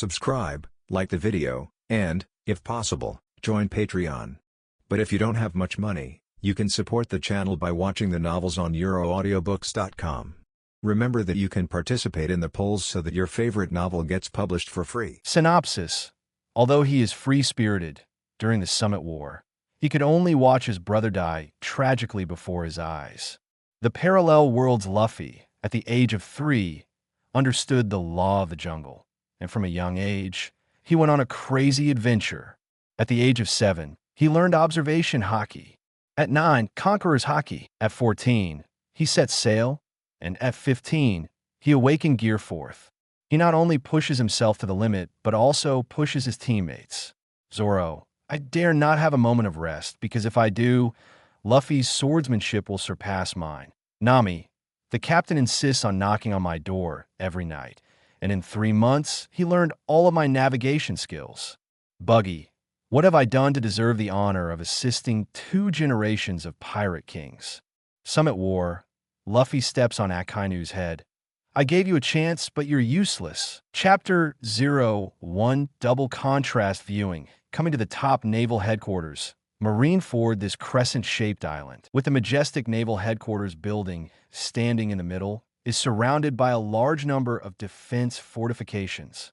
subscribe, like the video, and, if possible, join Patreon. But if you don't have much money, you can support the channel by watching the novels on euroaudiobooks.com. Remember that you can participate in the polls so that your favorite novel gets published for free. Synopsis. Although he is free-spirited, during the Summit War, he could only watch his brother die tragically before his eyes. The parallel world's Luffy, at the age of 3, understood the law of the jungle, and from a young age, he went on a crazy adventure. At the age of 7, he learned Observation Haki. At 9, Conqueror's Haki. At 14, he set sail, and at 15, he awakened Gear Forth. He not only pushes himself to the limit, but also pushes his teammates. Zoro, I dare not have a moment of rest, because if I do, Luffy's swordsmanship will surpass mine. Nami, the captain insists on knocking on my door every night, and in 3 months, he learned all of my navigation skills. Buggy, what have I done to deserve the honor of assisting 2 generations of pirate kings? Summit War, Luffy steps on Akainu's head. I gave you a chance, but you're useless. Chapter 01, Double Contrast Viewing. Coming to the top naval headquarters, Marineford, this crescent-shaped island, with the majestic naval headquarters building standing in the middle, is surrounded by a large number of defense fortifications.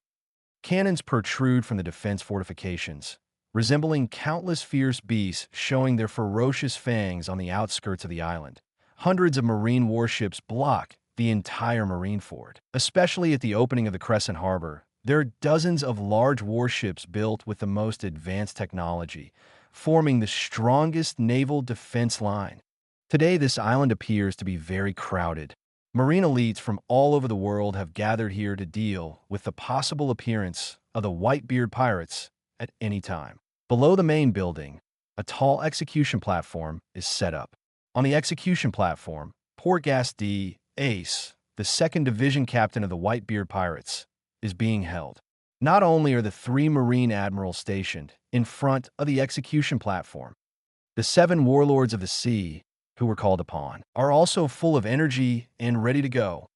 Cannons protrude from the defense fortifications, resembling countless fierce beasts showing their ferocious fangs on the outskirts of the island. Hundreds of marine warships block the entire Marineford. Especially at the opening of the Crescent Harbor, there are dozens of large warships built with the most advanced technology, forming the strongest naval defense line. Today, this island appears to be very crowded. Marine elites from all over the world have gathered here to deal with the possible appearance of the Whitebeard pirates at any time. Below the main building, a tall execution platform is set up. On the execution platform, Portgas D. Ace, the 2nd Division captain of the Whitebeard pirates, is being held. Not only are the 3 Marine admirals stationed in front of the execution platform, the 7 warlords of the sea, who were called upon, are also full of energy and ready to go.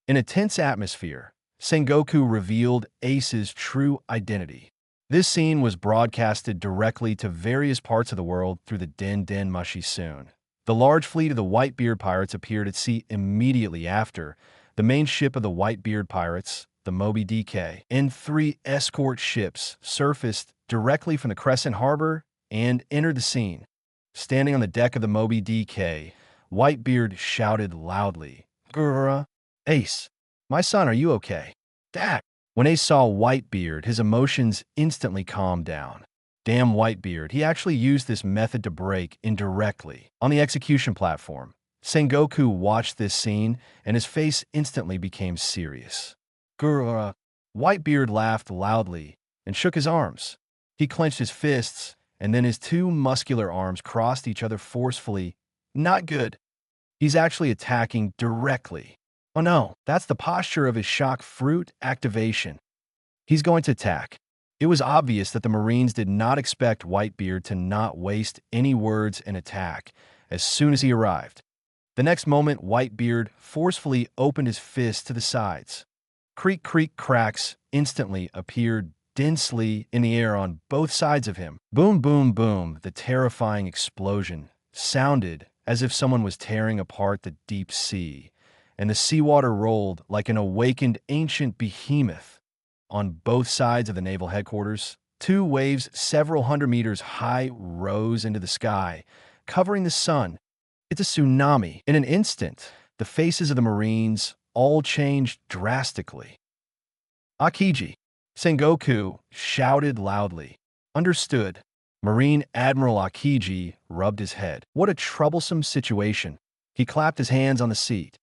In a tense atmosphere, Sengoku revealed Ace's true identity. This scene was broadcasted directly to various parts of the world through the Den Den Mushi soon. The large fleet of the Whitebeard pirates appeared at sea immediately after. The main ship of the Whitebeard pirates, the Moby DK, and 3 escort ships surfaced directly from the Crescent Harbor and entered the scene. Standing on the deck of the Moby DK, Whitebeard shouted loudly, "Grrrr, Ace, my son, are you okay?" Dad! When Ace saw Whitebeard, his emotions instantly calmed down. Damn Whitebeard, he actually used this method to break indirectly. On the execution platform, Sengoku watched this scene, and his face instantly became serious. Grrrr! Whitebeard laughed loudly and shook his arms. He clenched his fists, and then his 2 muscular arms crossed each other forcefully. Not good. He's actually attacking directly. Oh no, that's the posture of his shock fruit activation. He's going to attack. It was obvious that the Marines did not expect Whitebeard to not waste any words and attack as soon as he arrived. The next moment, Whitebeard forcefully opened his fist to the sides. Creak, creak, cracks instantly appeared densely in the air on both sides of him. Boom, boom, boom, the terrifying explosion sounded as if someone was tearing apart the deep sea, and the seawater rolled like an awakened ancient behemoth. On both sides of the naval headquarters, 2 waves several hundred meters high rose into the sky, covering the sun. It's a tsunami. In an instant, the faces of the Marines all changed drastically. Akiji! Sengoku shouted loudly. Understood. Marine Admiral Akiji rubbed his head. What a troublesome situation. He clapped his hands on the seat.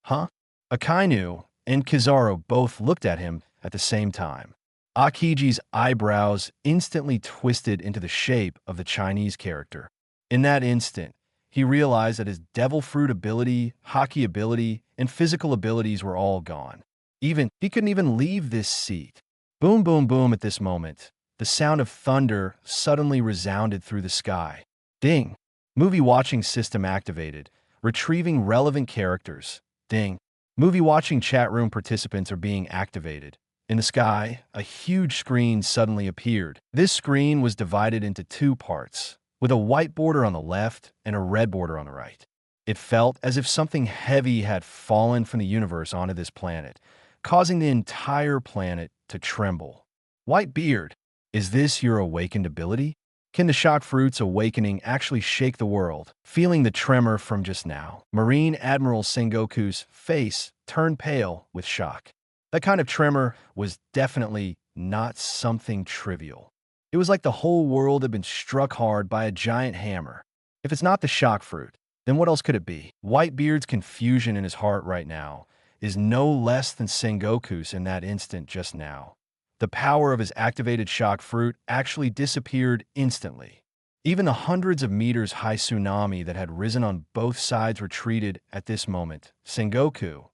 Huh? Akainu and Kizaru both looked at him at the same time. Akiji's eyebrows instantly twisted into the shape of the Chinese character. In that instant, he realized that his devil fruit ability, Haki ability, and physical abilities were all gone. He couldn't even leave this seat. Boom, boom, boom. At this moment, the sound of thunder suddenly resounded through the sky. Ding! Movie watching system activated. Retrieving relevant characters. Ding! Movie watching chat room participants are being activated. In the sky, a huge screen suddenly appeared. This screen was divided into two parts, with a white border on the left and a red border on the right. It felt as if something heavy had fallen from the universe onto this planet, causing the entire planet to tremble. Whitebeard, is this your awakened ability? Can the shock fruit's awakening actually shake the world? Feeling the tremor from just now, Marine Admiral Sengoku's face turned pale with shock. That kind of tremor was definitely not something trivial. It was like the whole world had been struck hard by a giant hammer. If it's not the shock fruit, then what else could it be? Whitebeard's confusion in his heart right now is no less than Sengoku's in that instant just now. The power of his activated shock fruit actually disappeared instantly. Even the hundreds of meters high tsunami that had risen on both sides retreated at this moment. Sengoku,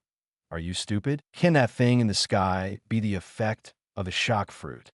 are you stupid? Can that thing in the sky be the effect of the shock fruit?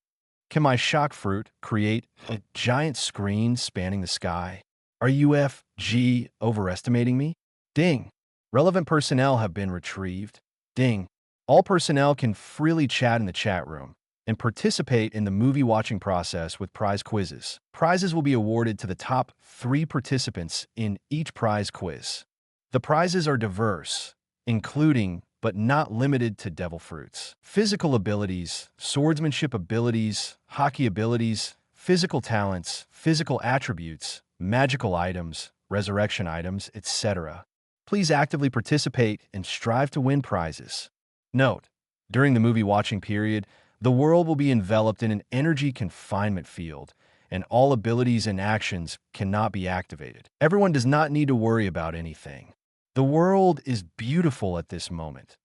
Can my shock fruit create a giant screen spanning the sky? Are UFG overestimating me? Ding. Relevant personnel have been retrieved. Ding. All personnel can freely chat in the chat room and participate in the movie watching process with prize quizzes. Prizes will be awarded to the top 3 participants in each prize quiz. The prizes are diverse, including but not limited to devil fruits, physical abilities, swordsmanship abilities, hockey abilities, physical talents, physical attributes, magical items, resurrection items, etc. Please actively participate and strive to win prizes. Note, during the movie watching period, the world will be enveloped in an energy confinement field, and all abilities and actions cannot be activated. Everyone does not need to worry about anything. The world is beautiful at this moment.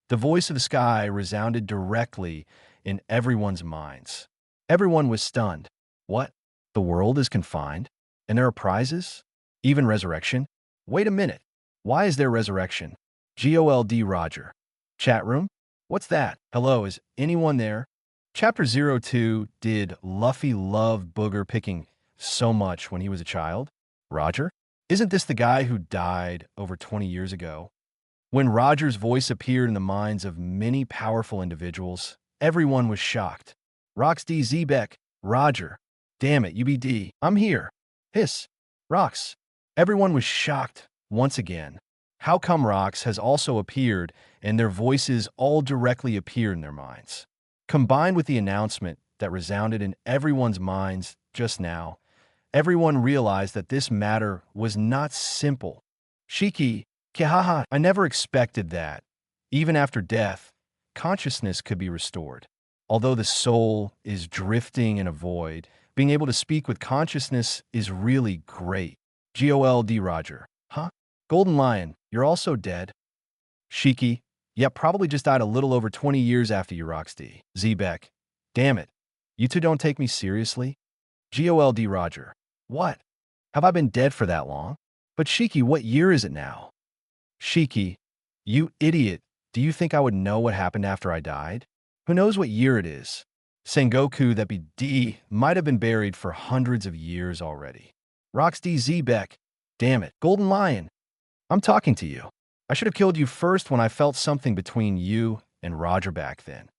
The voice of the sky resounded directly in everyone's minds. Everyone was stunned. What? The world is confined? And there are prizes? Even resurrection? Wait a minute. Why is there resurrection? GOLD Roger. Chat room? What's that? Hello, is anyone there? Chapter 02, did Luffy love booger picking so much when he was a child? Roger? Isn't this the guy who died over 20 years ago? When Roger's voice appeared in the minds of many powerful individuals, everyone was shocked. Rox D. Zebek, Roger. Damn it, UBD, I'm here. Hiss. Rox. Everyone was shocked once again. How come Rox has also appeared and their voices all directly appear in their minds? Combined with the announcement that resounded in everyone's minds just now, everyone realized that this matter was not simple. Shiki, Kihaha, I never expected that. Even after death, consciousness could be restored. Although the soul is drifting in a void, being able to speak with consciousness is really great. GOLD Roger. Huh? Golden Lion, you're also dead. Shiki, yep, probably just died a little over 20 years after you, Roxy. Zebek, damn it. You two don't take me seriously? GOLD Roger. What? Have I been dead for that long? But Shiki, what year is it now? Shiki, you idiot. Do you think I would know what happened after I died? Who knows what year it is? Sengoku, that be D, might have been buried for hundreds of years already. Rox D. Zebek, damn it. Golden Lion, I'm talking to you. I should have killed you first when I felt something between you and Roger back then.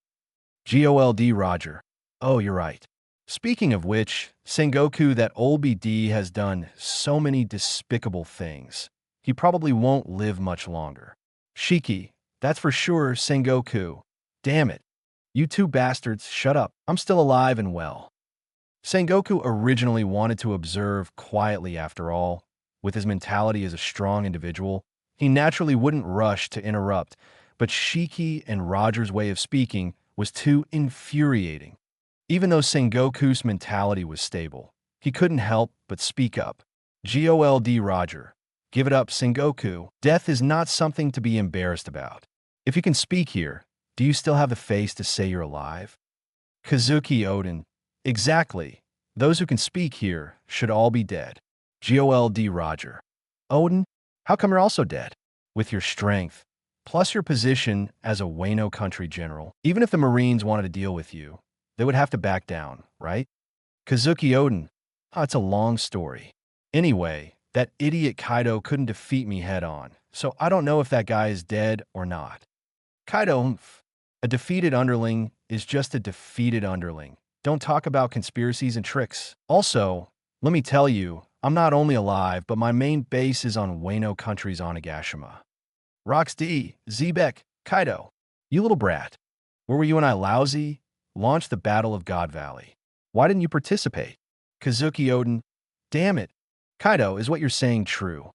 GOLD Roger. Oh, you're right. Speaking of which, Sengoku, that old BD has done so many despicable things. He probably won't live much longer. Shiki, that's for sure, Sengoku. Damn it. You two bastards, shut up. I'm still alive and well. Sengoku originally wanted to observe quietly after all. With his mentality as a strong individual, he naturally wouldn't rush to interrupt, but Shiki and Roger's way of speaking was too infuriating. Even though Sengoku's mentality was stable, he couldn't help but speak up. GOLD Roger. Give it up, Sengoku. Death is not something to be embarrassed about. If you can speak here, do you still have the face to say you're alive? Kazuki Odin. Exactly. Those who can speak here should all be dead. GOLD Roger. Odin, how come you're also dead? With your strength, plus your position as a Wano country general, even if the Marines wanted to deal with you, they would have to back down, right? Kazuki Odin. Oh, it's a long story. Anyway, that idiot Kaido couldn't defeat me head-on, so I don't know if that guy is dead or not. Kaido, a defeated underling is just a defeated underling. Don't talk about conspiracies and tricks. Also, let me tell you, I'm not only alive, but my main base is on Wano Country's Onigashima. Rox D, Zebek, Kaido. You little brat. Where were you when I lousy launched the Battle of God Valley? Why didn't you participate? Kazuki Odin. Damn it. Kaido, is what you're saying true?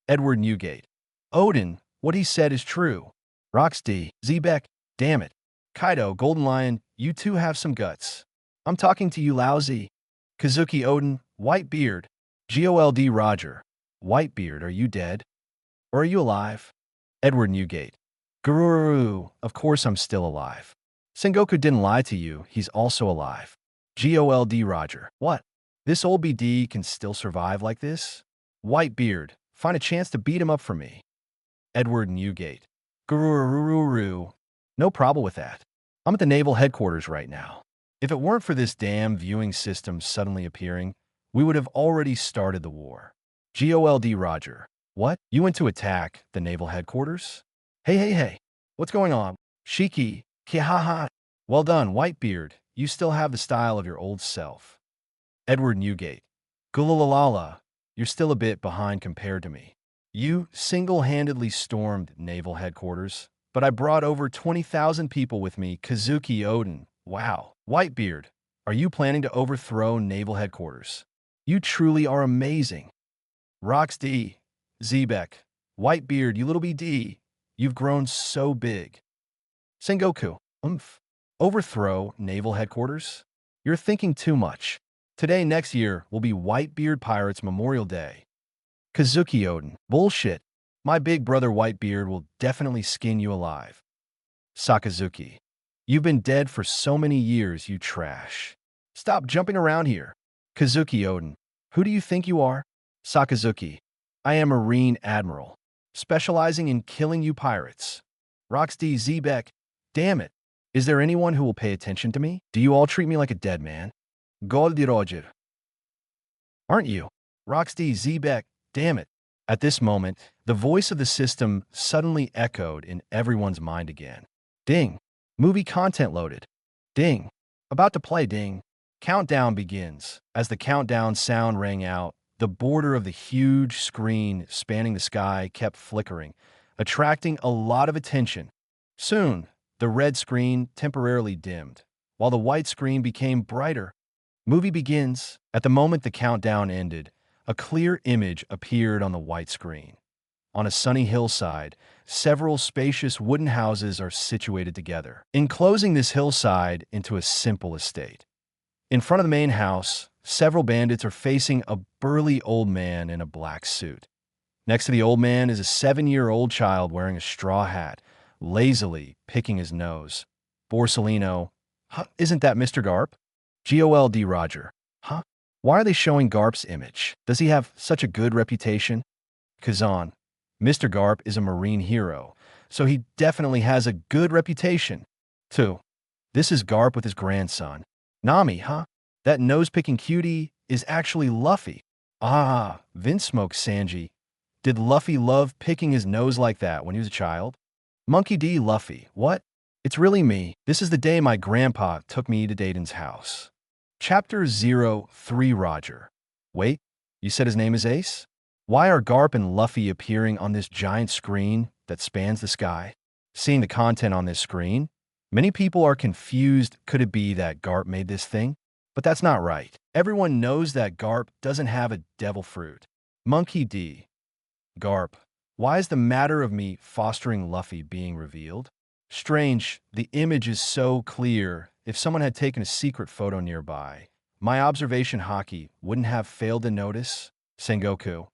Edward Newgate. Odin, what he said is true. Rox D, Zebek. Damn it. Kaido, Golden Lion, you two have some guts. I'm talking to you lousy. Kazuki Odin, Whitebeard. Gold Roger. Whitebeard, are you dead? Or are you alive? Edward Newgate. Gururu, of course I'm still alive. Sengoku didn't lie to you, he's also alive. Gold Roger. What? This old BD can still survive like this? Whitebeard, find a chance to beat him up for me. Edward Newgate. Gururu. No problem with that. I'm at the naval headquarters right now. If it weren't for this damn viewing system suddenly appearing, we would have already started the war. Gold Roger. What? You went to attack the naval headquarters? Hey. What's going on? Shiki. Kihaha. Well done, Whitebeard. You still have the style of your old self. Edward Newgate. Gulalala. You're still a bit behind compared to me. You single-handedly stormed naval headquarters, but I brought over 20,000 people with me. Kazuki Odin. Wow. Whitebeard, are you planning to overthrow naval headquarters? You truly are amazing. Rox D. Zebek. Whitebeard, you little BD. You've grown so big. Sengoku. Overthrow naval headquarters? You're thinking too much. Today, next year, will be Whitebeard Pirates Memorial Day. Kazuki Odin. Bullshit. My big brother Whitebeard will definitely skin you alive. Sakazuki. You've been dead for so many years, you trash. Stop jumping around here. Kazuki Odin. Who do you think you are? Sakazuki. I am Marine Admiral, specializing in killing you pirates. Rox D. Zebek. Damn it. Is there anyone who will pay attention to me? Do you all treat me like a dead man? Gold Roger. Aren't you? Rox D. Zebek. Damn it. At this moment, the voice of the system suddenly echoed in everyone's mind again. Ding. Movie content loaded. Ding. About to play ding. Countdown begins. As the countdown sound rang out, the border of the huge screen spanning the sky kept flickering, attracting a lot of attention. Soon, the red screen temporarily dimmed, while the white screen became brighter. Movie begins. At the moment the countdown ended, a clear image appeared on the white screen. On a sunny hillside, several spacious wooden houses are situated together, enclosing this hillside into a simple estate. In front of the main house, several bandits are facing a burly old man in a black suit. Next to the old man is a 7-year-old child wearing a straw hat, lazily picking his nose. Borsellino. Huh, isn't that Mr. Garp? Gold Roger. Huh? Why are they showing Garp's image? Does he have such a good reputation? Kazan. Mr. Garp is a Marine hero, so he definitely has a good reputation. 2. This is Garp with his grandson. Nami, huh? That nose-picking cutie is actually Luffy. Ah, Vinsmoke Sanji. Did Luffy love picking his nose like that when he was a child? Monkey D. Luffy. What? It's really me. This is the day my grandpa took me to Dayton's house. Chapter 03 Roger. Wait, you said his name is Ace? Why are Garp and Luffy appearing on this giant screen that spans the sky? Seeing the content on this screen, many people are confused. Could it be that Garp made this thing? But that's not right. Everyone knows that Garp doesn't have a devil fruit. Monkey D. Garp. Why is the matter of me fostering Luffy being revealed? Strange, the image is so clear. If someone had taken a secret photo nearby, my observation haki wouldn't have failed to notice. Sengoku.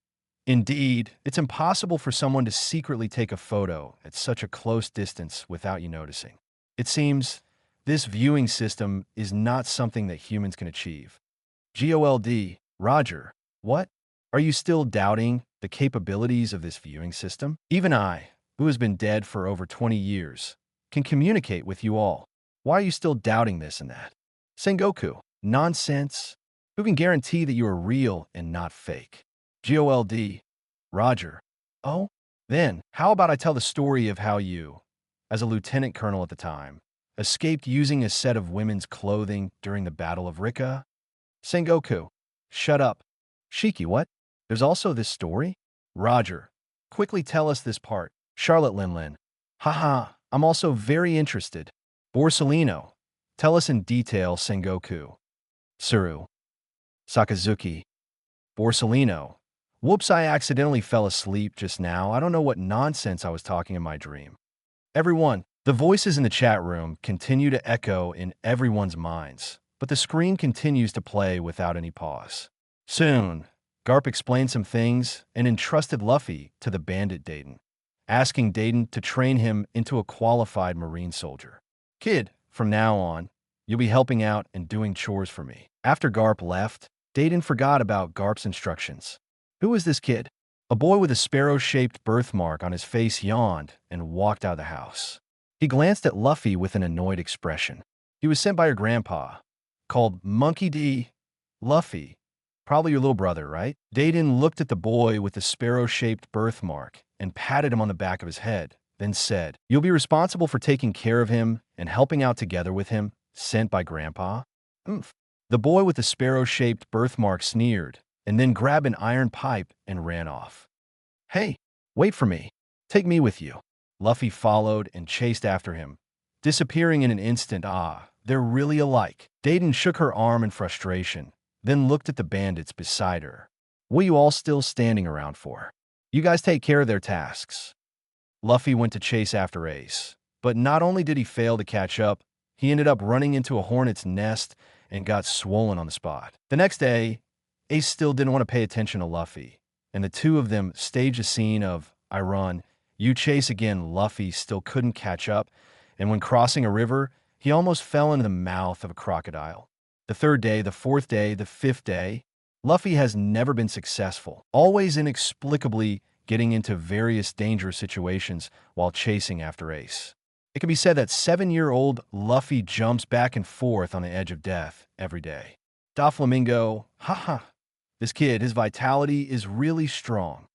Indeed, it's impossible for someone to secretly take a photo at such a close distance without you noticing. It seems this viewing system is not something that humans can achieve. Gold Roger. What? Are you still doubting the capabilities of this viewing system? Even I, who has been dead for over 20 years, can communicate with you all. Why are you still doubting this and that? Sengoku. Nonsense. Who can guarantee that you are real and not fake? Gold Roger. Oh? Then, how about I tell the story of how you, as a lieutenant colonel at the time, escaped using a set of women's clothing during the Battle of Rika. Sengoku. Shut up. Shiki, what? There's also this story? Roger. Quickly tell us this part. Charlotte Linlin. Haha, I'm also very interested. Borsellino. Tell us in detail, Sengoku. Tsuru. Sakazuki. Borsellino. Whoops, I accidentally fell asleep just now. I don't know what nonsense I was talking in my dream. Everyone, the voices in the chat room continue to echo in everyone's minds, but the screen continues to play without any pause. Soon, Garp explained some things and entrusted Luffy to the bandit Dayton, asking Dayton to train him into a qualified marine soldier. Kid, from now on, you'll be helping out and doing chores for me. After Garp left, Dayton forgot about Garp's instructions. Who is this kid? A boy with a sparrow-shaped birthmark on his face yawned and walked out of the house. He glanced at Luffy with an annoyed expression. He was sent by your grandpa, called Monkey D. Luffy. Probably your little brother, right? Dayton looked at the boy with the sparrow-shaped birthmark and patted him on the back of his head, then said, "You'll be responsible for taking care of him and helping out together with him, sent by Grandpa?" "Oomph." The boy with the sparrow-shaped birthmark sneered, and then grabbed an iron pipe and ran off. "Hey, wait for me. Take me with you." Luffy followed and chased after him, disappearing in an instant. Ah, they're really alike. Dayton shook her arm in frustration, then looked at the bandits beside her. "What are you all still standing around for? You guys take care of their tasks." Luffy went to chase after Ace, but not only did he fail to catch up, he ended up running into a hornet's nest and got swollen on the spot. The next day, Ace still didn't want to pay attention to Luffy, and the two of them staged a scene of, "I run, you chase again." Luffy still couldn't catch up, and when crossing a river, he almost fell into the mouth of a crocodile. The third day, the fourth day, the fifth day, Luffy has never been successful, always inexplicably getting into various dangerous situations while chasing after Ace. It can be said that 7-year-old Luffy jumps back and forth on the edge of death every day. Doflamingo, haha. This kid, his vitality is really strong.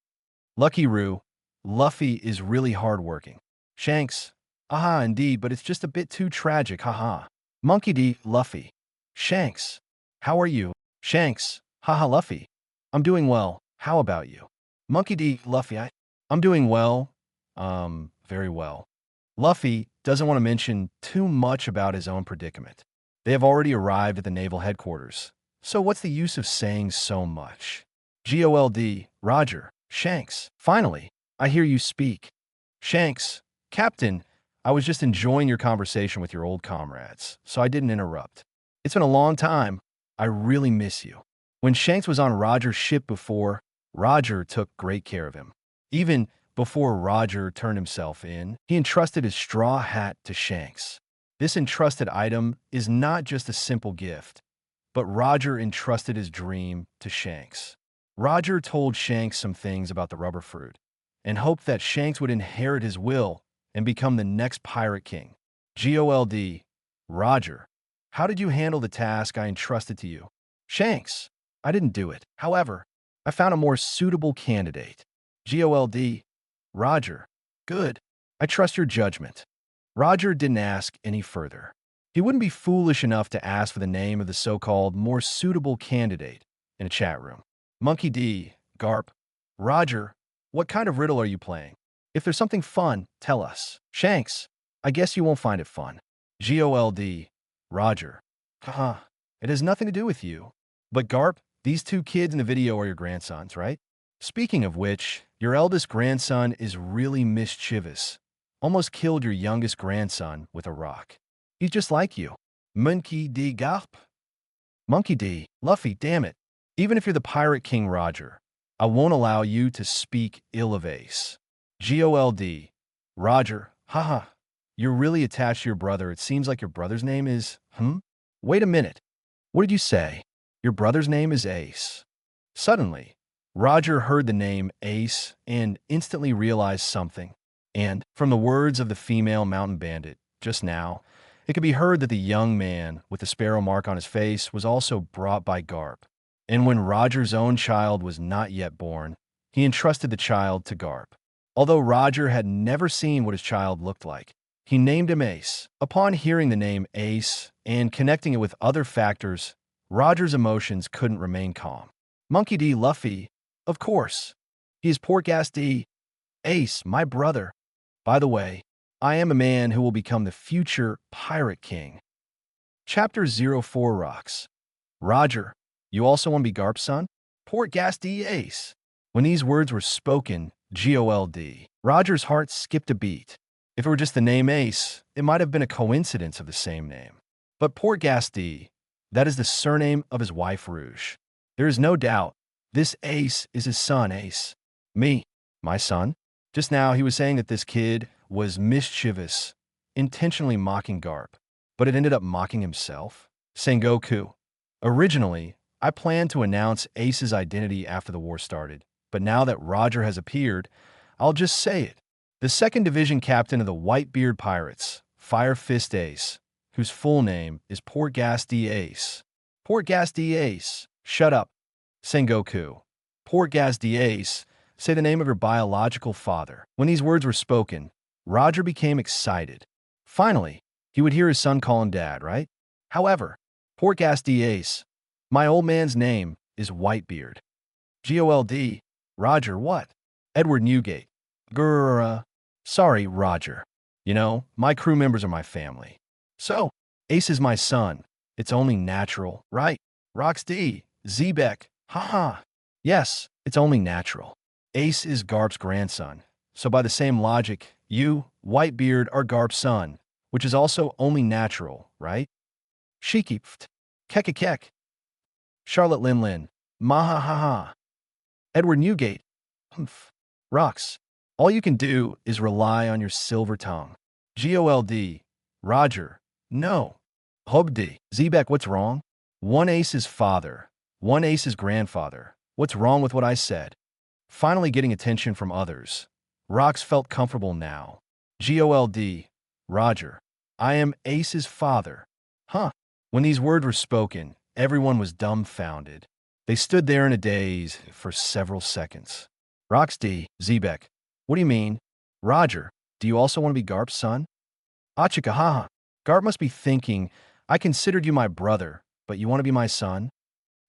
Lucky Roo, Luffy is really hardworking. Shanks, aha, indeed, but it's just a bit too tragic, haha. Monkey D, Luffy. Shanks, how are you? Shanks, haha, Luffy. I'm doing well. How about you? Monkey D, Luffy, I'm doing well. Very well. Luffy doesn't want to mention too much about his own predicament. They have already arrived at the naval headquarters, so what's the use of saying so much? GOLD, Roger, Shanks, finally, I hear you speak. Shanks, Captain, I was just enjoying your conversation with your old comrades, so I didn't interrupt. It's been a long time. I really miss you. When Shanks was on Roger's ship before, Roger took great care of him. Even before Roger turned himself in, he entrusted his straw hat to Shanks. This entrusted item is not just a simple gift, but Roger entrusted his dream to Shanks. Roger told Shanks some things about the rubber fruit and hoped that Shanks would inherit his will and become the next pirate king. GOLD, Roger, how did you handle the task I entrusted to you? Shanks, I didn't do it. However, I found a more suitable candidate. GOLD, Roger, good. I trust your judgment. Roger didn't ask any further. He wouldn't be foolish enough to ask for the name of the so-called more suitable candidate in a chat room. Monkey D, Garp, Roger, what kind of riddle are you playing? If there's something fun, tell us. Shanks, I guess you won't find it fun. GOLD, Roger, haha, it has nothing to do with you. But Garp, these two kids in the video are your grandsons, right? Speaking of which, your eldest grandson is really mischievous. Almost killed your youngest grandson with a rock. He's just like you. Monkey D. Garp. Monkey D. Luffy, damn it. Even if you're the Pirate King Roger, I won't allow you to speak ill of Ace. GOLD. Roger, haha. You're really attached to your brother. It seems like your brother's name is, Wait a minute. What did you say? Your brother's name is Ace. Suddenly, Roger heard the name Ace and instantly realized something. And, from the words of the female mountain bandit just now, it could be heard that the young man with the sparrow mark on his face was also brought by Garp. And when Roger's own child was not yet born, he entrusted the child to Garp. Although Roger had never seen what his child looked like, He named him Ace. Upon hearing the name Ace and connecting it with other factors, Roger's emotions couldn't remain calm. Monkey D. Luffy, of course. He is Pork Ass D. Ace, my brother. By the way, I am a man who will become the future Pirate King. Chapter 04 Rocks. Roger, you also want to be Garp's son? Pork Gas D. Ace. When these words were spoken, GOLD, Roger's heart skipped a beat. If it were just the name Ace, it might have been a coincidence of the same name. But Pork Gas D, that is the surname of his wife Rouge. There is no doubt, this Ace is his son Ace. Me, my son? Just now he was saying that this kid was mischievous, intentionally mocking Garp, but it ended up mocking himself. Sengoku. Originally, I planned to announce Ace's identity after the war started, but now that Roger has appeared, I'll just say it. The 2nd Division captain of the Whitebeard Pirates, Fire Fist Ace, whose full name is Pork Gas D. Ace. Pork Gas D. Ace. Shut up. Sengoku. Pork Gas D. Ace. Say the name of your biological father. When these words were spoken, Roger became excited. Finally, he would hear his son call him dad, right? However, Pork Ass D. Ace, my old man's name is Whitebeard. GOLD, Roger what? Edward Newgate. Grrrr. Sorry, Roger. You know, my crew members are my family. So, Ace is my son. It's only natural, right? Rox D. Zebek. Haha. Yes, it's only natural. Ace is Garp's grandson. So by the same logic, you, Whitebeard, are Garp's son, which is also only natural, right? Shikipft. Kekekek. Charlotte Lin Lin. Mahahaha. Edward Newgate. Humph. Rox. All you can do is rely on your silver tongue. GOLD. Roger. No. Hobdi. Zebek, what's wrong? One Ace's father. One Ace's grandfather. What's wrong with what I said? Finally getting attention from others. Rox felt comfortable now. GOLD. Roger. I am Ace's father. Huh. When these words were spoken, everyone was dumbfounded. They stood there in a daze for several seconds. Rox D. Zebek. What do you mean? Roger, do you also want to be Garp's son? Achikahaha. Garp must be thinking, I considered you my brother, but you want to be my son?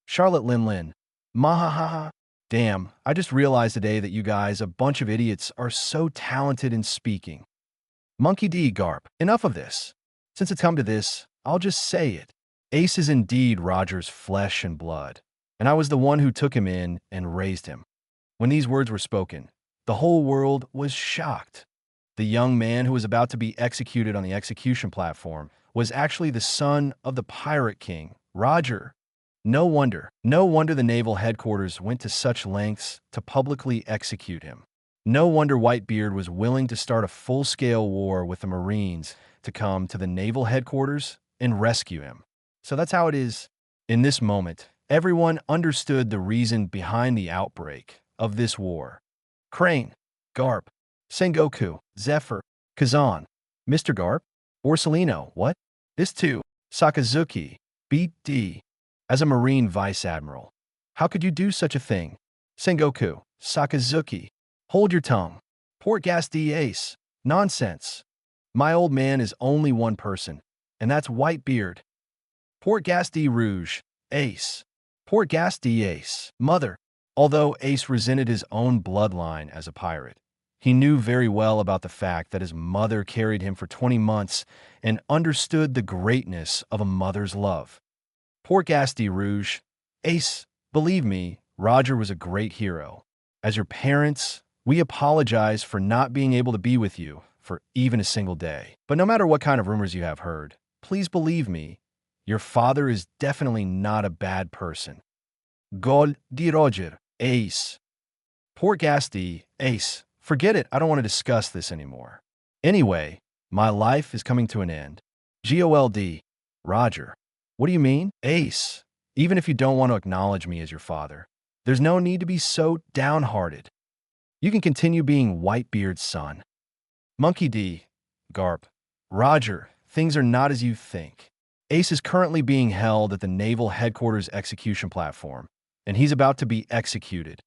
Charlotte Lin Lin. Mahahaha. Damn, I just realized today that you guys, a bunch of idiots, are so talented in speaking. Monkey D. Garp. Enough of this. Since it's come to this, I'll just say it. Ace is indeed Roger's flesh and blood, and I was the one who took him in and raised him. When these words were spoken, the whole world was shocked. The young man who was about to be executed on the execution platform was actually the son of the Pirate King, Roger. No wonder the naval headquarters went to such lengths to publicly execute him. No wonder Whitebeard was willing to start a full-scale war with the Marines to come to the naval headquarters and rescue him. So that's how it is. In this moment, everyone understood the reason behind the outbreak of this war. Crane, Garp, Sengoku, Zephyr, Kazan, Mr. Garp, Borsellino, what? This too, Sakazuki, beat D. As a Marine Vice Admiral. How could you do such a thing? Sengoku, Sakazuki, hold your tongue. Pork Gas D. Ace, nonsense. My old man is only one person, and that's Whitebeard. Pork Gas D. Rouge, Ace. Pork Gas D. Ace, mother. Although Ace resented his own bloodline as a pirate, he knew very well about the fact that his mother carried him for 20 months and understood the greatness of a mother's love. Pork Gas D. Rouge, Ace, believe me, Roger was a great hero. As your parents, we apologize for not being able to be with you for even a single day. But no matter what kind of rumors you have heard, please believe me, your father is definitely not a bad person. Gol di Roger, Ace. Pork Gas D. Ace, forget it, I don't want to discuss this anymore. Anyway, my life is coming to an end. GOLD, Roger. What do you mean? Ace, even if you don't want to acknowledge me as your father, there's no need to be so downhearted. You can continue being Whitebeard's son. Monkey D. Garp. Roger, things are not as you think. Ace is currently being held at the Naval Headquarters execution platform, and he's about to be executed.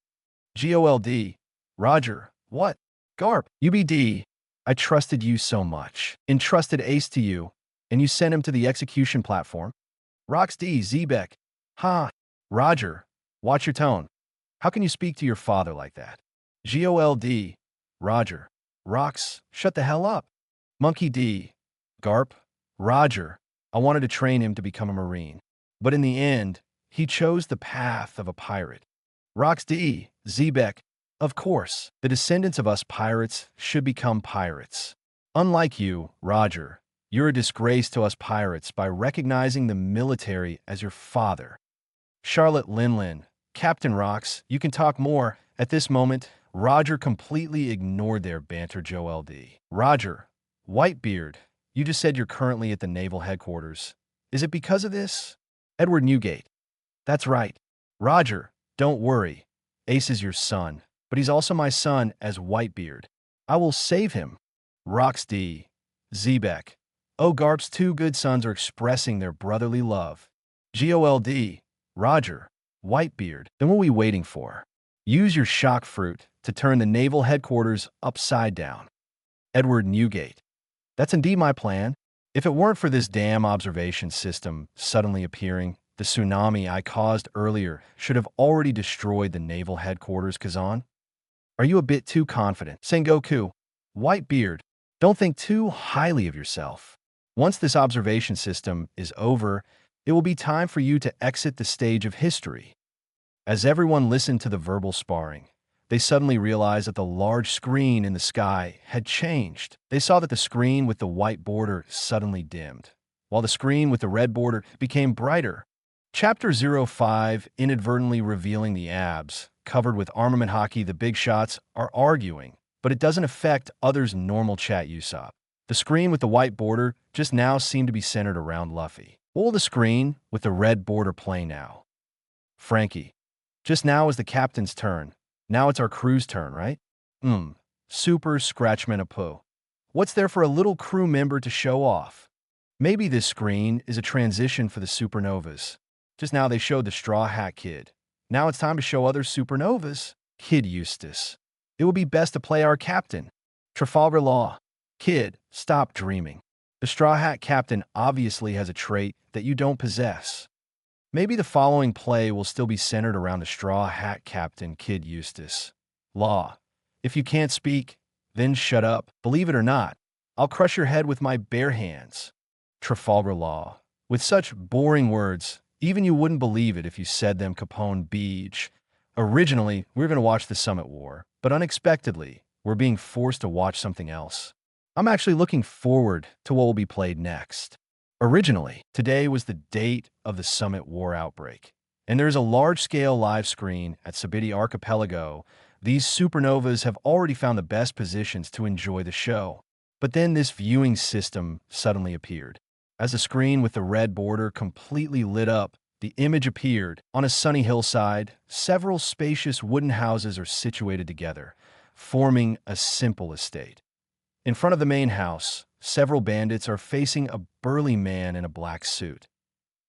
GOLD. Roger, what? Garp, UBD. I trusted you so much. Entrusted Ace to you, and you sent him to the execution platform? Rox D, Zebek. Ha. Roger, watch your tone. How can you speak to your father like that? GOLD. Roger. Rox, shut the hell up. Monkey D. Garp. Roger. I wanted to train him to become a Marine. But in the end, he chose the path of a pirate. Rox D. Zebek. Of course, the descendants of us pirates should become pirates. Unlike you, Roger, you're a disgrace to us pirates by recognizing the military as your father. Charlotte Linlin. Captain Rox, you can talk more. At this moment, Roger completely ignored their banter. Joel D. Roger. Whitebeard. You just said you're currently at the naval headquarters. Is it because of this? Edward Newgate. That's right. Roger, don't worry. Ace is your son, but he's also my son as Whitebeard. I will save him. Rox D. Zebek. Oh, Garp's two good sons are expressing their brotherly love. GOLD. Roger. Whitebeard. Then what are we waiting for? Use your shock fruit to turn the naval headquarters upside down. Edward Newgate. That's indeed my plan. If it weren't for this damn observation system suddenly appearing, the tsunami I caused earlier should have already destroyed the naval headquarters. Kazan? Are you a bit too confident? Sengoku. Whitebeard. Don't think too highly of yourself. Once this observation system is over, it will be time for you to exit the stage of history. As everyone listened to the verbal sparring, they suddenly realized that the large screen in the sky had changed. They saw that the screen with the white border suddenly dimmed, while the screen with the red border became brighter. Chapter 05, inadvertently revealing the abs, covered with armament haki. The big shots are arguing, but it doesn't affect others' normal chat. Usopp. The screen with the white border just now seemed to be centered around Luffy. What will the screen with the red border play now? Frankie. Just now is the captain's turn. Now it's our crew's turn, right? Super Scratchman a poo. What's there for a little crew member to show off? Maybe this screen is a transition for the supernovas. Just now they showed the Straw Hat Kid. Now it's time to show other supernovas. Kid Eustace. It would be best to play our captain. Trafalgar Law. Kid, stop dreaming. The Straw Hat Captain obviously has a trait that you don't possess. Maybe the following play will still be centered around the Straw Hat Captain. Kid Eustace. Law. If you can't speak, then shut up. Believe it or not, I'll crush your head with my bare hands. Trafalgar Law. With such boring words, even you wouldn't believe it if you said them. Capone Beach. Originally, we were going to watch the Summit War, but unexpectedly, we're being forced to watch something else. I'm actually looking forward to what will be played next. Originally, today was the date of the Summit War outbreak, and there's a large-scale live screen at Sabiti Archipelago. These supernovas have already found the best positions to enjoy the show. But then this viewing system suddenly appeared. As the screen with the red border completely lit up, the image appeared. On a sunny hillside, several spacious wooden houses are situated together, forming a simple estate. In front of the main house, several bandits are facing a burly man in a black suit.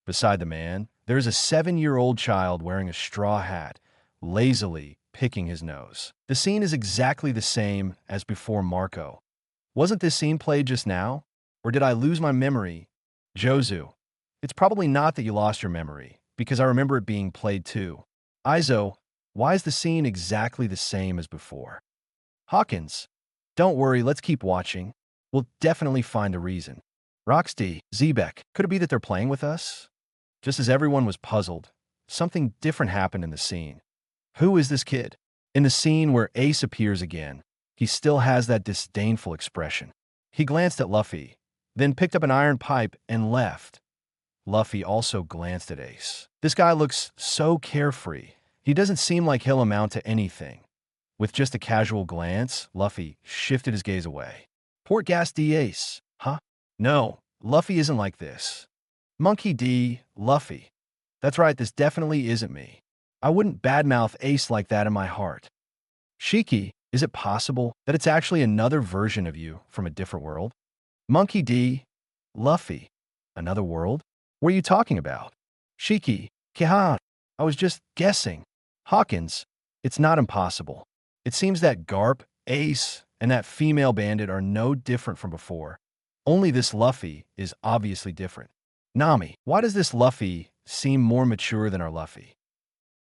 Beside the man, there is a 7-year-old child wearing a straw hat, lazily picking his nose. The scene is exactly the same as before Marco. Wasn't this scene played just now? Or did I lose my memory? Jozu. It's probably not that you lost your memory, because I remember it being played too. Izo, why is the scene exactly the same as before? Hawkins. Don't worry, let's keep watching. We'll definitely find a reason. Roxy, Zebek, could it be that they're playing with us? Just as everyone was puzzled, something different happened in the scene. Who is this kid? In the scene where Ace appears again, he still has that disdainful expression. He glanced at Luffy, then picked up an iron pipe and left. Luffy also glanced at Ace. This guy looks so carefree. He doesn't seem like he'll amount to anything. With just a casual glance, Luffy shifted his gaze away. Port Gas D Ace, huh? No, Luffy isn't like this. Monkey D, Luffy. That's right, this definitely isn't me. I wouldn't badmouth Ace like that in my heart. Shiki, is it possible that it's actually another version of you from a different world? Monkey D, Luffy. Another world? What are you talking about? Shiki, Kihan. I was just guessing. Hawkins, it's not impossible. It seems that Garp, Ace, and that female bandit are no different from before. Only this Luffy is obviously different. Nami, why does this Luffy seem more mature than our Luffy?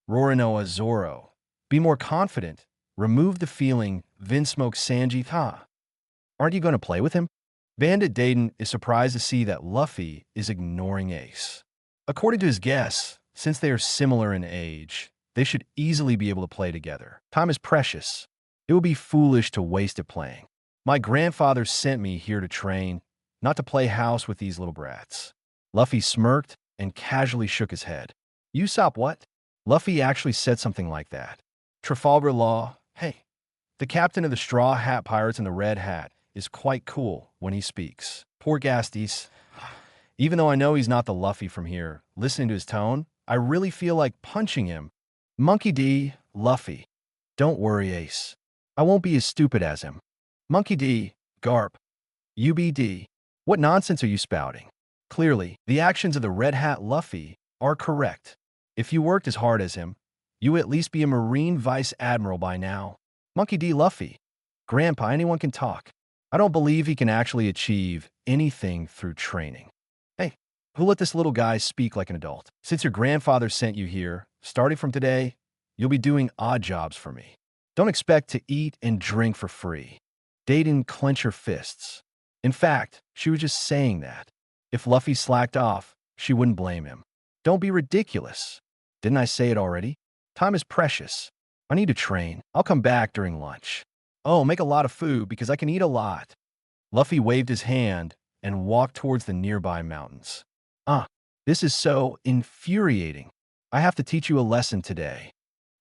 Rorinoa Zoro, be more confident. Remove the feeling Vinsmoke Sanji Ha. Aren't you going to play with him? Bandit Dayton is surprised to see that Luffy is ignoring Ace. According to his guess, since they are similar in age, they should easily be able to play together. Time is precious. It would be foolish to waste it playing. My grandfather sent me here to train, not to play house with these little brats. Luffy smirked and casually shook his head. Usopp what? Luffy actually said something like that. Trafalgar Law, hey, the captain of the Straw Hat Pirates in the Red Hat is quite cool when he speaks. Poor Gasties. Even though I know he's not the Luffy from here, listening to his tone, I really feel like punching him. Monkey D, Luffy. Don't worry, Ace. I won't be as stupid as him. Monkey D, Garp. UBD. What nonsense are you spouting? Clearly, the actions of the Red Hat Luffy are correct. If you worked as hard as him, you would at least be a Marine Vice Admiral by now. Monkey D. Luffy. Grandpa, anyone can talk. I don't believe he can actually achieve anything through training. Hey, who let this little guy speak like an adult? Since your grandfather sent you here, starting from today, you'll be doing odd jobs for me. Don't expect to eat and drink for free. Dayton clench her fists. In fact, she was just saying that. If Luffy slacked off, she wouldn't blame him. Don't be ridiculous. Didn't I say it already? Time is precious. I need to train. I'll come back during lunch. Oh, make a lot of food because I can eat a lot. Luffy waved his hand and walked towards the nearby mountains. This is so infuriating. I have to teach you a lesson today.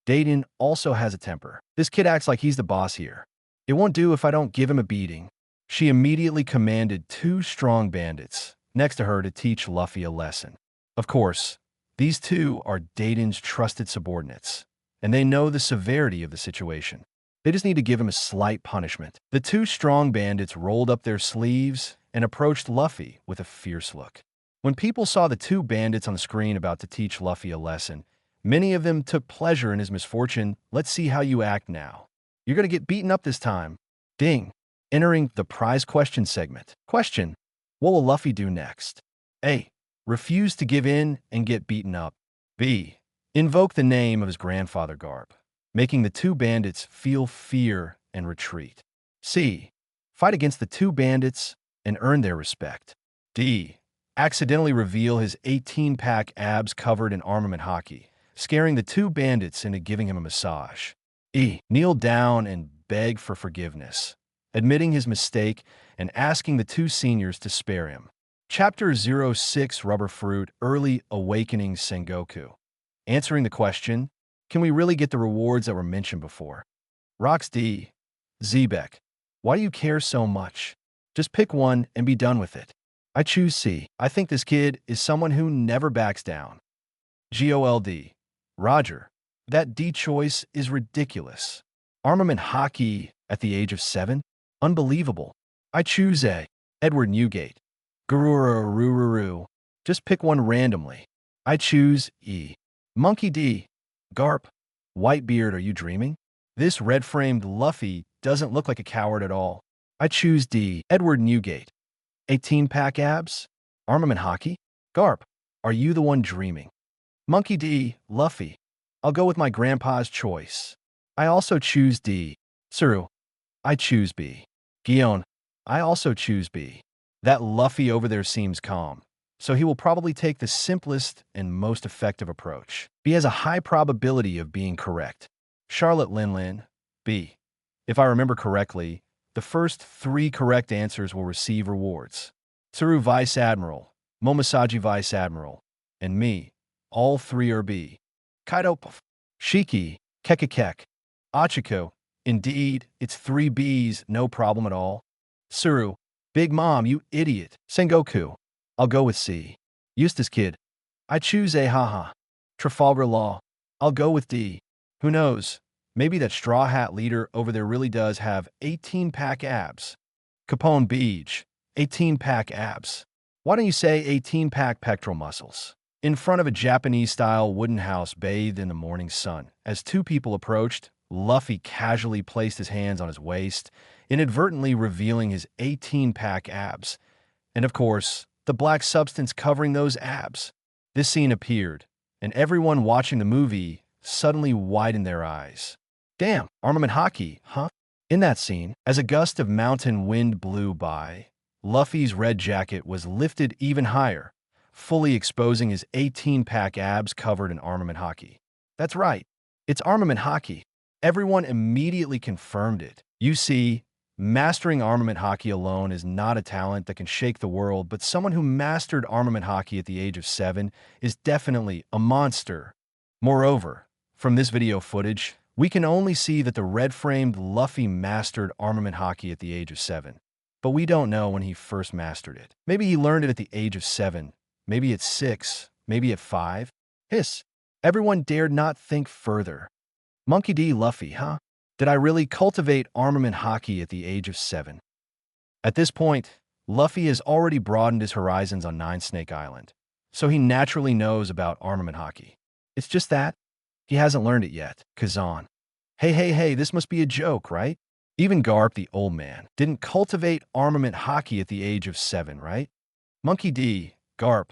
Dayton also has a temper. This kid acts like he's the boss here. It won't do if I don't give him a beating. She immediately commanded 2 strong bandits next to her to teach Luffy a lesson. Of course, these 2 are Dayton's trusted subordinates, and they know the severity of the situation. They just need to give him a slight punishment. The 2 strong bandits rolled up their sleeves and approached Luffy with a fierce look. When people saw the 2 bandits on the screen about to teach Luffy a lesson, many of them took pleasure in his misfortune. Let's see how you act now. You're going to get beaten up this time. Ding. Entering the prize question segment. Question. What will Luffy do next? A. Refuse to give in and get beaten up. B. Invoke the name of his grandfather Garp, making the 2 bandits feel fear and retreat. C. Fight against the 2 bandits and earn their respect. D. Accidentally reveal his 18-pack abs covered in armament haki, scaring the 2 bandits into giving him a massage. E. Kneel down and beg for forgiveness, admitting his mistake and asking the 2 seniors to spare him. Chapter 06 Rubber Fruit Early Awakening Sengoku. Answering the question, can we really get the rewards that were mentioned before? Rox D. Zebek. Why do you care so much? Just pick one and be done with it. I choose C. I think this kid is someone who never backs down. GOLD. Roger. That D choice is ridiculous. Armament Haki at the age of 7? Unbelievable. I choose A. Edward Newgate. Gurururururu. Just pick one randomly. I choose E. Monkey D. Garp. Whitebeard, are you dreaming? This red-framed Luffy doesn't look like a coward at all. I choose D. Edward Newgate. 18-pack abs? Armament Haki? Garp, are you the one dreaming? Monkey D. Luffy. I'll go with my grandpa's choice. I also choose D. Tsuru. I choose B. Gion. I also choose B. That Luffy over there seems calm, so he will probably take the simplest and most effective approach. B has a high probability of being correct. Charlotte Linlin, B. If I remember correctly, the first 3 correct answers will receive rewards. Tsuru Vice Admiral, Momosaji Vice Admiral, and me, all 3 are B. Kaido Shiki, Kekakek, Achiko, indeed, it's 3 Bs, no problem at all. Tsuru, Big Mom, you idiot. Sengoku, I'll go with C. Eustace Kid, I choose A. Haha. Trafalgar Law, I'll go with D. Who knows, maybe that Straw Hat leader over there really does have 18-pack abs. Capone Beach, 18-pack abs. Why don't you say 18-pack pectoral muscles? In front of a Japanese-style wooden house bathed in the morning sun, as 2 people approached, Luffy casually placed his hands on his waist, inadvertently revealing his 18-pack abs, and of course, the black substance covering those abs. This scene appeared, and everyone watching the movie suddenly widened their eyes. Damn, armament haki, huh? In that scene, as a gust of mountain wind blew by, Luffy's red jacket was lifted even higher, fully exposing his 18-pack abs covered in armament haki. That's right, it's armament haki. Everyone immediately confirmed it. You see, mastering armament haki alone is not a talent that can shake the world, but someone who mastered armament haki at the age of 7 is definitely a monster. Moreover, from this video footage, we can only see that the red-framed Luffy mastered armament haki at the age of 7. But we don't know when he first mastered it. Maybe he learned it at the age of 7, maybe at 6, maybe at 5. Hiss! Everyone dared not think further. Monkey D. Luffy, huh? Did I really cultivate armament haki at the age of 7? At this point, Luffy has already broadened his horizons on Nine Snake Island, so he naturally knows about armament haki. It's just that he hasn't learned it yet. Kazan. Hey, this must be a joke, right? Even Garp, the old man, didn't cultivate armament haki at the age of 7, right? Monkey D. Garp.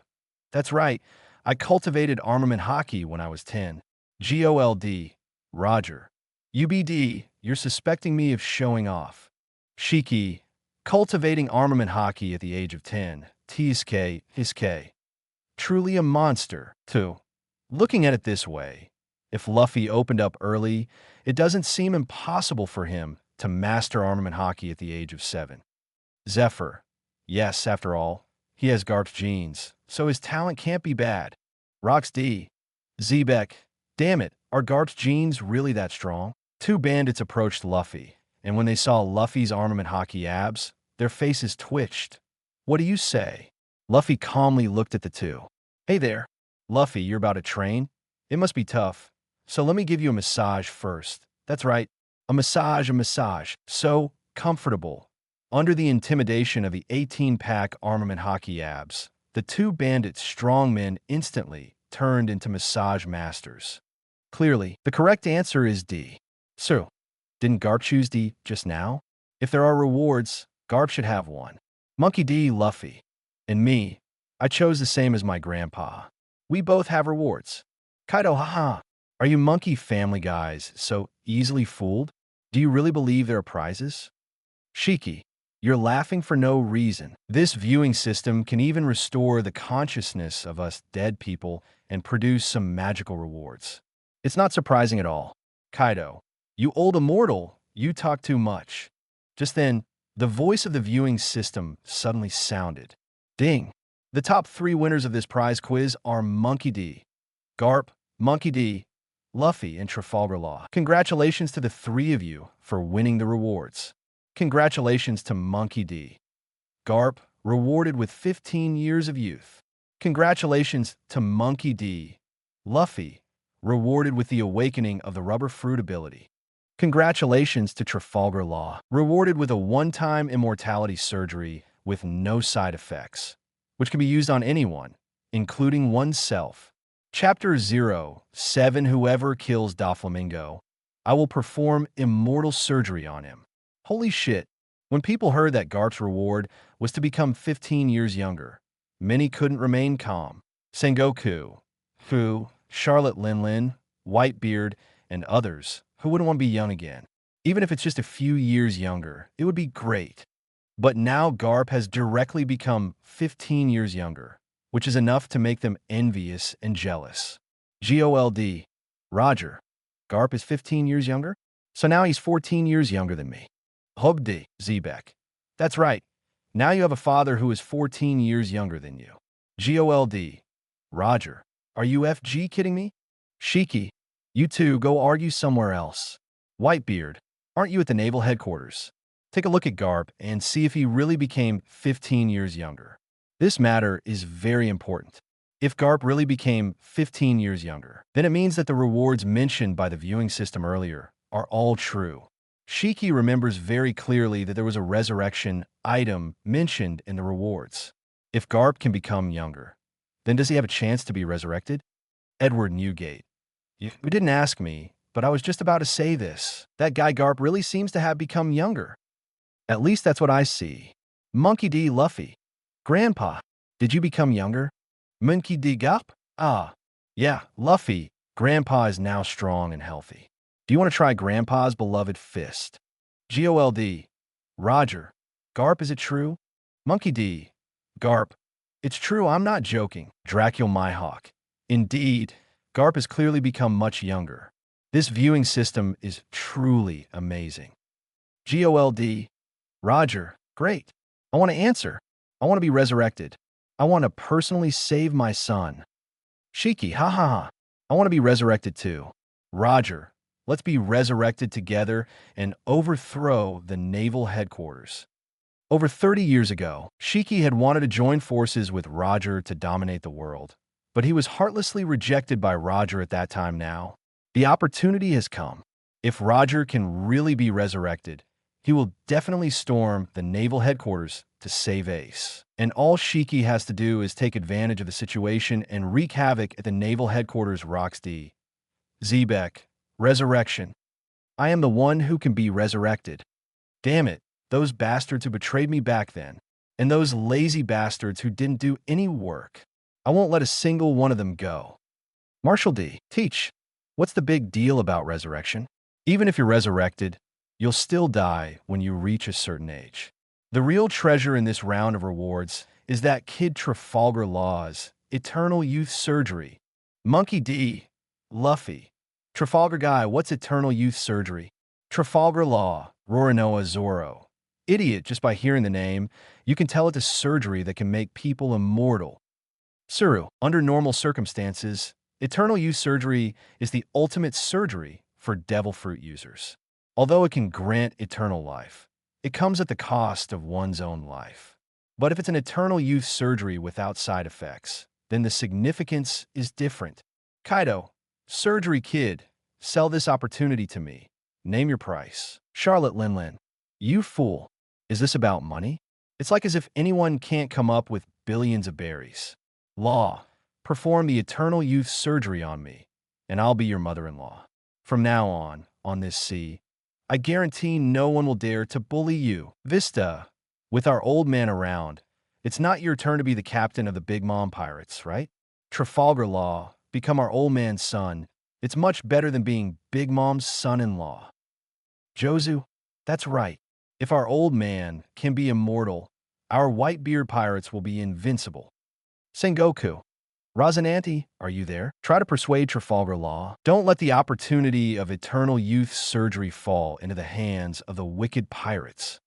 That's right. I cultivated armament haki when I was 10. GOLD. Roger. UBD. You're suspecting me of showing off. Shiki. Cultivating armament haki at the age of 10. TSK. Hisk. Truly a monster, too. Looking at it this way, if Luffy opened up early, it doesn't seem impossible for him to master armament haki at the age of 7. Zephyr. Yes, after all, he has Garp's genes, so his talent can't be bad. Rox D. Zebek. Damn it, are Garp's genes really that strong? Two bandits approached Luffy, and when they saw Luffy's armament haki abs, their faces twitched. What do you say? Luffy calmly looked at the two. Hey there. Luffy, you're about to train? It must be tough. So let me give you a massage first. That's right. A massage. So comfortable. Under the intimidation of the 18-pack armament haki abs, the two bandits strongmen instantly turned into massage masters. Clearly, the correct answer is D. So, didn't Garp choose D just now? If there are rewards, Garp should have one. Monkey D. Luffy. And me, I chose the same as my grandpa. We both have rewards. Kaido, haha. Are you monkey family guys so easily fooled? Do you really believe there are prizes? Shiki. You're laughing for no reason. This viewing system can even restore the consciousness of us dead people and produce some magical rewards. It's not surprising at all. Kaido, you old immortal, you talk too much. Just then, the voice of the viewing system suddenly sounded. Ding! The top 3 winners of this prize quiz are Monkey D, Garp, Monkey D, Luffy, and Trafalgar Law. Congratulations to the 3 of you for winning the rewards. Congratulations to Monkey D. Garp, rewarded with 15 years of youth. Congratulations to Monkey D. Luffy, rewarded with the awakening of the rubber fruit ability. Congratulations to Trafalgar Law, rewarded with a one-time immortality surgery with no side effects, which can be used on anyone, including oneself. Chapter 07. Whoever kills Doflamingo, I will perform immortal surgery on him. Holy shit. When people heard that Garp's reward was to become 15 years younger, many couldn't remain calm. Sengoku, Fu, Charlotte Linlin, Whitebeard, and others who wouldn't want to be young again. Even if it's just a few years younger, it would be great. But now Garp has directly become 15 years younger, which is enough to make them envious and jealous. GOLD. Roger. Garp is 15 years younger? So now he's 14 years younger than me. Hobdi. Zebek. That's right. Now you have a father who is 14 years younger than you. GOLD. Roger. Are you FG kidding me? Shiki. You two go argue somewhere else. Whitebeard. Aren't you at the naval headquarters? Take a look at Garp and see if he really became 15 years younger. This matter is very important. If Garp really became 15 years younger, then it means that the rewards mentioned by the viewing system earlier are all true. Shiki remembers very clearly that there was a resurrection item mentioned in the rewards. If Garp can become younger, then does he have a chance to be resurrected? Edward Newgate. You didn't ask me, but I was just about to say this. That guy Garp really seems to have become younger. At least that's what I see. Monkey D. Luffy. Grandpa, did you become younger? Monkey D. Garp? Ah, yeah, Luffy. Grandpa is now strong and healthy. Do you want to try Grandpa's beloved fist? GOLD. Roger. Garp, is it true? Monkey D. Garp. It's true, I'm not joking. Dracul Myhawk. Indeed, Garp has clearly become much younger. This viewing system is truly amazing. GOLD. Roger. Great. I want to answer. I want to be resurrected. I want to personally save my son. Shiki, ha ha ha. I want to be resurrected too. Roger. Let's be resurrected together and overthrow the naval headquarters. Over 30 years ago, Shiki had wanted to join forces with Roger to dominate the world, but he was heartlessly rejected by Roger at that time now. The opportunity has come. If Roger can really be resurrected, he will definitely storm the naval headquarters to save Ace. And all Shiki has to do is take advantage of the situation and wreak havoc at the naval headquarters. Rocks D. Zebek. Resurrection. I am the one who can be resurrected. Damn it, those bastards who betrayed me back then, and those lazy bastards who didn't do any work. I won't let a single one of them go. Marshall D. Teach. What's the big deal about resurrection? Even if you're resurrected, you'll still die when you reach a certain age. The real treasure in this round of rewards is that Kid Trafalgar Law's Eternal Youth Surgery. Monkey D. Luffy. Trafalgar Guy, what's Eternal Youth Surgery? Trafalgar Law. Roronoa Zoro. Idiot, just by hearing the name, you can tell it's a surgery that can make people immortal. Suru. Under normal circumstances, Eternal Youth Surgery is the ultimate surgery for Devil Fruit users. Although it can grant eternal life, it comes at the cost of one's own life. But if it's an Eternal Youth Surgery without side effects, then the significance is different. Kaido. Surgery Kid. Sell this opportunity to me. Name your price. Charlotte Linlin. You fool. Is this about money? It's like as if anyone can't come up with billions of berries. Law. Perform the Eternal Youth Surgery on me, and I'll be your mother-in-law. From now on this sea, I guarantee no one will dare to bully you. Vista. With our old man around, it's not your turn to be the captain of the Big Mom Pirates, right? Trafalgar Law. Become our old man's son. It's much better than being Big Mom's son-in-law. Jozu. That's right. If our old man can be immortal, our Whitebeard pirates will be invincible. Sengoku. Razananti, are you there? Try to persuade Trafalgar Law. Don't let the opportunity of Eternal Youth Surgery fall into the hands of the wicked pirates.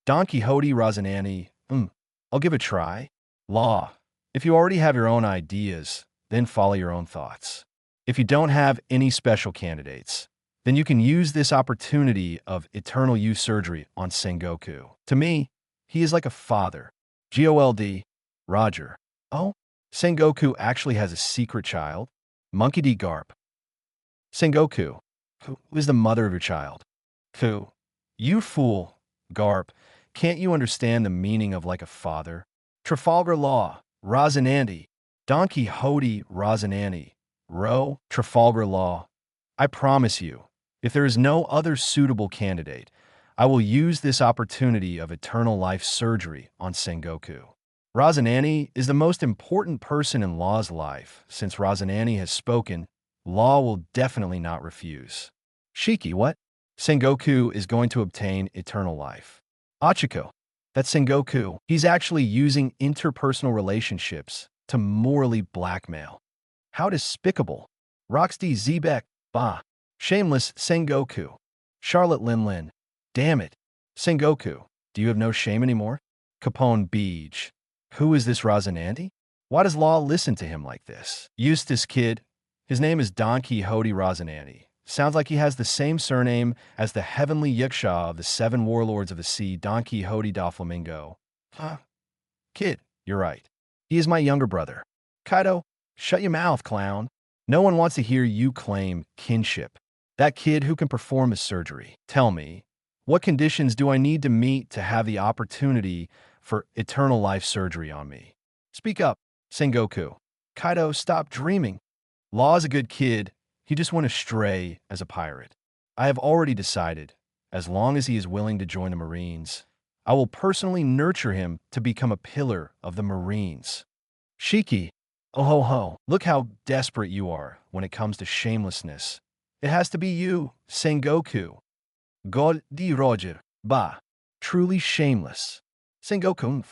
Don Quixote. Razananti. I'll give it a try. Law. If you already have your own ideas, then follow your own thoughts. If you don't have any special candidates, then you can use this opportunity of Eternal Youth Surgery on Sengoku. To me, he is like a father. GOLD. Roger. Oh? Sengoku actually has a secret child? Monkey D. Garp. Sengoku. Who is the mother of your child? Who? You fool. Garp. Can't you understand the meaning of like a father? Trafalgar Law. Razananti. Don Quixote. Razananti. Ro. Trafalgar Law. I promise you, if there is no other suitable candidate, I will use this opportunity of eternal life surgery on Sengoku. Razananti is the most important person in Law's life. Since Razananti has spoken, Law will definitely not refuse. Shiki, what? Sengoku is going to obtain eternal life. Achiko. That's Sengoku. He's actually using interpersonal relationships to morally blackmail. How despicable. Roxy Zebek. Bah. Shameless. Sengoku. Charlotte Linlin. Damn it. Sengoku, do you have no shame anymore? Capone Beach. Who is this Razananti? Why does Law listen to him like this? Eustace Kid. His name is Don Quixote Razananti. Sounds like he has the same surname as the heavenly Yikshaw of the Seven Warlords of the Sea, Don Quixote da Flamingo. Huh? Kid, you're right. He is my younger brother. Kaido, shut your mouth, clown. No one wants to hear you claim kinship. That kid who can perform his surgery. Tell me, what conditions do I need to meet to have the opportunity for eternal life surgery on me? Speak up, Sengoku. Kaido, stop dreaming. Law is a good kid. He just went astray as a pirate. I have already decided, as long as he is willing to join the Marines, I will personally nurture him to become a pillar of the Marines. Shiki, oh ho ho, look how desperate you are when it comes to shamelessness. It has to be you, Sengoku. God di Roger, bah, truly shameless. Sengoku,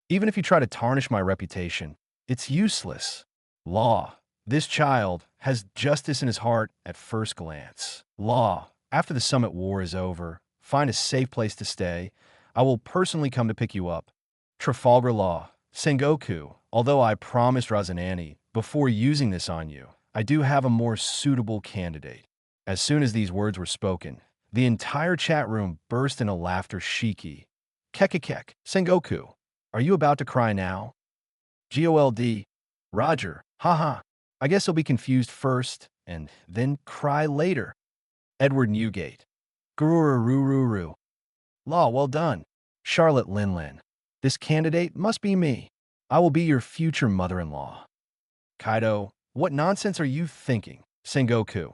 even if you try to tarnish my reputation, it's useless. Law, this child has justice in his heart at first glance. Law, after the Summit War is over, find a safe place to stay. I will personally come to pick you up. Trafalgar Law, Sengoku, although I promised Razanani before using this on you, I do have a more suitable candidate. As soon as these words were spoken, the entire chat room burst into laughter. Shiki. Kekekek. Sengoku, are you about to cry now? GOLD. Roger. Haha. I guess he'll be confused first and then cry later. Edward Newgate. Gurururururu. Law, well done. Charlotte Linlin. This candidate must be me. I will be your future mother-in-law. Kaido, what nonsense are you thinking? Sengoku.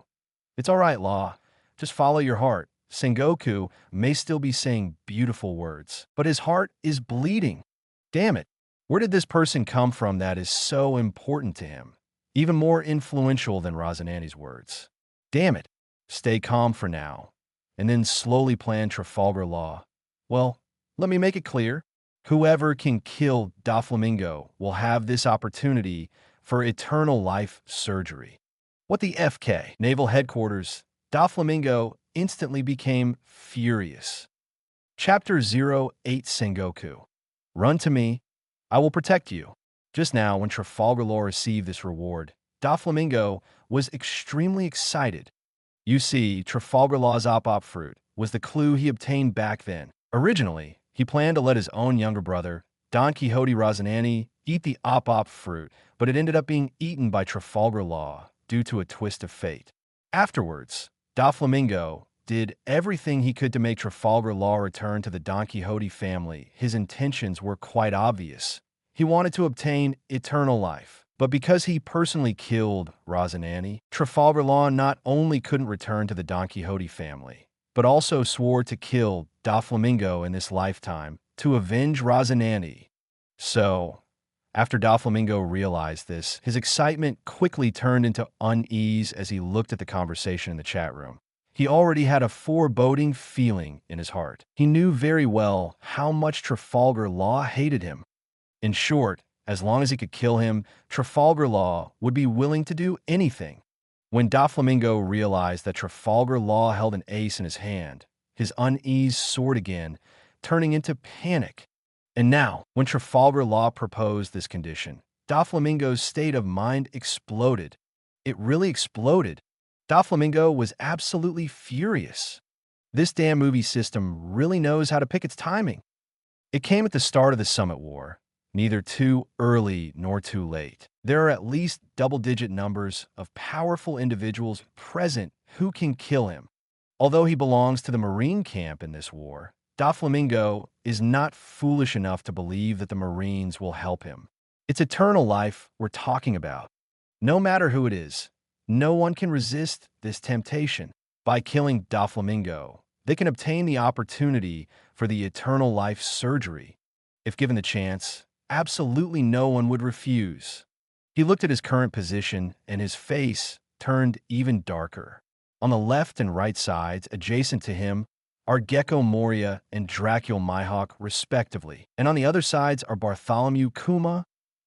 It's all right, Law. Just follow your heart. Sengoku may still be saying beautiful words, but his heart is bleeding. Damn it. Where did this person come from that is so important to him? Even more influential than Razanani's words. Damn it. Stay calm for now, and then slowly plan Trafalgar Law. Well, let me make it clear. Whoever can kill Doflamingo will have this opportunity for eternal life surgery. What the FK? Naval Headquarters. Doflamingo instantly became furious. Chapter 08 Sengoku. Run to me. I will protect you. Just now, when Trafalgar Law received this reward, Doflamingo was extremely excited. You see, Trafalgar Law's op fruit was the clue he obtained back then. Originally, he planned to let his own younger brother, Don Quixote Razanani, eat the op fruit, but it ended up being eaten by Trafalgar Law due to a twist of fate. Afterwards, Doflamingo did everything he could to make Trafalgar Law return to the Don Quixote family. His intentions were quite obvious. He wanted to obtain eternal life. But because he personally killed Razanani, Trafalgar Law not only couldn't return to the Don Quixote family, but also swore to kill Doflamingo in this lifetime to avenge Razanani. So, after Doflamingo realized this, his excitement quickly turned into unease as he looked at the conversation in the chat room. He already had a foreboding feeling in his heart. He knew very well how much Trafalgar Law hated him. In short, as long as he could kill him, Trafalgar Law would be willing to do anything. When Doflamingo realized that Trafalgar Law held an ace in his hand, his unease soared again, turning into panic. And now, when Trafalgar Law proposed this condition, Doflamingo's state of mind exploded. It really exploded. Doflamingo was absolutely furious. This damn movie system really knows how to pick its timing. It came at the start of the Summit War, neither too early nor too late. There are at least double-digit numbers of powerful individuals present who can kill him. Although he belongs to the Marine camp in this war, Doflamingo is not foolish enough to believe that the Marines will help him. It's eternal life we're talking about. No matter who it is, no one can resist this temptation. By killing Doflamingo, they can obtain the opportunity for the eternal life surgery. If given the chance, absolutely no one would refuse. He looked at his current position, and his face turned even darker. On the left and right sides, adjacent to him, are Gecko Moria and Dracul Mihawk, respectively. And on the other sides are Bartholomew Kuma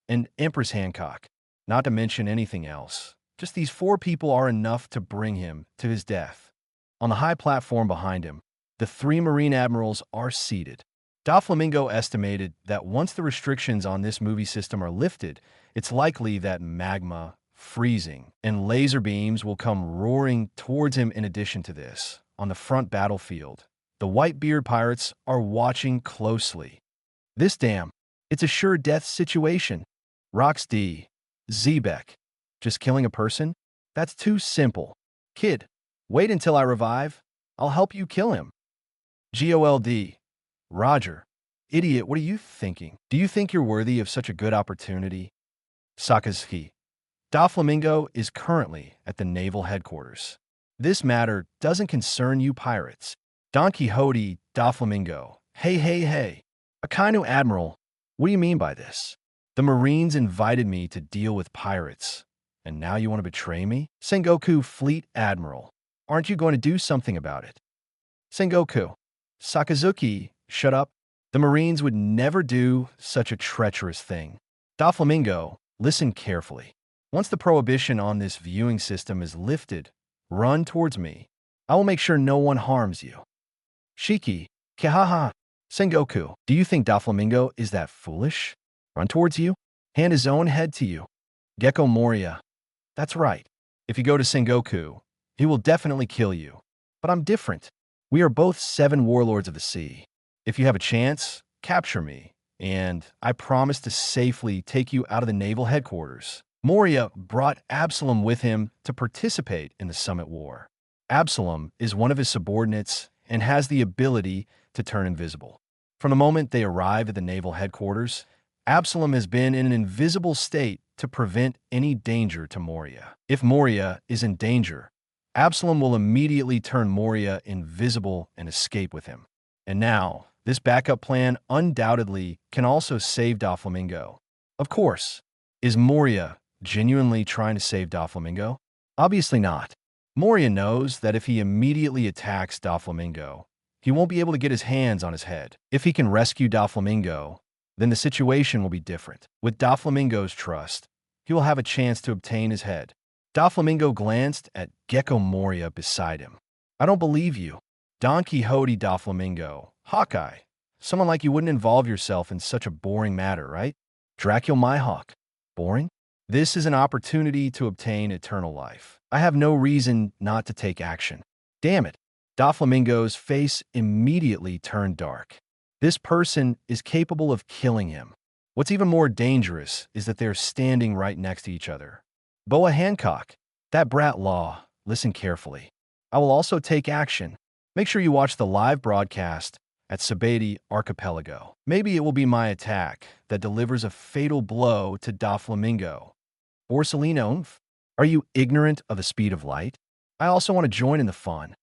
and Empress Hancock, not to mention anything else. Just these four people are enough to bring him to his death. On the high platform behind him, the three Marine admirals are seated. Doflamingo estimated that once the restrictions on this movie system are lifted, it's likely that magma, freezing, and laser beams will come roaring towards him. In addition to this, on the front battlefield, the Whitebeard pirates are watching closely. It's a sure death situation. Rox D. Zebek. Just killing a person? That's too simple. Kid, wait until I revive. I'll help you kill him. GOLD. Roger. Idiot, what are you thinking? Do you think you're worthy of such a good opportunity? Sakazuki. Doflamingo is currently at the naval headquarters. This matter doesn't concern you pirates. Don Quixote, Doflamingo. Hey. Akainu Admiral, what do you mean by this? The Marines invited me to deal with pirates, and now you want to betray me? Sengoku, Fleet Admiral, aren't you going to do something about it? Sengoku, Sakazuki, shut up. The Marines would never do such a treacherous thing. Doflamingo, listen carefully. Once the prohibition on this viewing system is lifted, run towards me. I will make sure no one harms you. Shiki, Kihaha. Sengoku, do you think Doflamingo is that foolish? Run towards you? Hand his own head to you? Gecko Moria. That's right. If you go to Sengoku, he will definitely kill you. But I'm different. We are both 7 warlords of the sea. If you have a chance, capture me, and I promise to safely take you out of the naval headquarters. Moria brought Absalom with him to participate in the Summit War. Absalom is one of his subordinates and has the ability to turn invisible. From the moment they arrive at the naval headquarters, Absalom has been in an invisible state to prevent any danger to Moria. If Moria is in danger, Absalom will immediately turn Moria invisible and escape with him. And now, this backup plan undoubtedly can also save Doflamingo. Of course, is Moria genuinely trying to save Doflamingo? Obviously not. Moria knows that if he immediately attacks Doflamingo, he won't be able to get his hands on his head. If he can rescue Doflamingo, then the situation will be different. With Doflamingo's trust, he will have a chance to obtain his head. Doflamingo glanced at Gecko Moria beside him. I don't believe you. Don Quixote, Doflamingo. Hawkeye. Someone like you wouldn't involve yourself in such a boring matter, right? Dracula Myhawk. Boring? This is an opportunity to obtain eternal life. I have no reason not to take action. Damn it. Doflamingo's face immediately turned dark. This person is capable of killing him. What's even more dangerous is that they're standing right next to each other. Boa Hancock, that brat Law, listen carefully. I will also take action. Make sure you watch the live broadcast at Sabati Archipelago. Maybe it will be my attack that delivers a fatal blow to Doflamingo. Borsellino, are you ignorant of the speed of light? I also want to join in the fun.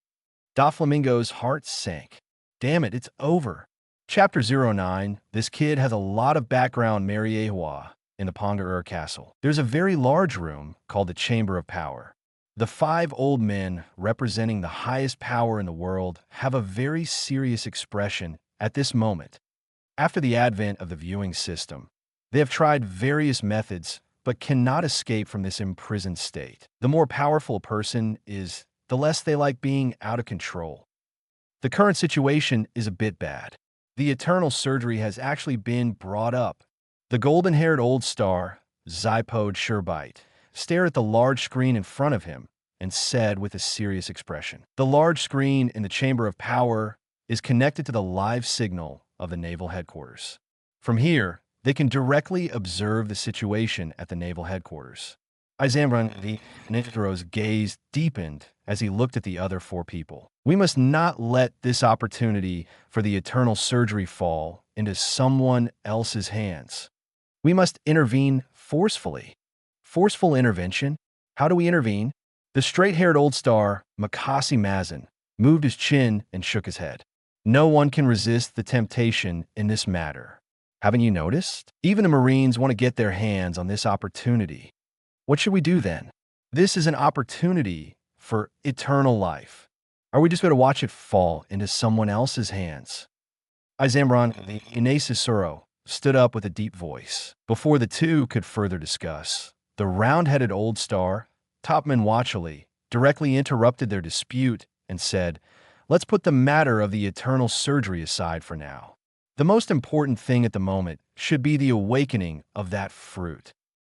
Doflamingo's heart sank. Damn it, it's over. Chapter 09, this kid has a lot of background Mariehua in the Conqueror castle. There's a very large room called the Chamber of Power. The 5 old men representing the highest power in the world have a very serious expression at this moment. After the advent of the viewing system, they have tried various methods but cannot escape from this imprisoned state. The more powerful a person is, the less they like being out of control. The current situation is a bit bad. The eternal surgery has actually been brought up. The golden-haired old star, Zypode Sherbite, stared at the large screen in front of him and said with a serious expression, "The large screen in the Chamber of Power is connected to the live signal of the naval headquarters. From here, they can directly observe the situation at the naval headquarters." Izambran the Ninjaro's gaze deepened as he looked at the other 4 people. We must not let this opportunity for the eternal surgery fall into someone else's hands. We must intervene forcefully. Forceful intervention? How do we intervene? The straight-haired old star, Makasi Mazin, moved his chin and shook his head. No one can resist the temptation in this matter. Haven't you noticed? Even the Marines want to get their hands on this opportunity. What should we do then? This is an opportunity for eternal life. Are we just going to watch it fall into someone else's hands? Izambran, the Inasisuro, stood up with a deep voice. Before the two could further discuss, the round-headed old star, Topman Watchley, directly interrupted their dispute and said, "Let's put the matter of the eternal surgery aside for now. The most important thing at the moment should be the awakening of that fruit."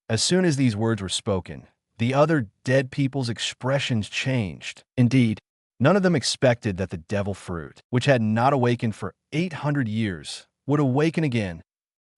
As soon as these words were spoken, the other dead people's expressions changed. Indeed, none of them expected that the devil fruit, which had not awakened for 800 years, would awaken again.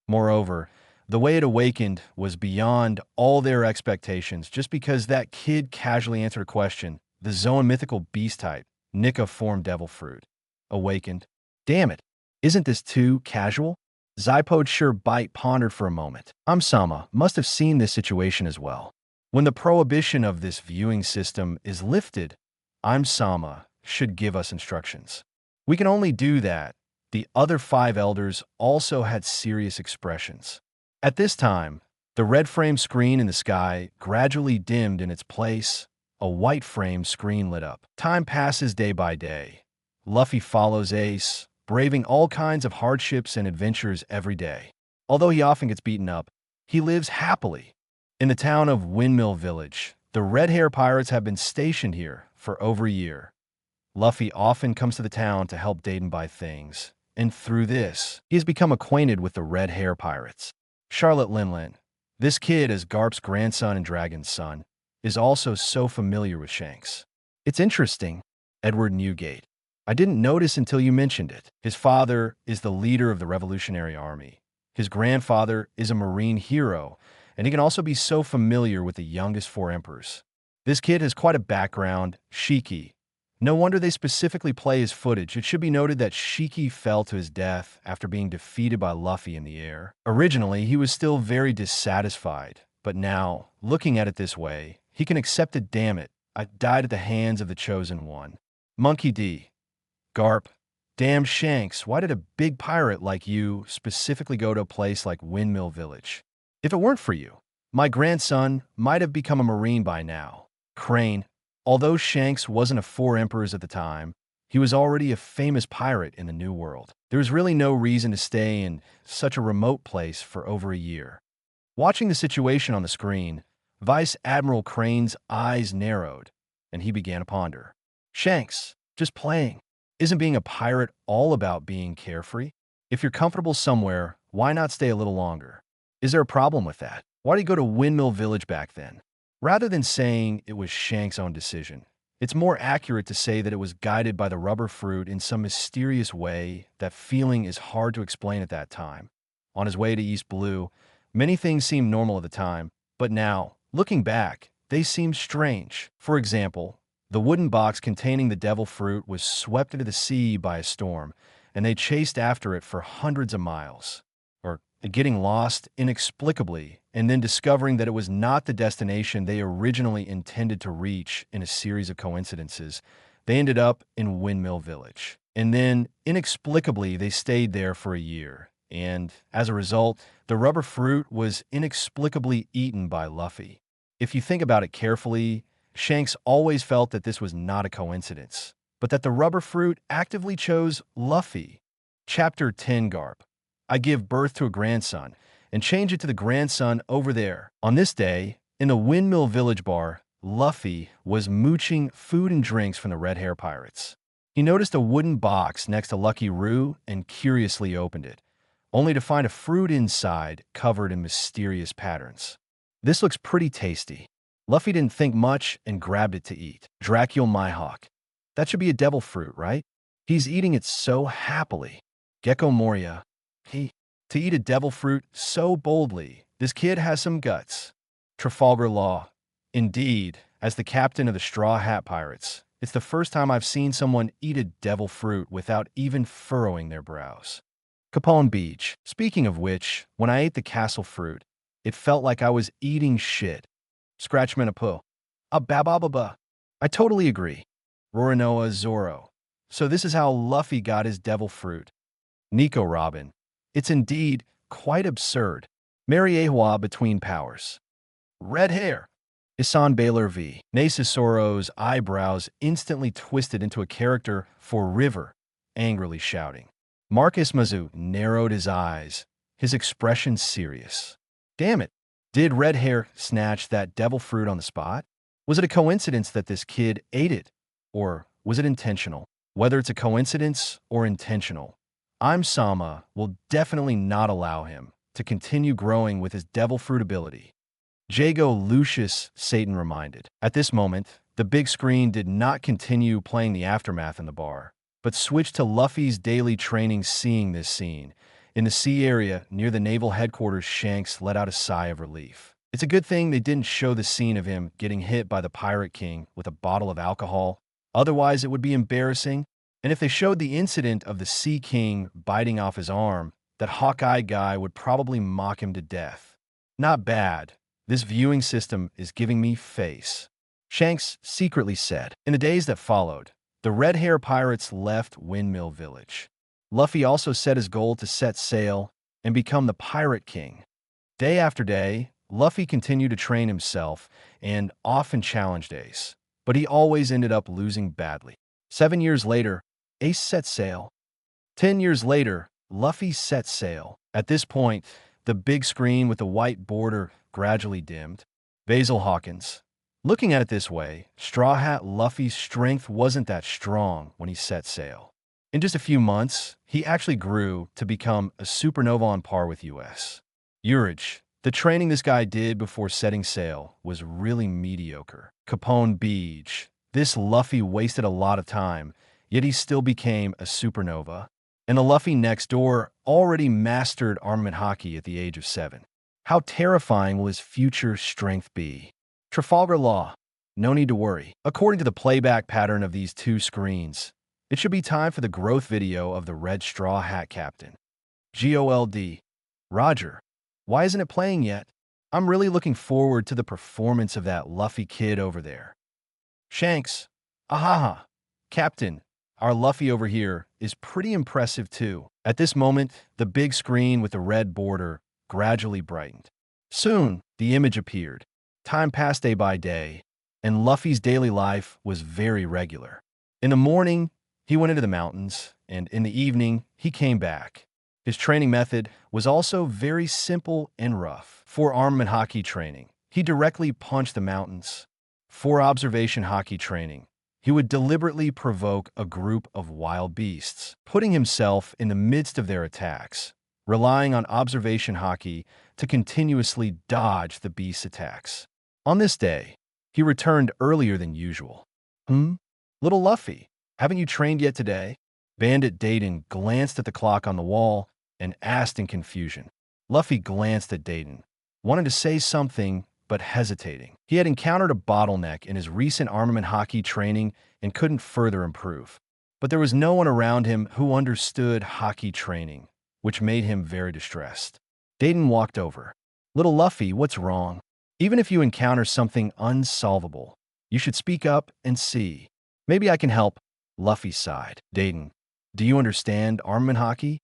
Moreover, the way it awakened was beyond all their expectations just because that kid casually answered a question. The Zoan mythical beast type, Nika form devil fruit, awakened. Damn it, isn't this too casual? Zypode Sherbite pondered for a moment. Sama must have seen this situation as well. When the prohibition of this viewing system is lifted, I'm Sama should give us instructions. We can only do that. The other 5 elders also had serious expressions. At this time, the red frame screen in the sky gradually dimmed in its place. A white frame screen lit up. Time passes day by day. Luffy follows Ace, braving all kinds of hardships and adventures every day. Although he often gets beaten up, he lives happily. In the town of Windmill Village, the Red Hair Pirates have been stationed here for over a year. Luffy often comes to the town to help Dayton buy things, and through this, he has become acquainted with the Red Hair Pirates. Charlotte Linlin, this kid as Garp's grandson and Dragon's son, is also so familiar with Shanks. It's interesting, Edward Newgate. I didn't notice until you mentioned it. His father is the leader of the Revolutionary Army. His grandfather is a Marine hero, and he can also be so familiar with the youngest 4 emperors. This kid has quite a background, Shiki. No wonder they specifically play his footage. It should be noted that Shiki fell to his death after being defeated by Luffy in the air. Originally, he was still very dissatisfied, but now, looking at it this way, he can accept it. Damn it, I died at the hands of the Chosen One. Monkey D. Garp. Damn Shanks, why did a big pirate like you specifically go to a place like Windmill Village? If it weren't for you, my grandson might have become a Marine by now. Crane. Although Shanks wasn't a 4 emperors at the time, he was already a famous pirate in the New World. There was really no reason to stay in such a remote place for over a year. Watching the situation on the screen, Vice Admiral Crane's eyes narrowed, and he began to ponder. Shanks, just playing. Isn't being a pirate all about being carefree? If you're comfortable somewhere, why not stay a little longer? Is there a problem with that? Why did you go to Windmill Village back then? Rather than saying it was Shanks' own decision, it's more accurate to say that it was guided by the rubber fruit in some mysterious way. That feeling is hard to explain at that time. On his way to East Blue, many things seemed normal at the time, but now, looking back, they seem strange. For example, the wooden box containing the devil fruit was swept into the sea by a storm, and they chased after it for hundreds of miles. Or getting lost inexplicably, and then discovering that it was not the destination they originally intended to reach. In a series of coincidences, they ended up in Windmill Village. And then, inexplicably, they stayed there for a year. And, as a result, the rubber fruit was inexplicably eaten by Luffy. If you think about it carefully, Shanks always felt that this was not a coincidence, but that the rubber fruit actively chose Luffy. Chapter 10 Garp. I give birth to a grandson, and change it to the grandson over there. On this day, in the Windmill Village bar, Luffy was mooching food and drinks from the Red Hair Pirates. He noticed a wooden box next to Lucky Roo and curiously opened it, only to find a fruit inside covered in mysterious patterns. This looks pretty tasty. Luffy didn't think much and grabbed it to eat. Dracule Mihawk. That should be a devil fruit, right? He's eating it so happily. Gecko Moria. To eat a devil fruit so boldly, this kid has some guts. Trafalgar Law. Indeed, as the captain of the Straw Hat Pirates, it's the first time I've seen someone eat a devil fruit without even furrowing their brows. Capone Beach. Speaking of which, when I ate the castle fruit, it felt like I was eating shit. Scratchmanapu. Babababa. I totally agree. Roranoa Zoro. So this is how Luffy got his devil fruit. Nico Robin. It's indeed quite absurd. Mary Ahua between powers. Red hair. Isan Baylor v. Nasisoro's eyebrows instantly twisted into a character for River, angrily shouting. Marcus Mazu narrowed his eyes, his expression serious. Damn it. Did Red Hair snatch that devil fruit on the spot? Was it a coincidence that this kid ate it? Or was it intentional? Whether it's a coincidence or intentional, I'm Sama will definitely not allow him to continue growing with his devil fruit ability. Jago Lucius, Satan reminded. At this moment, the big screen did not continue playing the aftermath in the bar, but switched to Luffy's daily training. Seeing this scene, in the sea area near the naval headquarters, Shanks let out a sigh of relief. It's a good thing they didn't show the scene of him getting hit by the Pirate King with a bottle of alcohol. Otherwise, it would be embarrassing. And if they showed the incident of the Sea King biting off his arm, that Hawkeye guy would probably mock him to death. Not bad. This viewing system is giving me face," Shanks secretly said. In the days that followed, the red hair pirates left Windmill Village. Luffy also set his goal to set sail and become the Pirate King. Day after day, Luffy continued to train himself and often challenged Ace, but he always ended up losing badly. 7 years later, Ace set sail. 10 years later, Luffy set sail. At this point, the big screen with the white border gradually dimmed. Basil Hawkins. Looking at it this way, Straw Hat Luffy's strength wasn't that strong when he set sail. In just a few months, he actually grew to become a supernova on par with US. Urge. The training this guy did before setting sail was really mediocre. Capone Beach. This Luffy wasted a lot of time, yet he still became a supernova. And the Luffy next door already mastered armament haki at the age of 7. How terrifying will his future strength be? Trafalgar Law. No need to worry. According to the playback pattern of these two screens, it should be time for the growth video of the Red Straw Hat Captain. GOLD. Roger. Why isn't it playing yet? I'm really looking forward to the performance of that Luffy kid over there. Shanks. Ahaha. Captain, our Luffy over here is pretty impressive too. At this moment, the big screen with the red border gradually brightened. Soon, the image appeared. Time passed day by day, and Luffy's daily life was very regular. In the morning, he went into the mountains, and in the evening, he came back. His training method was also very simple and rough. For armament haki training, he directly punched the mountains. For observation haki training, he would deliberately provoke a group of wild beasts, putting himself in the midst of their attacks, relying on observation haki to continuously dodge the beast's attacks. On this day, he returned earlier than usual. Little Luffy, haven't you trained yet today? Bandit Dayton glanced at the clock on the wall and asked in confusion. Luffy glanced at Dayton, wanted to say something, but hesitating. He had encountered a bottleneck in his recent armament haki training and couldn't further improve. But there was no one around him who understood haki training, which made him very distressed. Dayton walked over. Little Luffy, what's wrong? Even if you encounter something unsolvable, you should speak up and see. Maybe I can help. Luffy sighed. Dayton, do you understand armament haki?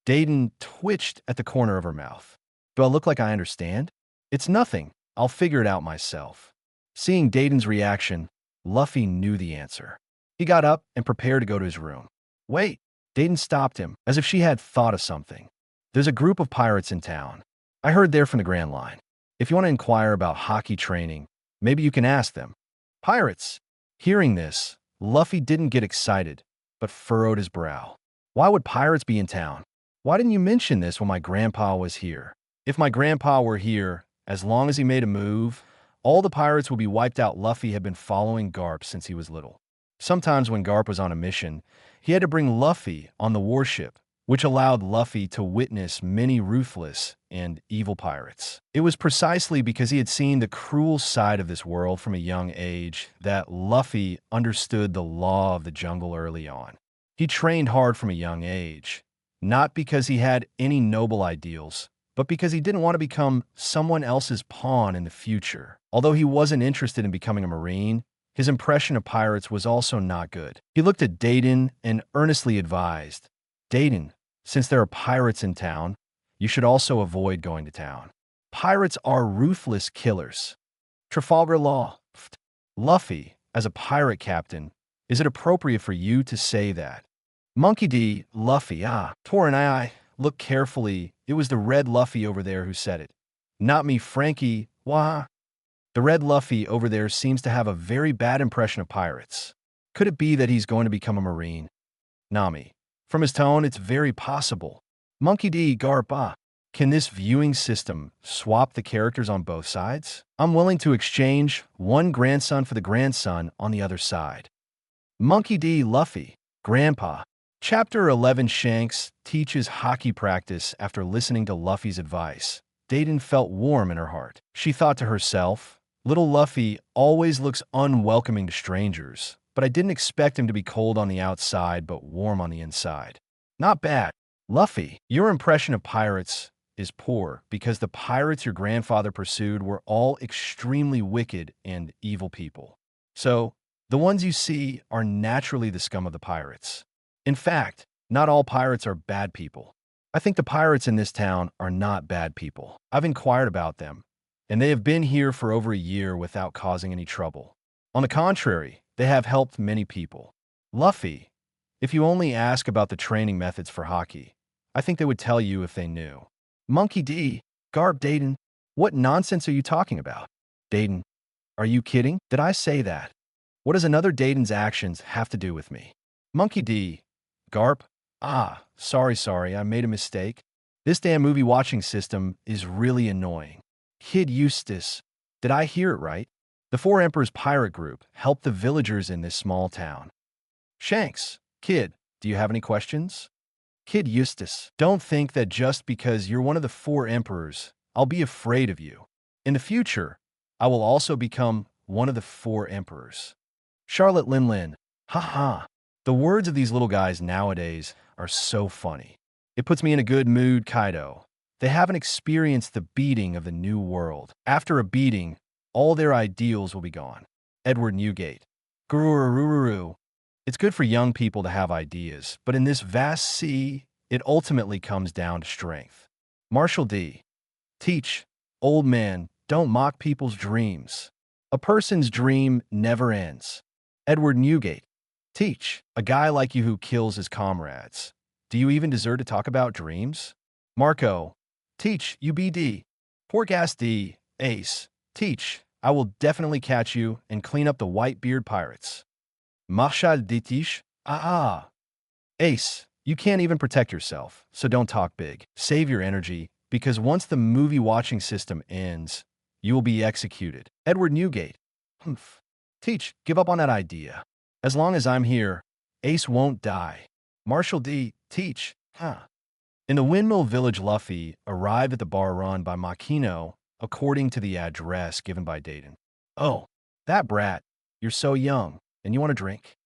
Dayton twitched at the corner of her mouth. Do I look like I understand? It's nothing. I'll figure it out myself. Seeing Dayton's reaction, Luffy knew the answer. He got up and prepared to go to his room. Wait! Dayton stopped him, as if she had thought of something. There's a group of pirates in town. I heard they're from the Grand Line. If you want to inquire about haki training, maybe you can ask them. Pirates! Hearing this, Luffy didn't get excited, but furrowed his brow. Why would pirates be in town? Why didn't you mention this when my grandpa was here? If my grandpa were here, as long as he made a move, all the pirates would be wiped out. Luffy had been following Garp since he was little. Sometimes when Garp was on a mission, he had to bring Luffy on the warship, which allowed Luffy to witness many ruthless and evil pirates. It was precisely because he had seen the cruel side of this world from a young age that Luffy understood the law of the jungle early on. He trained hard from a young age, not because he had any noble ideals, but because he didn't want to become someone else's pawn in the future. Although he wasn't interested in becoming a Marine, his impression of pirates was also not good. He looked at Dayton and earnestly advised, Dayton, since there are pirates in town, you should also avoid going to town. Pirates are ruthless killers. Trafalgar Law. Luffy, as a pirate captain, is it appropriate for you to say that? Monkey D. Luffy, Tor and I look carefully. It was the red Luffy over there who said it. Not me, Frankie. Wah. The red Luffy over there seems to have a very bad impression of pirates. Could it be that he's going to become a Marine? Nami. From his tone, it's very possible. Monkey D. Garp, Can this viewing system swap the characters on both sides? I'm willing to exchange one grandson for the grandson on the other side. Monkey D. Luffy. Grandpa. Chapter 11 Shanks teaches haki practice after listening to Luffy's advice. Dayton felt warm in her heart. She thought to herself, little Luffy always looks unwelcoming to strangers, but I didn't expect him to be cold on the outside but warm on the inside. Not bad. Luffy, your impression of pirates is poor because the pirates your grandfather pursued were all extremely wicked and evil people. So, the ones you see are naturally the scum of the pirates. In fact, not all pirates are bad people. I think the pirates in this town are not bad people. I've inquired about them, and they have been here for over a year without causing any trouble. On the contrary, they have helped many people. Luffy, if you only ask about the training methods for Haki, I think they would tell you if they knew. Monkey D, Garb Dayton, what nonsense are you talking about? Dayton, are you kidding? Did I say that? What does another Dayton's actions have to do with me? Monkey D, Garp, sorry, I made a mistake. This damn movie watching system is really annoying. Kid Eustace, did I hear it right? The Four Emperors pirate group helped the villagers in this small town. Shanks, Kid, do you have any questions? Kid Eustace, don't think that just because you're one of the Four Emperors, I'll be afraid of you. In the future, I will also become one of the Four Emperors. Charlotte Lin, haha. The words of these little guys nowadays are so funny. It puts me in a good mood, Kaido. They haven't experienced the beating of the new world. After a beating, all their ideals will be gone. Edward Newgate. Gururururu. It's good for young people to have ideas, but in this vast sea, it ultimately comes down to strength. Marshall D. Teach, old man, don't mock people's dreams. A person's dream never ends. Edward Newgate. Teach, a guy like you who kills his comrades. Do you even deserve to talk about dreams? Marco. Teach, UBD. Pork ass D. Ace. Teach, I will definitely catch you and clean up the white-beard pirates. Marshal Ditish? Ace, you can't even protect yourself, so don't talk big. Save your energy, because once the movie-watching system ends, you will be executed. Edward Newgate. Humph. Teach, give up on that idea. As long as I'm here, Ace won't die. Marshall D. Teach. In the Windmill Village, Luffy arrived at the bar run by Makino, according to the address given by Dayton. Oh, that brat. You're so young, and you want a drink?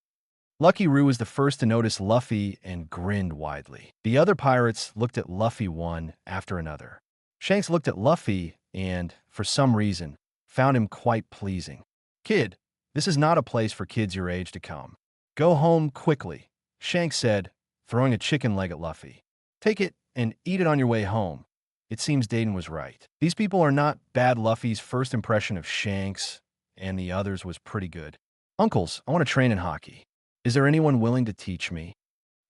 Lucky Roo was the first to notice Luffy and grinned widely. The other pirates looked at Luffy one after another. Shanks looked at Luffy and, for some reason, found him quite pleasing. Kid, this is not a place for kids your age to come. Go home quickly, Shanks said, throwing a chicken leg at Luffy. Take it and eat it on your way home. It seems Dayton was right. These people are not bad. Luffy's first impression of Shanks and the others was pretty good. Uncles, I want to train in Haki. Is there anyone willing to teach me?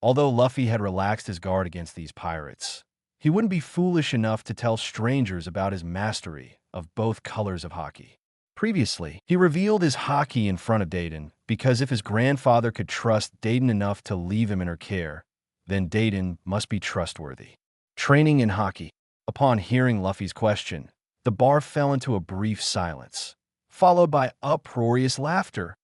Although Luffy had relaxed his guard against these pirates, he wouldn't be foolish enough to tell strangers about his mastery of both colors of Haki. Previously, he revealed his Haki in front of Dayton because if his grandfather could trust Dayton enough to leave him in her care, then Dayton must be trustworthy. Training in Haki. Upon hearing Luffy's question, the bar fell into a brief silence, followed by uproarious laughter.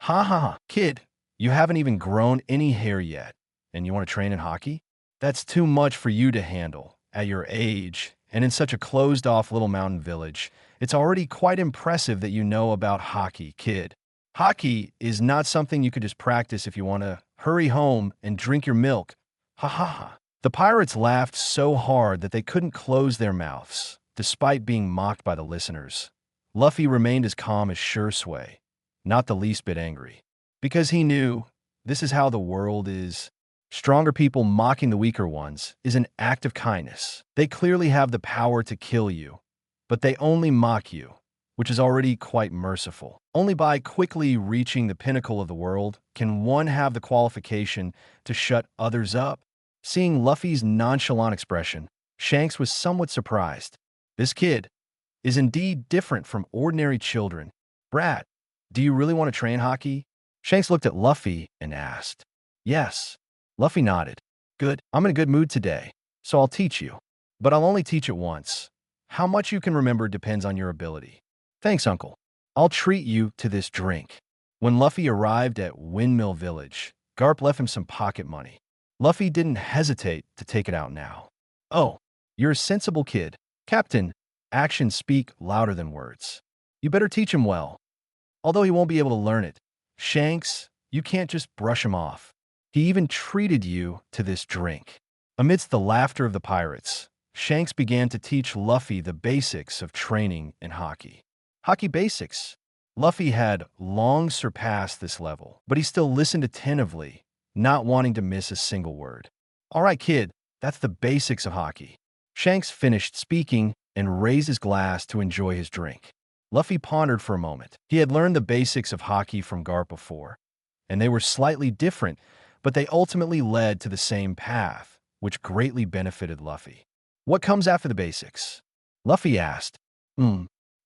Ha, kid, you haven't even grown any hair yet, and you want to train in Haki? That's too much for you to handle at your age, and in such a closed-off little mountain village. It's already quite impressive that you know about Haki, kid. Haki is not something you could just practice if you want to hurry home and drink your milk. Ha. The pirates laughed so hard that they couldn't close their mouths, despite being mocked by the listeners. Luffy remained as calm as Suresway, not the least bit angry, because he knew this is how the world is. Stronger people mocking the weaker ones is an act of kindness. They clearly have the power to kill you, but they only mock you, which is already quite merciful. Only by quickly reaching the pinnacle of the world can one have the qualification to shut others up. Seeing Luffy's nonchalant expression, Shanks was somewhat surprised. This kid is indeed different from ordinary children. Brat, do you really want to train Haki? Shanks looked at Luffy and asked. Yes. Luffy nodded. Good, I'm in a good mood today, so I'll teach you. But I'll only teach it once. How much you can remember depends on your ability. Thanks, Uncle. I'll treat you to this drink. When Luffy arrived at Windmill Village, Garp left him some pocket money. Luffy didn't hesitate to take it out now. Oh, you're a sensible kid. Captain, actions speak louder than words. You better teach him well. Although he won't be able to learn it. Shanks, you can't just brush him off. He even treated you to this drink. Amidst the laughter of the pirates, Shanks began to teach Luffy the basics of training in Haki. Haki basics. Luffy had long surpassed this level, but he still listened attentively, not wanting to miss a single word. All right, kid, that's the basics of Haki. Shanks finished speaking and raised his glass to enjoy his drink. Luffy pondered for a moment. He had learned the basics of Haki from Garp before, and they were slightly different, but they ultimately led to the same path, which greatly benefited Luffy. What comes after the basics? Luffy asked.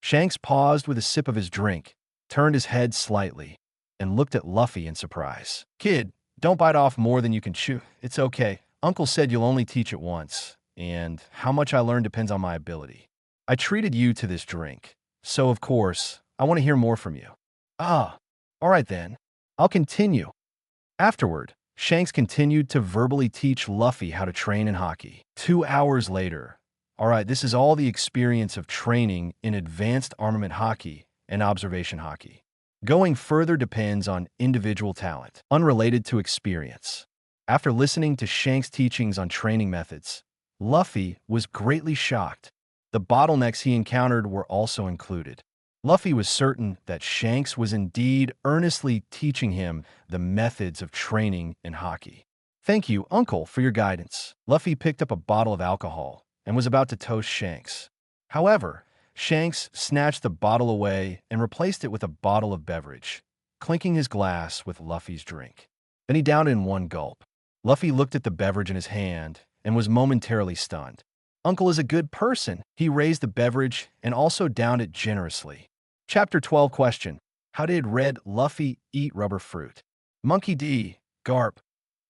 Shanks paused with a sip of his drink, turned his head slightly, and looked at Luffy in surprise. Kid, don't bite off more than you can chew. It's okay. Uncle said you'll only teach it once, and how much I learn depends on my ability. I treated you to this drink, so of course, I want to hear more from you. All right then. I'll continue. Afterward, Shanks continued to verbally teach Luffy how to train in Haki. 2 hours later, all right, this is all the experience of training in advanced armament Haki and observation Haki. Going further depends on individual talent, unrelated to experience. After listening to Shanks' teachings on training methods, Luffy was greatly shocked. The bottlenecks he encountered were also included. Luffy was certain that Shanks was indeed earnestly teaching him the methods of training in Haki. Thank you, Uncle, for your guidance. Luffy picked up a bottle of alcohol and was about to toast Shanks. However, Shanks snatched the bottle away and replaced it with a bottle of beverage, clinking his glass with Luffy's drink. Then he downed it in one gulp. Luffy looked at the beverage in his hand and was momentarily stunned. Uncle is a good person. He raised the beverage and also downed it generously. Chapter 12 question. How did Red Luffy eat rubber fruit? Monkey D. Garp.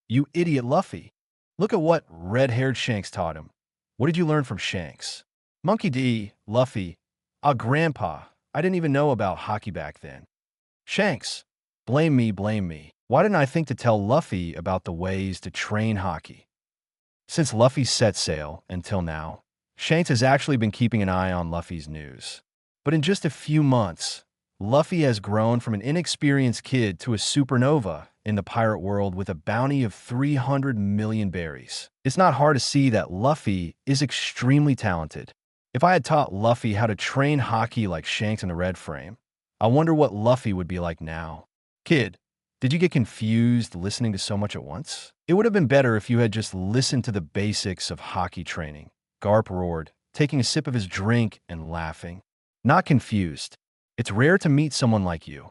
You idiot Luffy. Look at what red-haired Shanks taught him. What did you learn from Shanks? Monkey D. Luffy. Grandpa. I didn't even know about Haki back then. Shanks. Blame me, blame me. Why didn't I think to tell Luffy about the ways to train Haki? Since Luffy set sail until now, Shanks has actually been keeping an eye on Luffy's news. But in just a few months, Luffy has grown from an inexperienced kid to a supernova in the pirate world with a bounty of 300 million berries. It's not hard to see that Luffy is extremely talented. If I had taught Luffy how to train Haki like Shanks in the Red Frame, I wonder what Luffy would be like now. Kid, did you get confused listening to so much at once? It would have been better if you had just listened to the basics of Haki training. Garp roared, taking a sip of his drink and laughing. Not confused. It's rare to meet someone like you,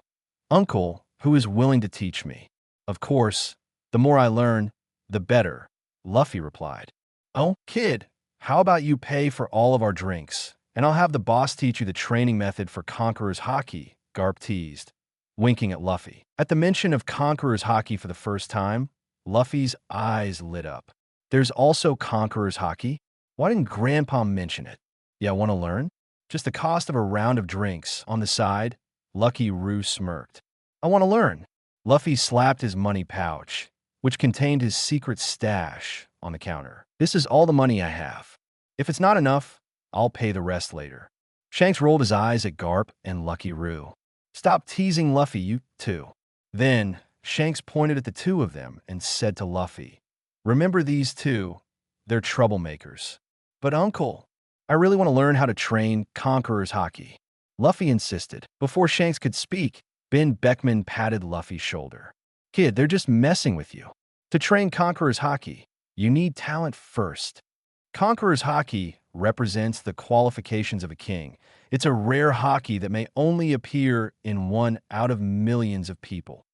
Uncle, who is willing to teach me. Of course, the more I learn, the better, Luffy replied. Oh, kid, how about you pay for all of our drinks, and I'll have the boss teach you the training method for Conqueror's Haki, Garp teased, winking at Luffy. At the mention of Conqueror's Haki for the first time, Luffy's eyes lit up. There's also Conqueror's Haki? Why didn't Grandpa mention it? Yeah, want to learn? Just the cost of a round of drinks. On the side, Lucky Roo smirked. I want to learn. Luffy slapped his money pouch, which contained his secret stash, on the counter. This is all the money I have. If it's not enough, I'll pay the rest later. Shanks rolled his eyes at Garp and Lucky Roo. Stop teasing Luffy, you two. Then, Shanks pointed at the two of them and said to Luffy, remember these two? They're troublemakers. But Uncle, I really want to learn how to train Conqueror's Haki. Luffy insisted. Before Shanks could speak, Ben Beckman patted Luffy's shoulder. Kid, they're just messing with you. To train Conqueror's Haki, you need talent first. Conqueror's Haki represents the qualifications of a king. It's a rare Haki that may only appear in 1 out of millions of people.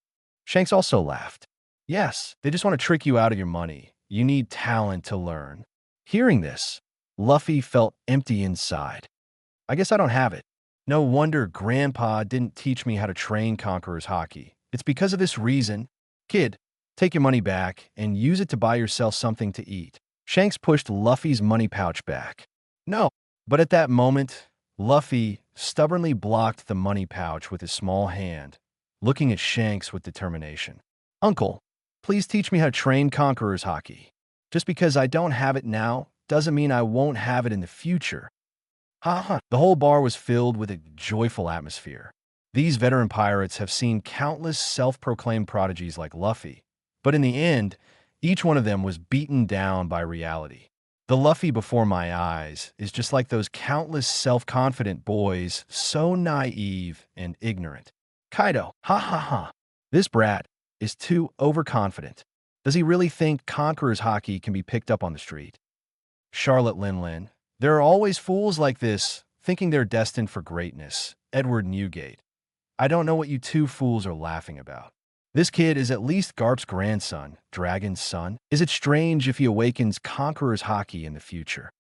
Shanks also laughed. Yes, they just want to trick you out of your money. You need talent to learn. Hearing this, Luffy felt empty inside. I guess I don't have it. No wonder Grandpa didn't teach me how to train Conqueror's Haki. It's because of this reason. Kid, take your money back and use it to buy yourself something to eat. Shanks pushed Luffy's money pouch back. No. But at that moment, Luffy stubbornly blocked the money pouch with his small hand, looking at Shanks with determination. Uncle, please teach me how to train Conqueror's Haki. Just because I don't have it now doesn't mean I won't have it in the future. The whole bar was filled with a joyful atmosphere. These veteran pirates have seen countless self-proclaimed prodigies like Luffy, but in the end, each one of them was beaten down by reality. The Luffy before my eyes is just like those countless self-confident boys, so naive and ignorant. Kaido, ha ha ha. This brat is too overconfident. Does he really think Conqueror's Haki can be picked up on the street? Charlotte Linlin, there are always fools like this, thinking they're destined for greatness. Edward Newgate, I don't know what you two fools are laughing about. This kid is at least Garp's grandson, Dragon's son. Is it strange if he awakens Conqueror's Haki in the future?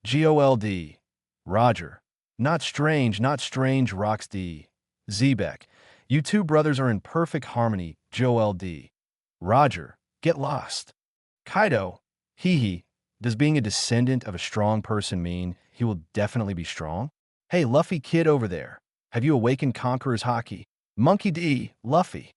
GOLD. Roger. Not strange, Rox D. Zebek. You two brothers are in perfect harmony, Joel D. Roger. Get lost. Kaido. Hee hee. Does being a descendant of a strong person mean he will definitely be strong? Hey, Luffy kid over there. Have you awakened Conqueror's Haki? Monkey D. Luffy.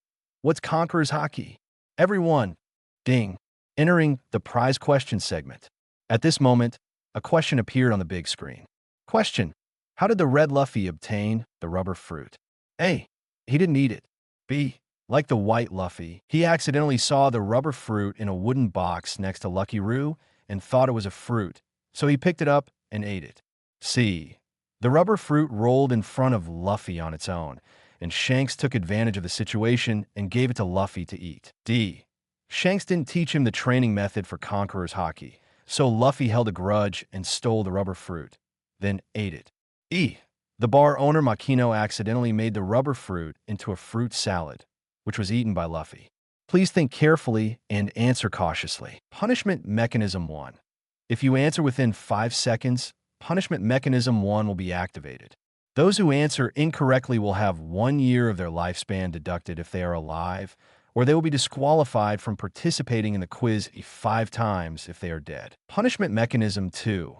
What's Conqueror's Haki? Everyone. Ding. Entering the prize question segment. At this moment, a question appeared on the big screen. Question. How did the red Luffy obtain the rubber fruit? A. He didn't eat it. B. Like the white Luffy, he accidentally saw the rubber fruit in a wooden box next to Lucky Roo and thought it was a fruit, so he picked it up and ate it. C. The rubber fruit rolled in front of Luffy on its own, and Shanks took advantage of the situation and gave it to Luffy to eat. D. Shanks didn't teach him the training method for Conqueror's Haki, so Luffy held a grudge and stole the rubber fruit, then ate it. E. The bar owner Makino accidentally made the rubber fruit into a fruit salad, which was eaten by Luffy. Please think carefully and answer cautiously. Punishment Mechanism 1. If you answer within 5 seconds, Punishment Mechanism 1 will be activated. Those who answer incorrectly will have 1 year of their lifespan deducted if they are alive, or they will be disqualified from participating in the quiz 5 times if they are dead. Punishment Mechanism 2.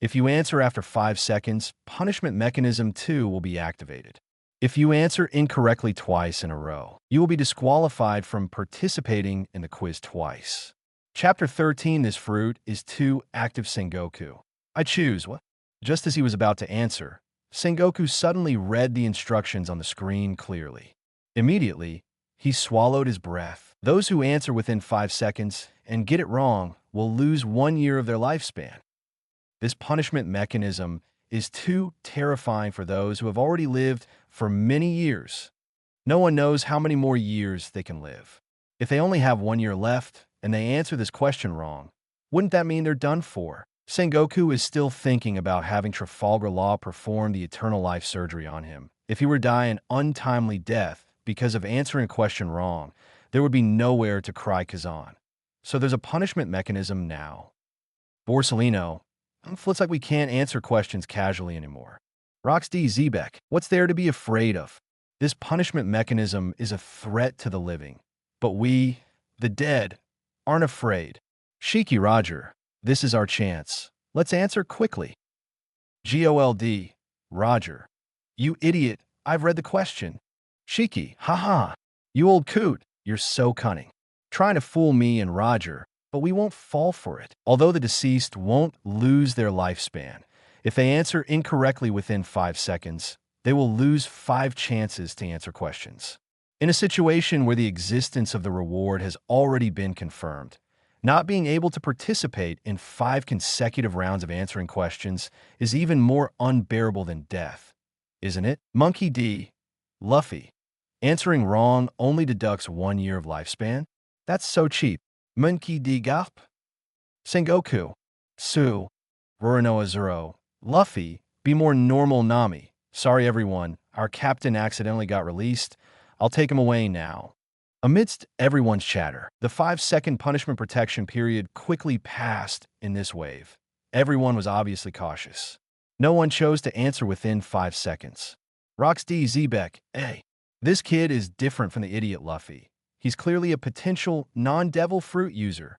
If you answer after 5 seconds, Punishment Mechanism 2 will be activated. If you answer incorrectly twice in a row, you will be disqualified from participating in the quiz twice. Chapter 13, This fruit is too active. Sengoku. I choose what? Just as he was about to answer, Sengoku suddenly read the instructions on the screen clearly. Immediately, he swallowed his breath. Those who answer within 5 seconds and get it wrong will lose 1 year of their lifespan. This punishment mechanism is too terrifying for those who have already lived for many years. No one knows how many more years they can live. If they only have 1 year left and they answer this question wrong, wouldn't that mean they're done for? Sengoku is still thinking about having Trafalgar Law perform the eternal life surgery on him. If he were to die an untimely death because of answering a question wrong, there would be nowhere to cry Kazan. So there's a punishment mechanism now. Borsellino, looks like we can't answer questions casually anymore. Rox D. Zebek, what's there to be afraid of? This punishment mechanism is a threat to the living, but we, the dead, aren't afraid. Shiki Roger, this is our chance. Let's answer quickly. GOLD, Roger. You idiot, I've read the question. Shiki, haha. You old coot, you're so cunning. Trying to fool me and Roger, but we won't fall for it. Although the deceased won't lose their lifespan, if they answer incorrectly within 5 seconds, they will lose 5 chances to answer questions. In a situation where the existence of the reward has already been confirmed, not being able to participate in 5 consecutive rounds of answering questions is even more unbearable than death, isn't it? Monkey D. Luffy. Answering wrong only deducts 1 year of lifespan? That's so cheap. Monkey D. Garp. Sengoku. Su. Roronoa Zoro. Luffy. Be more normal, Nami. Sorry everyone, our captain accidentally got released. I'll take him away now. Amidst everyone's chatter, the 5-second punishment protection period quickly passed in this wave. Everyone was obviously cautious. No one chose to answer within 5 seconds. Rox D. Zebek, hey. This kid is different from the idiot Luffy. He's clearly a potential non-devil fruit user.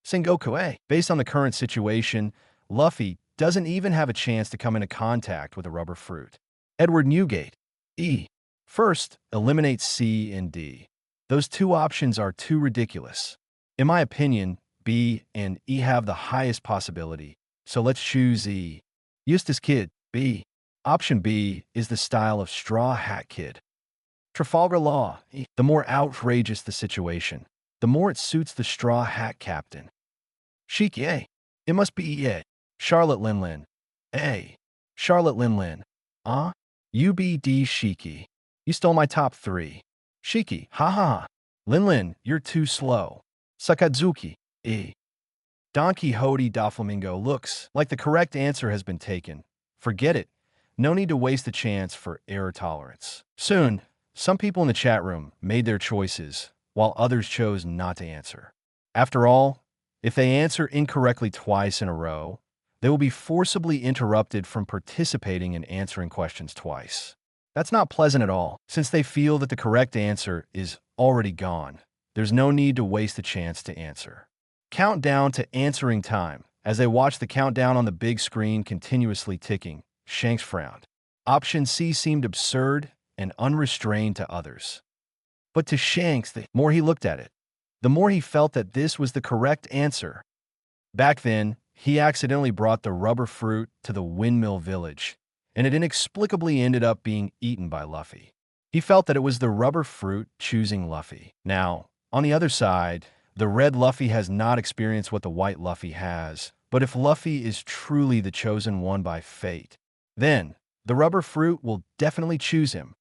Sengoku, hey. Based on the current situation, Luffy doesn't even have a chance to come into contact with a rubber fruit. Edward Newgate, E. First, eliminate C and D. Those 2 options are too ridiculous. In my opinion, B and E have the highest possibility, so let's choose E. Eustace Kid, B. Option B is the style of Straw Hat Kid. Trafalgar Law, E. The more outrageous the situation, the more it suits the Straw Hat Captain. Shiki, A. It must be it. Charlotte Linlin. A. Charlotte Linlin. UBD Shiki. You stole my top 3. Shiki. Ha ha ha. Linlin, you're too slow. Sakadzuki. E. Don Quixote Doflamingo looks like the correct answer has been taken. Forget it. No need to waste the chance for error tolerance. Soon, some people in the chat room made their choices, while others chose not to answer. After all, if they answer incorrectly twice in a row, they will be forcibly interrupted from participating in answering questions twice. That's not pleasant at all, since they feel that the correct answer is already gone. There's no need to waste the chance to answer. Countdown to answering time. As they watched the countdown on the big screen continuously ticking, Shanks frowned. Option C seemed absurd and unrestrained to others. But to Shanks, the more he looked at it, the more he felt that this was the correct answer. Back then, he accidentally brought the rubber fruit to the Windmill Village, and it inexplicably ended up being eaten by Luffy. He felt that it was the rubber fruit choosing Luffy. Now, on the other side, the red Luffy has not experienced what the white Luffy has, but if Luffy is truly the chosen one by fate, then the rubber fruit will definitely choose him.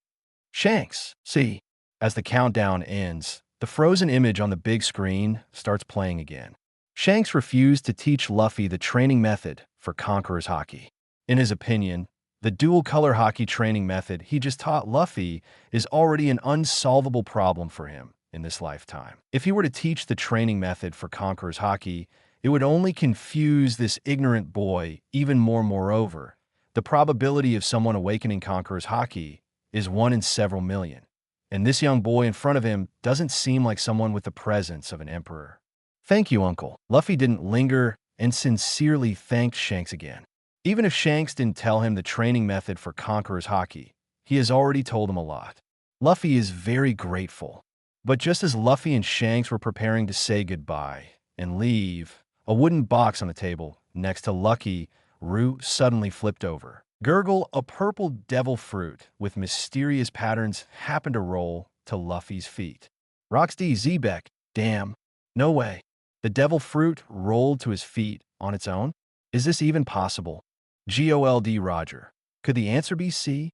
Shanks, see. As the countdown ends, the frozen image on the big screen starts playing again. Shanks refused to teach Luffy the training method for Conqueror's Haki. In his opinion, the dual-color Haki training method he just taught Luffy is already an unsolvable problem for him in this lifetime. If he were to teach the training method for Conqueror's Haki, it would only confuse this ignorant boy even more. Moreover, the probability of someone awakening Conqueror's Haki is 1 in several million, and this young boy in front of him doesn't seem like someone with the presence of an emperor. Thank you, Uncle. Luffy didn't linger and sincerely thanked Shanks again. Even if Shanks didn't tell him the training method for Conqueror's Haki, he has already told him a lot. Luffy is very grateful. But just as Luffy and Shanks were preparing to say goodbye and leave, a wooden box on the table next to Lucky Roo suddenly flipped over. Gurgle, a purple devil fruit with mysterious patterns, happened to roll to Luffy's feet. Roxy Zebek, damn, no way. The devil fruit rolled to his feet on its own? Is this even possible? GOLD Roger. Could the answer be C?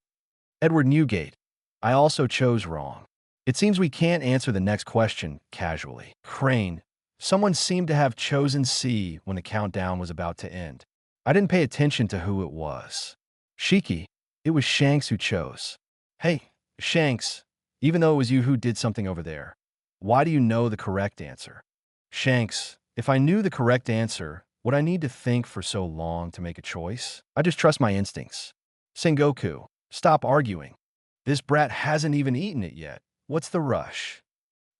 Edward Newgate. I also chose wrong. It seems we can't answer the next question casually. Crane. Someone seemed to have chosen C when the countdown was about to end. I didn't pay attention to who it was. Shiki. It was Shanks who chose. Hey, Shanks, even though it was you who did something over there, why do you know the correct answer? Shanks, if I knew the correct answer, would I need to think for so long to make a choice? I just trust my instincts. Sengoku, stop arguing. This brat hasn't even eaten it yet. What's the rush?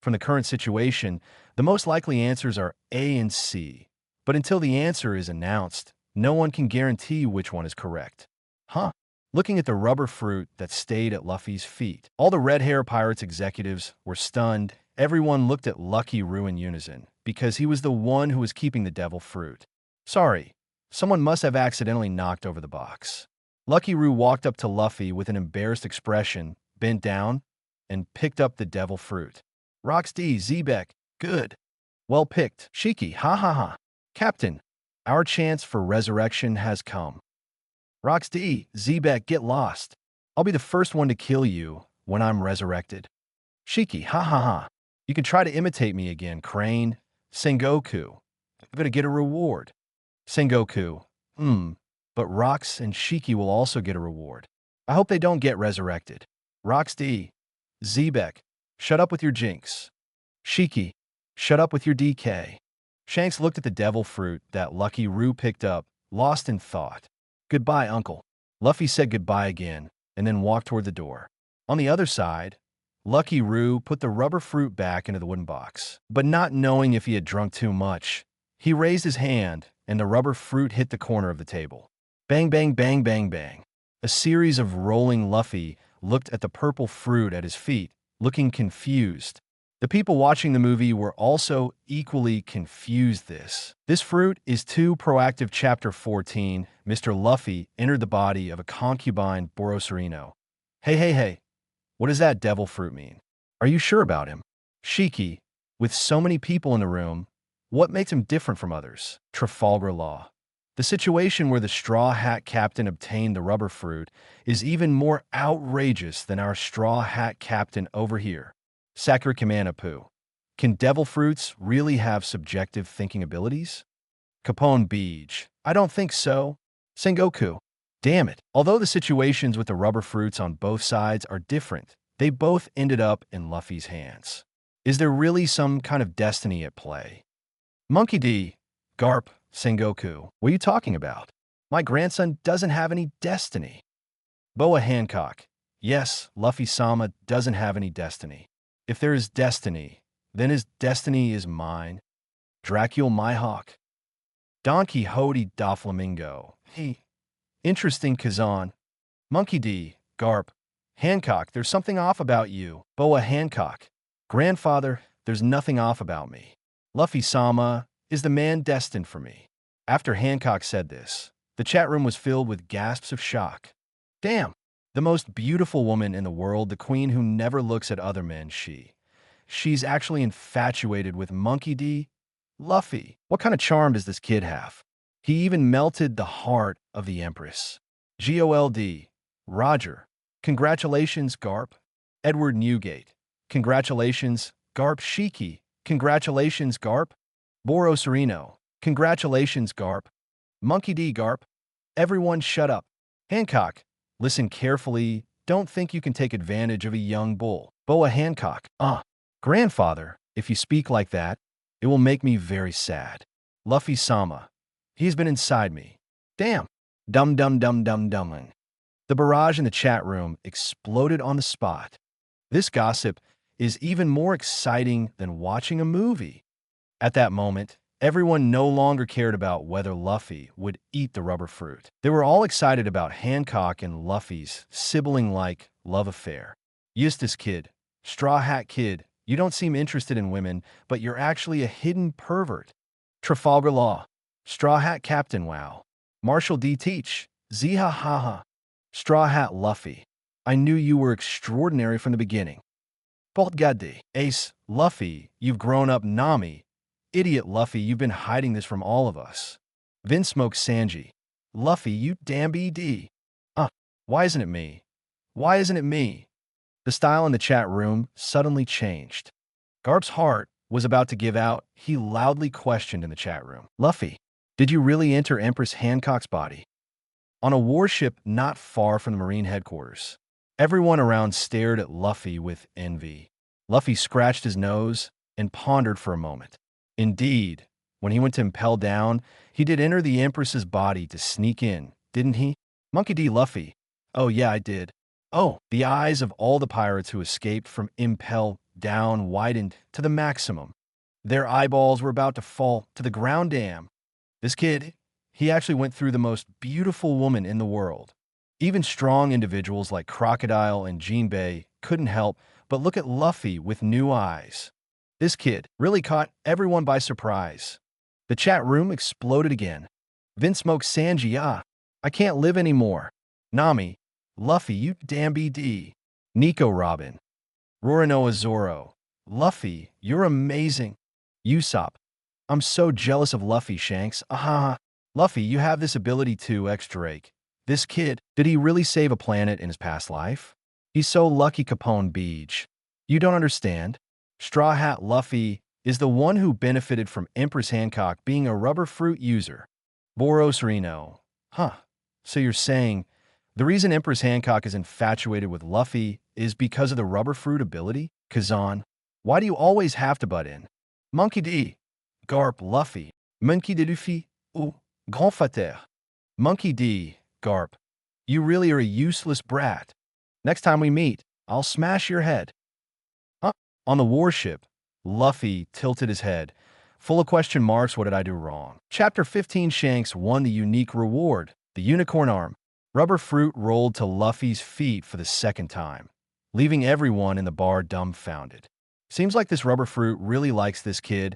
From the current situation, the most likely answers are A and C. But until the answer is announced, no one can guarantee which one is correct. Huh? Looking at the rubber fruit that stayed at Luffy's feet, all the Red Hair Pirates executives were stunned. Everyone looked at Lucky Roo in unison, because he was the one who was keeping the devil fruit. Sorry, someone must have accidentally knocked over the box. Lucky Roo walked up to Luffy with an embarrassed expression, bent down, and picked up the devil fruit. Roxy Zebek, good. Well picked. Shiki, ha ha ha. Captain, our chance for resurrection has come. Roxy Zebek, get lost. I'll be the first one to kill you when I'm resurrected. Shiki, ha ha ha. You can try to imitate me again, Crane. Sengoku, I'm gonna get a reward. Sengoku, but Rox and Shiki will also get a reward. I hope they don't get resurrected. Roxy Zebek, shut up with your jinx. Shiki, shut up with your DK. Shanks looked at the devil fruit that Lucky Roo picked up, lost in thought. Goodbye, Uncle. Luffy said goodbye again, and then walked toward the door. On the other side, Lucky Roo put the rubber fruit back into the wooden box. But not knowing if he had drunk too much, he raised his hand, and the rubber fruit hit the corner of the table. Bang, bang, bang, bang, bang. A series of rolling. Luffy looked at the purple fruit at his feet, looking confused. The people watching the movie were also equally confused. This fruit is too proactive. Chapter 14, Mr. Luffy entered the body of a concubine Boroserino. Hey. What does that devil fruit mean? Are you sure about him? Shiki, with so many people in the room, What makes him different from others? Trafalgar Law. The situation where the Straw Hat Captain obtained the rubber fruit is even more outrageous than our Straw Hat Captain over here. Sakura Kamanapu. Can devil fruits really have subjective thinking abilities? Capone Beach. I don't think so. Sengoku. Damn it. Although the situations with the rubber fruits on both sides are different, they both ended up in Luffy's hands. Is there really some kind of destiny at play? Monkey D. Garp. Sengoku. What are you talking about? My grandson doesn't have any destiny. Boa Hancock. Yes, Luffy-sama doesn't have any destiny. If there is destiny, then his destiny is mine. Dracula Myhawk. Don Quixote da Flamingo. Interesting, Kazan. Monkey D. Garp. Hancock, there's something off about you. Boa Hancock. Grandfather, there's nothing off about me. Luffy-sama is the man destined for me. After Hancock said this, the chat room was filled with gasps of shock. Damn! The most beautiful woman in the world, the queen who never looks at other men, she's actually infatuated with Monkey D. Luffy. What kind of charm does this kid have? He even melted the heart of the Empress. GOLD. Roger. Congratulations, Garp. Edward Newgate. Congratulations, Garp. Shiki. Congratulations, Garp. Boro Sereno. Congratulations, Garp. Monkey D. Garp. Everyone shut up. Hancock. Listen carefully. Don't think you can take advantage of a young bull. Boa Hancock. Grandfather, if you speak like that, it will make me very sad. Luffy-sama. He's been inside me. Damn. Dum dum dum dum dumming. The barrage in the chat room exploded on the spot. This gossip is even more exciting than watching a movie. At that moment, everyone no longer cared about whether Luffy would eat the rubber fruit. They were all excited about Hancock and Luffy's sibling-like love affair. Eustace Kid. Straw Hat Kid. You don't seem interested in women, but you're actually a hidden pervert. Trafalgar Law. Straw Hat Captain. Wow. Marshall D. Teach. Ziha haha. Straw Hat Luffy. I knew you were extraordinary from the beginning. Bolt Gaddi. Ace. Luffy, you've grown up. Nami. Idiot Luffy, you've been hiding this from all of us. Vinsmoke Sanji. Luffy, you damn BD. Why isn't it me? Why isn't it me? The style in the chat room suddenly changed. Garp's heart was about to give out. He loudly questioned in the chat room. Luffy, did you really enter Empress Hancock's body? On a warship not far from the Marine headquarters. Everyone around stared at Luffy with envy. Luffy scratched his nose and pondered for a moment. Indeed, when he went to impel down, he did enter the Empress's body to sneak in, didn't he? Monkey D. Luffy. Oh yeah, I did. Oh, the eyes of all the pirates who escaped from impel down widened to the maximum. Their eyeballs were about to fall to the ground. Damn. This kid, he actually went through the most beautiful woman in the world. Even strong individuals like Crocodile and Jinbei couldn't help but look at Luffy with new eyes. This kid really caught everyone by surprise. The chat room exploded again. Vinsmoke Sanji. I can't live anymore. Nami. Luffy, you damn BD. Nico Robin. Roranoa Zoro. Luffy, you're amazing. Usopp. I'm so jealous of Luffy, Shanks. Luffy, you have this ability to X-Drake. This kid, did he really save a planet in his past life? He's so lucky. Capone Beach. You don't understand. Straw Hat Luffy is the one who benefited from Empress Hancock being a rubber fruit user. Boro Sereno. So you're saying the reason Empress Hancock is infatuated with Luffy is because of the rubber fruit ability? Kazan. Why do you always have to butt in? Monkey D. Garp. Luffy. Monkey D. Luffy. Grand Fater. Monkey D. Garp. You really are a useless brat. Next time we meet, I'll smash your head. On the warship, Luffy tilted his head, full of question marks. What did I do wrong? Chapter 15. Shanks won the unique reward, the unicorn arm. Rubber fruit rolled to Luffy's feet for the second time, leaving everyone in the bar dumbfounded. Seems like this rubber fruit really likes this kid.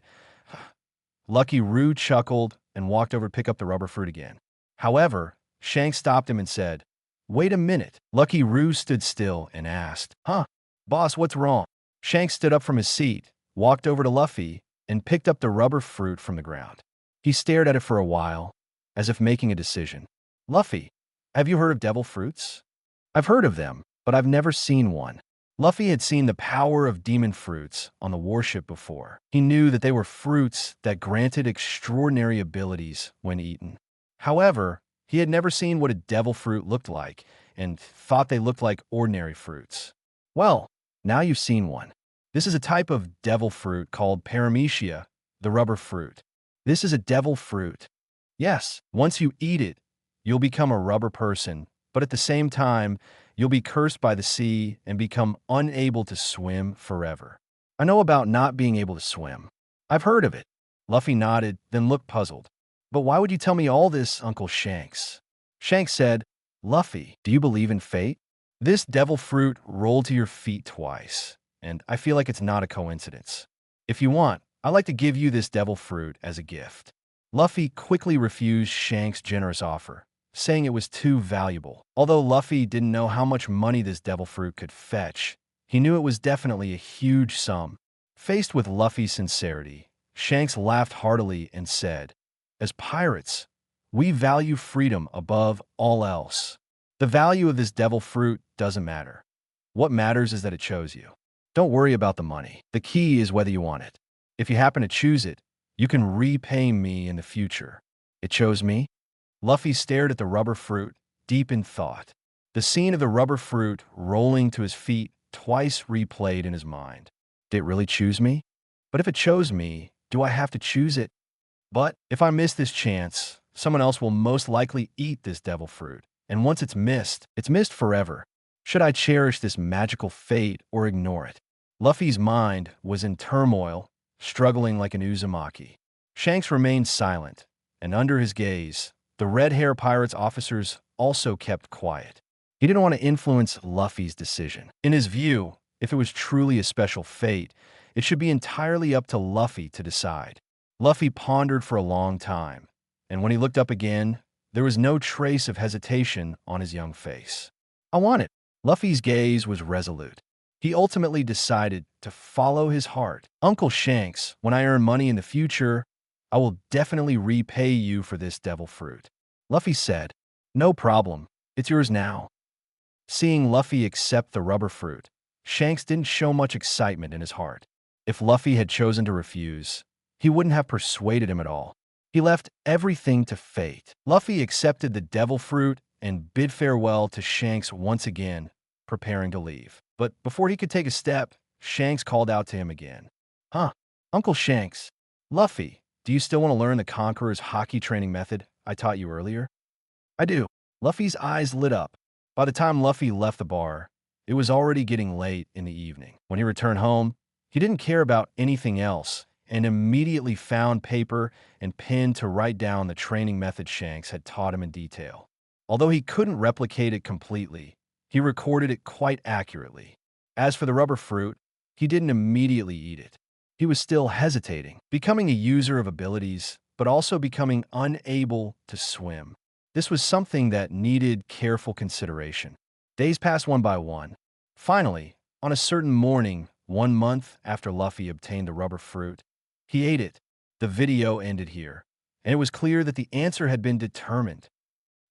Lucky Roo chuckled and walked over to pick up the rubber fruit again. However, Shanks stopped him and said, Wait a minute. Lucky Roo stood still and asked, Boss, what's wrong? Shanks stood up from his seat, walked over to Luffy, and picked up the rubber fruit from the ground. He stared at it for a while, as if making a decision. Luffy, have you heard of devil fruits? I've heard of them, but I've never seen one. Luffy had seen the power of demon fruits on the warship before. He knew that they were fruits that granted extraordinary abilities when eaten. However, he had never seen what a devil fruit looked like and thought they looked like ordinary fruits. Well, now you've seen one. This is a type of devil fruit called paramecia, the rubber fruit. This is a devil fruit. Yes, once you eat it, you'll become a rubber person, but at the same time, you'll be cursed by the sea and become unable to swim forever. I know about not being able to swim. I've heard of it. Luffy nodded, then looked puzzled. But why would you tell me all this, Uncle Shanks? Shanks said, Luffy, do you believe in fate? This devil fruit rolled to your feet twice, and I feel like it's not a coincidence. If you want, I'd like to give you this devil fruit as a gift. Luffy quickly refused Shanks' generous offer, saying it was too valuable. Although Luffy didn't know how much money this devil fruit could fetch, he knew it was definitely a huge sum. Faced with Luffy's sincerity, Shanks laughed heartily and said, as pirates, we value freedom above all else. The value of this devil fruit doesn't matter. What matters is that it chose you. Don't worry about the money. The key is whether you want it. If you happen to choose it, you can repay me in the future. It chose me? Luffy stared at the rubber fruit, deep in thought. The scene of the rubber fruit rolling to his feet twice replayed in his mind. Did it really choose me? But if it chose me, do I have to choose it? But if I miss this chance, someone else will most likely eat this devil fruit. And once it's missed forever. Should I cherish this magical fate or ignore it? Luffy's mind was in turmoil, struggling like an Uzumaki. Shanks remained silent, and under his gaze, the red-hair pirate's officers also kept quiet. He didn't want to influence Luffy's decision. In his view, if it was truly a special fate, it should be entirely up to Luffy to decide. Luffy pondered for a long time, and when he looked up again, there was no trace of hesitation on his young face. I want it. Luffy's gaze was resolute. He ultimately decided to follow his heart. Uncle Shanks, when I earn money in the future, I will definitely repay you for this devil fruit. Luffy said, no problem. It's yours now. Seeing Luffy accept the rubber fruit, Shanks didn't show much excitement in his heart. If Luffy had chosen to refuse, he wouldn't have persuaded him at all. He left everything to fate. Luffy accepted the devil fruit and bid farewell to Shanks once again, preparing to leave. But before he could take a step, Shanks called out to him again. Huh, Uncle Shanks, Luffy, do you still want to learn the Conqueror's Haki training method I taught you earlier? I do. Luffy's eyes lit up. By the time Luffy left the bar, it was already getting late in the evening. When he returned home, he didn't care about anything else and immediately found paper and pen to write down the training method Shanks had taught him in detail. Although he couldn't replicate it completely, he recorded it quite accurately. As for the rubber fruit, he didn't immediately eat it. He was still hesitating, becoming a user of abilities, but also becoming unable to swim. This was something that needed careful consideration. Days passed one by one. Finally, on a certain morning, 1 month after Luffy obtained the rubber fruit, he ate it. The video ended here, and it was clear that the answer had been determined.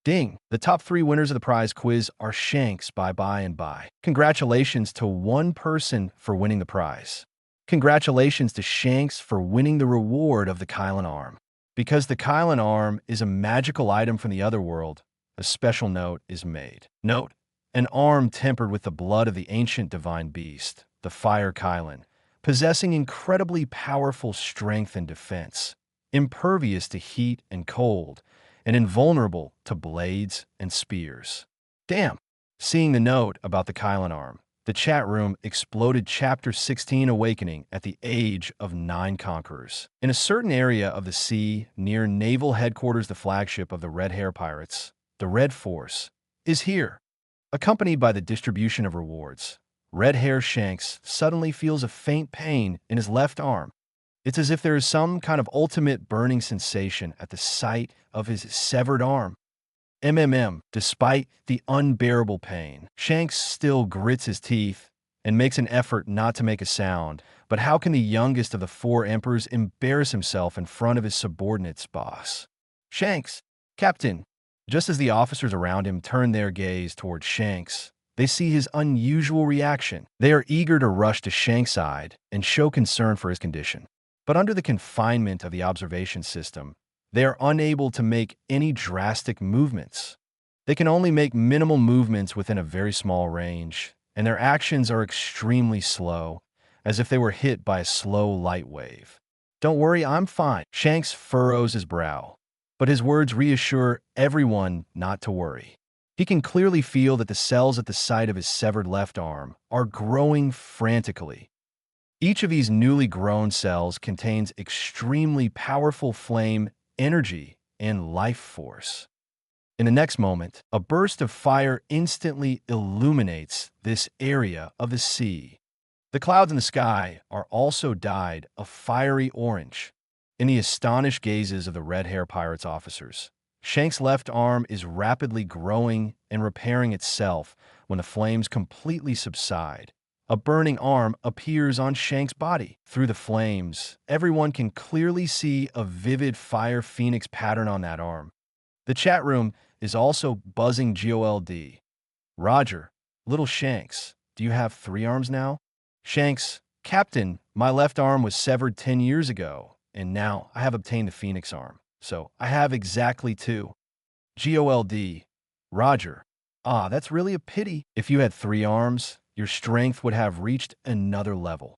Ding! The top 3 winners of the prize quiz are Shanks, Bye and Bye. Congratulations to one person for winning the prize. Congratulations to Shanks for winning the reward of the Kylan Arm. Because the Kylan Arm is a magical item from the otherworld, a special note is made. Note: an arm tempered with the blood of the ancient divine beast, the Fire Kylan, possessing incredibly powerful strength and defense, impervious to heat and cold, and invulnerable to blades and spears. Damn! Seeing the note about the Kylan Arm, the chat room exploded Chapter 16 Awakening at the age of 9 Conquerors. In a certain area of the sea near Naval Headquarters, the flagship of the Red Hair Pirates, the Red Force, is here. Accompanied by the distribution of rewards, Red Hair Shanks suddenly feels a faint pain in his left arm. It's as if there is some kind of ultimate burning sensation at the sight of his severed arm. Despite the unbearable pain, Shanks still grits his teeth and makes an effort not to make a sound. But how can the youngest of the four emperors embarrass himself in front of his subordinate's boss? Shanks, Captain. Just as the officers around him turn their gaze toward Shanks, they see his unusual reaction. They are eager to rush to Shanks' side and show concern for his condition. But under the confinement of the observation system, they are unable to make any drastic movements. They can only make minimal movements within a very small range, and their actions are extremely slow, as if they were hit by a slow light wave. "Don't worry, I'm fine." Shanks furrows his brow, but his words reassure everyone not to worry. He can clearly feel that the cells at the site of his severed left arm are growing frantically. Each of these newly grown cells contains extremely powerful flame, energy, and life force. In the next moment, a burst of fire instantly illuminates this area of the sea. The clouds in the sky are also dyed a fiery orange. In the astonished gazes of the red-hair pirates' officers, Shanks' left arm is rapidly growing and repairing itself when the flames completely subside. A burning arm appears on Shanks' body. Through the flames, everyone can clearly see a vivid fire phoenix pattern on that arm. The chat room is also buzzing. GOLD. Roger, little Shanks, do you have 3 arms now? Shanks, Captain, my left arm was severed 10 years ago, and now I have obtained the phoenix arm, so I have exactly 2. GOLD. Roger. Ah, that's really a pity. If you had 3 arms, your strength would have reached another level.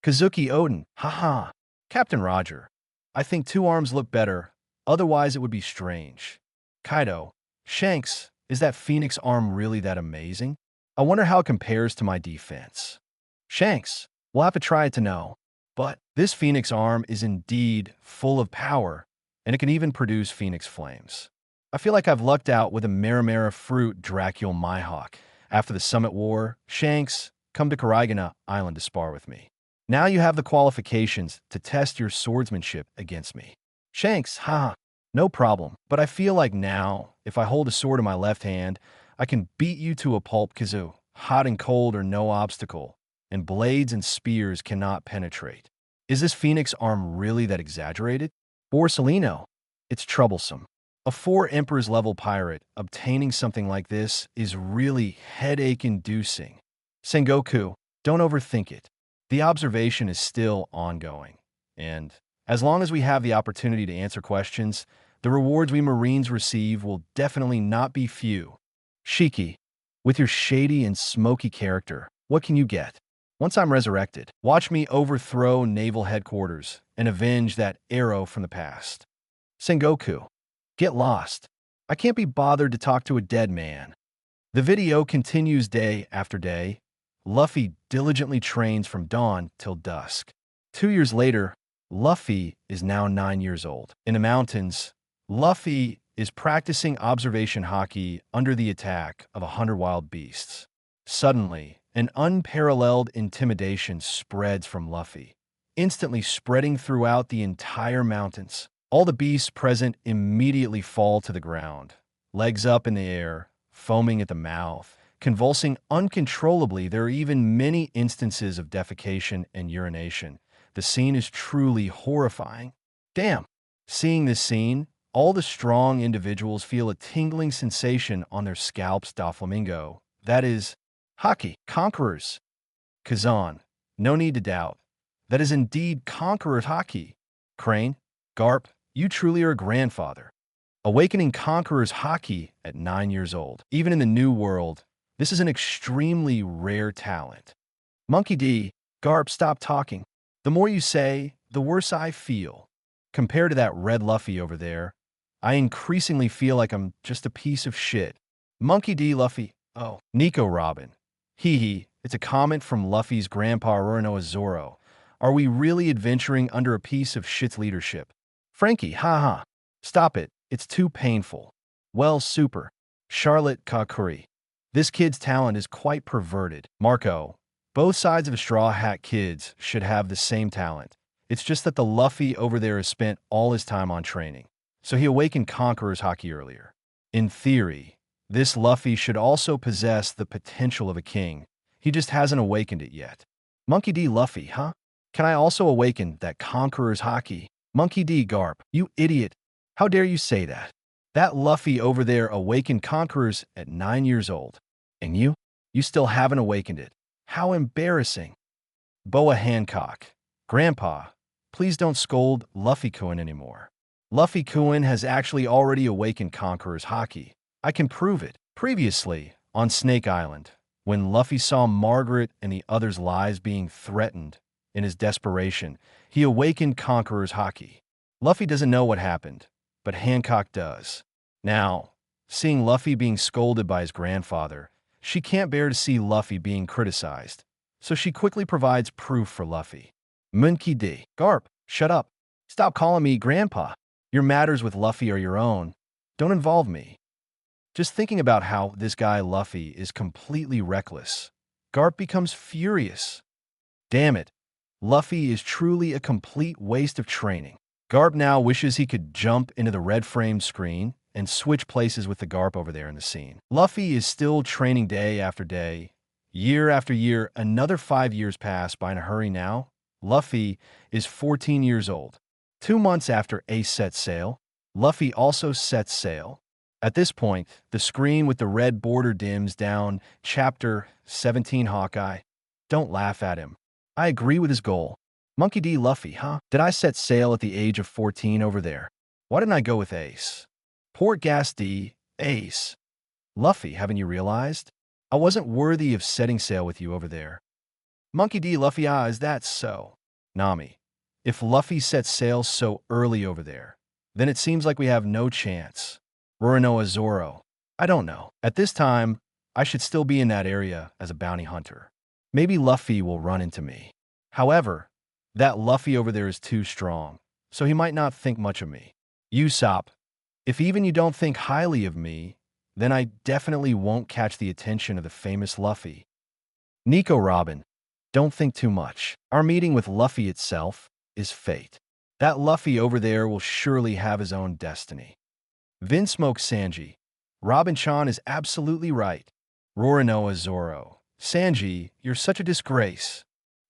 Kazuki Odin. Haha. Captain Roger. I think 2 arms look better, otherwise it would be strange. Kaido. Shanks, is that phoenix arm really that amazing? I wonder how it compares to my defense. Shanks, we'll have to try it to know. But this phoenix arm is indeed full of power, and it can even produce phoenix flames. I feel like I've lucked out with a Maramara fruit Dracul Mihawk. After the Summit War, Shanks, come to Karigana Island to spar with me. Now you have the qualifications to test your swordsmanship against me. Shanks, haha, no problem. But I feel like now, if I hold a sword in my left hand, I can beat you to a pulp. Kazoo. Hot and cold are no obstacle, and blades and spears cannot penetrate. Is this phoenix arm really that exaggerated? Borsalino, it's troublesome. A 4 Emperors level pirate obtaining something like this is really headache-inducing. Sengoku, don't overthink it. The observation is still ongoing, and as long as we have the opportunity to answer questions, the rewards we Marines receive will definitely not be few. Shiki, with your shady and smoky character, what can you get? Once I'm resurrected, watch me overthrow naval headquarters and avenge that arrow from the past. Sengoku, get lost. I can't be bothered to talk to a dead man. The video continues day after day. Luffy diligently trains from dawn till dusk. 2 years later, Luffy is now 9 years old. In the mountains, Luffy is practicing observation haki under the attack of 100 wild beasts. Suddenly, an unparalleled intimidation spreads from Luffy, instantly spreading throughout the entire mountains. All the beasts present immediately fall to the ground, legs up in the air, foaming at the mouth, convulsing uncontrollably. There are even many instances of defecation and urination. The scene is truly horrifying. Damn! Seeing this scene, all the strong individuals feel a tingling sensation on their scalps. Doflamingo, that is, Haki, Conquerors. Kazan, no need to doubt. That is indeed Conqueror's Haki. Crane, Garp, you truly are a grandfather. Awakening Conqueror's Haki at 9 years old. Even in the New World, this is an extremely rare talent. Monkey D, Garp, stop talking. The more you say, the worse I feel. Compared to that red Luffy over there, I increasingly feel like I'm just a piece of shit. Monkey D. Luffy, oh. Nico Robin, hee hee, it's a comment from Luffy's grandpa Roronoa Zoro. Are we really adventuring under a piece of shit's leadership? Frankie, haha. Stop it, it's too painful. Well, super. Charlotte Kakuri. This kid's talent is quite perverted. Marco, both sides of a Straw Hat Kids should have the same talent. It's just that the Luffy over there has spent all his time on training, so he awakened Conqueror's Haki earlier. In theory, this Luffy should also possess the potential of a king. He just hasn't awakened it yet. Monkey D. Luffy, huh? Can I also awaken that Conqueror's Haki? Monkey D. Garp, you idiot. How dare you say that? That Luffy over there awakened Conquerors at 9 years old. And you? You still haven't awakened it. How embarrassing. Boa Hancock. Grandpa, please don't scold Luffy-kun anymore. Luffy-kun has actually already awakened Conqueror's Haki. I can prove it. Previously, on Snake Island, when Luffy saw Margaret and the others' lives being threatened, in his desperation, he awakened Conqueror's Haki. Luffy doesn't know what happened, but Hancock does. Now, seeing Luffy being scolded by his grandfather, she can't bear to see Luffy being criticized, so she quickly provides proof for Luffy. Monkey D. Garp, shut up. Stop calling me Grandpa. Your matters with Luffy are your own. Don't involve me. Just thinking about how this guy Luffy is completely reckless, Garp becomes furious. Damn it. Luffy is truly a complete waste of training. Garp now wishes he could jump into the red-framed screen and switch places with the Garp over there in the scene. Luffy is still training day after day, year after year. Another 5 years pass by in a hurry now. Luffy is 14 years old. 2 months after Ace sets sail, Luffy also sets sail. At this point, the screen with the red border dims down. Chapter 17 Hawkeye. Don't laugh at him. I agree with his goal. Monkey D. Luffy, huh? Did I set sail at the age of 14 over there? Why didn't I go with Ace? Port Gas D. Ace. Luffy, haven't you realized? I wasn't worthy of setting sail with you over there. Monkey D. Luffy, ah, is that so? Nami, if Luffy sets sail so early over there, then it seems like we have no chance. Roronoa Zoro, I don't know. At this time, I should still be in that area as a bounty hunter. Maybe Luffy will run into me. However, that Luffy over there is too strong, so he might not think much of me. Usopp, if even you don't think highly of me, then I definitely won't catch the attention of the famous Luffy. Nico Robin, don't think too much. Our meeting with Luffy itself is fate. That Luffy over there will surely have his own destiny. Vinsmoke Sanji, Robin-chan is absolutely right. Roronoa Zoro, Sanji, you're such a disgrace.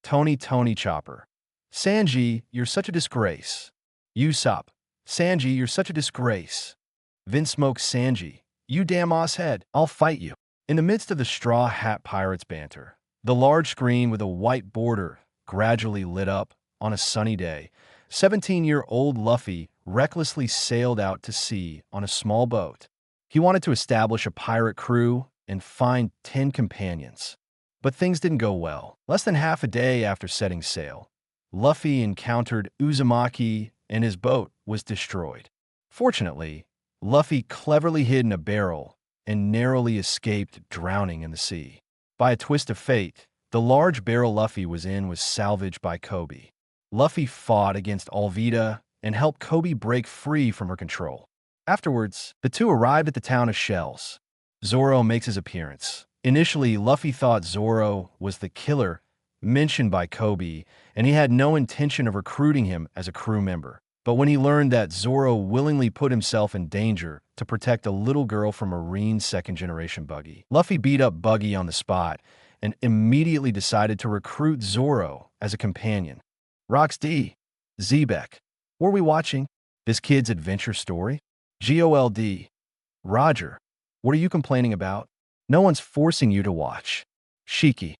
Tony Chopper, Sanji, you're such a disgrace. Usopp, Sanji, you're such a disgrace. Vinsmoke Sanji, you damn asshead, I'll fight you. In the midst of the Straw Hat Pirates banter, the large screen with a white border gradually lit up on a sunny day. 17-year-old Luffy recklessly sailed out to sea on a small boat. He wanted to establish a pirate crew and find 10 companions. But things didn't go well. Less than half a day after setting sail, Luffy encountered Uzumaki and his boat was destroyed. Fortunately, Luffy cleverly hid in a barrel and narrowly escaped drowning in the sea. By a twist of fate, the large barrel Luffy was in was salvaged by Kobe. Luffy fought against Alvida and helped Kobe break free from her control. Afterwards, the two arrived at the town of Shells. Zoro makes his appearance. Initially, Luffy thought Zoro was the killer mentioned by Kobe, and he had no intention of recruiting him as a crew member. But when he learned that Zoro willingly put himself in danger to protect a little girl from Marine's second-generation Buggy, Luffy beat up Buggy on the spot and immediately decided to recruit Zoro as a companion. Rox D. Zebek, were we watching this kid's adventure story? GOLD. Roger, what are you complaining about? No one's forcing you to watch. Shiki,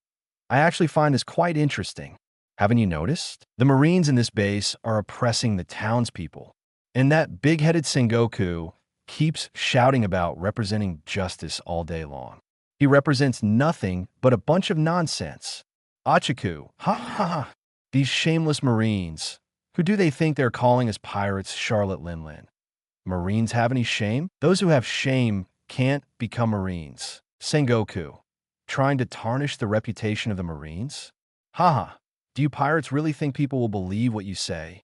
I actually find this quite interesting. Haven't you noticed? The Marines in this base are oppressing the townspeople, and that big-headed Sengoku keeps shouting about representing justice all day long. He represents nothing but a bunch of nonsense. Achiku, ha ha ha. These shameless Marines. Who do they think they're calling as pirates, Charlotte Linlin? Marines have any shame? Those who have shame can't become Marines. Sengoku, trying to tarnish the reputation of the Marines? Haha, do you pirates really think people will believe what you say?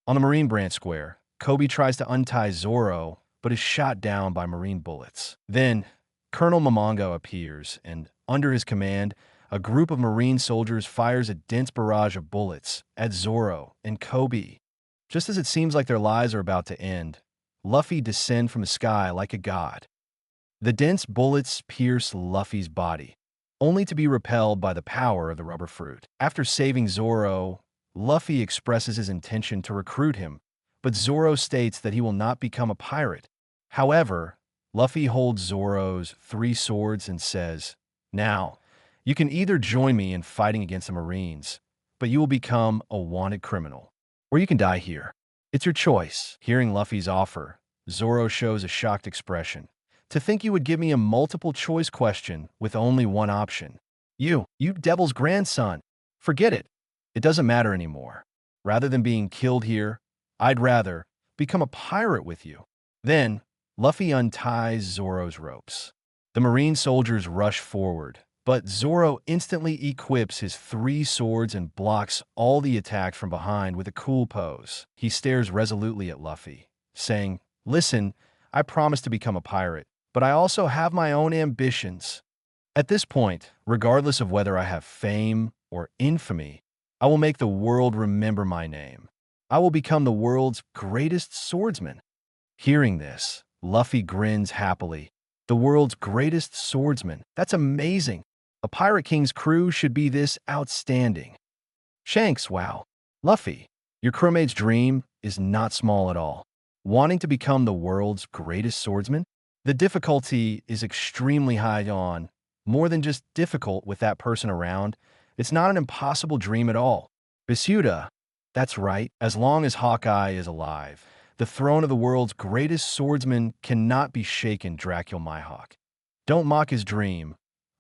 On the Marine Branch Square, Kobe tries to untie Zoro, but is shot down by Marine bullets. Then, Colonel Momonga appears, and under his command, a group of Marine soldiers fires a dense barrage of bullets at Zoro and Kobe. Just as it seems like their lives are about to end, Luffy descends from the sky like a god. The dense bullets pierce Luffy's body, only to be repelled by the power of the rubber fruit. After saving Zoro, Luffy expresses his intention to recruit him, but Zoro states that he will not become a pirate. However, Luffy holds Zoro's 3 swords and says, "Now, you can either join me in fighting against the Marines, but you will become a wanted criminal, or you can die here. It's your choice." Hearing Luffy's offer, Zoro shows a shocked expression. "To think you would give me a multiple-choice question with only one option. You devil's grandson. Forget it. It doesn't matter anymore. Rather than being killed here, I'd rather become a pirate with you." Then, Luffy unties Zoro's ropes. The Marine soldiers rush forward, but Zoro instantly equips his 3 swords and blocks all the attacks from behind with a cool pose. He stares resolutely at Luffy, saying, "Listen, I promise to become a pirate, but I also have my own ambitions. At this point, regardless of whether I have fame or infamy, I will make the world remember my name. I will become the world's greatest swordsman." Hearing this, Luffy grins happily. The world's greatest swordsman. That's amazing. A Pirate King's crew should be this outstanding. Shanks, wow. Luffy, your crewmate's dream is not small at all. Wanting to become the world's greatest swordsman? The difficulty is extremely high on. More than just difficult with that person around, it's not an impossible dream at all. Bisuda, that's right, as long as Hawkeye is alive, the throne of the world's greatest swordsman cannot be shaken, Dracula Mihawk. Don't mock his dream.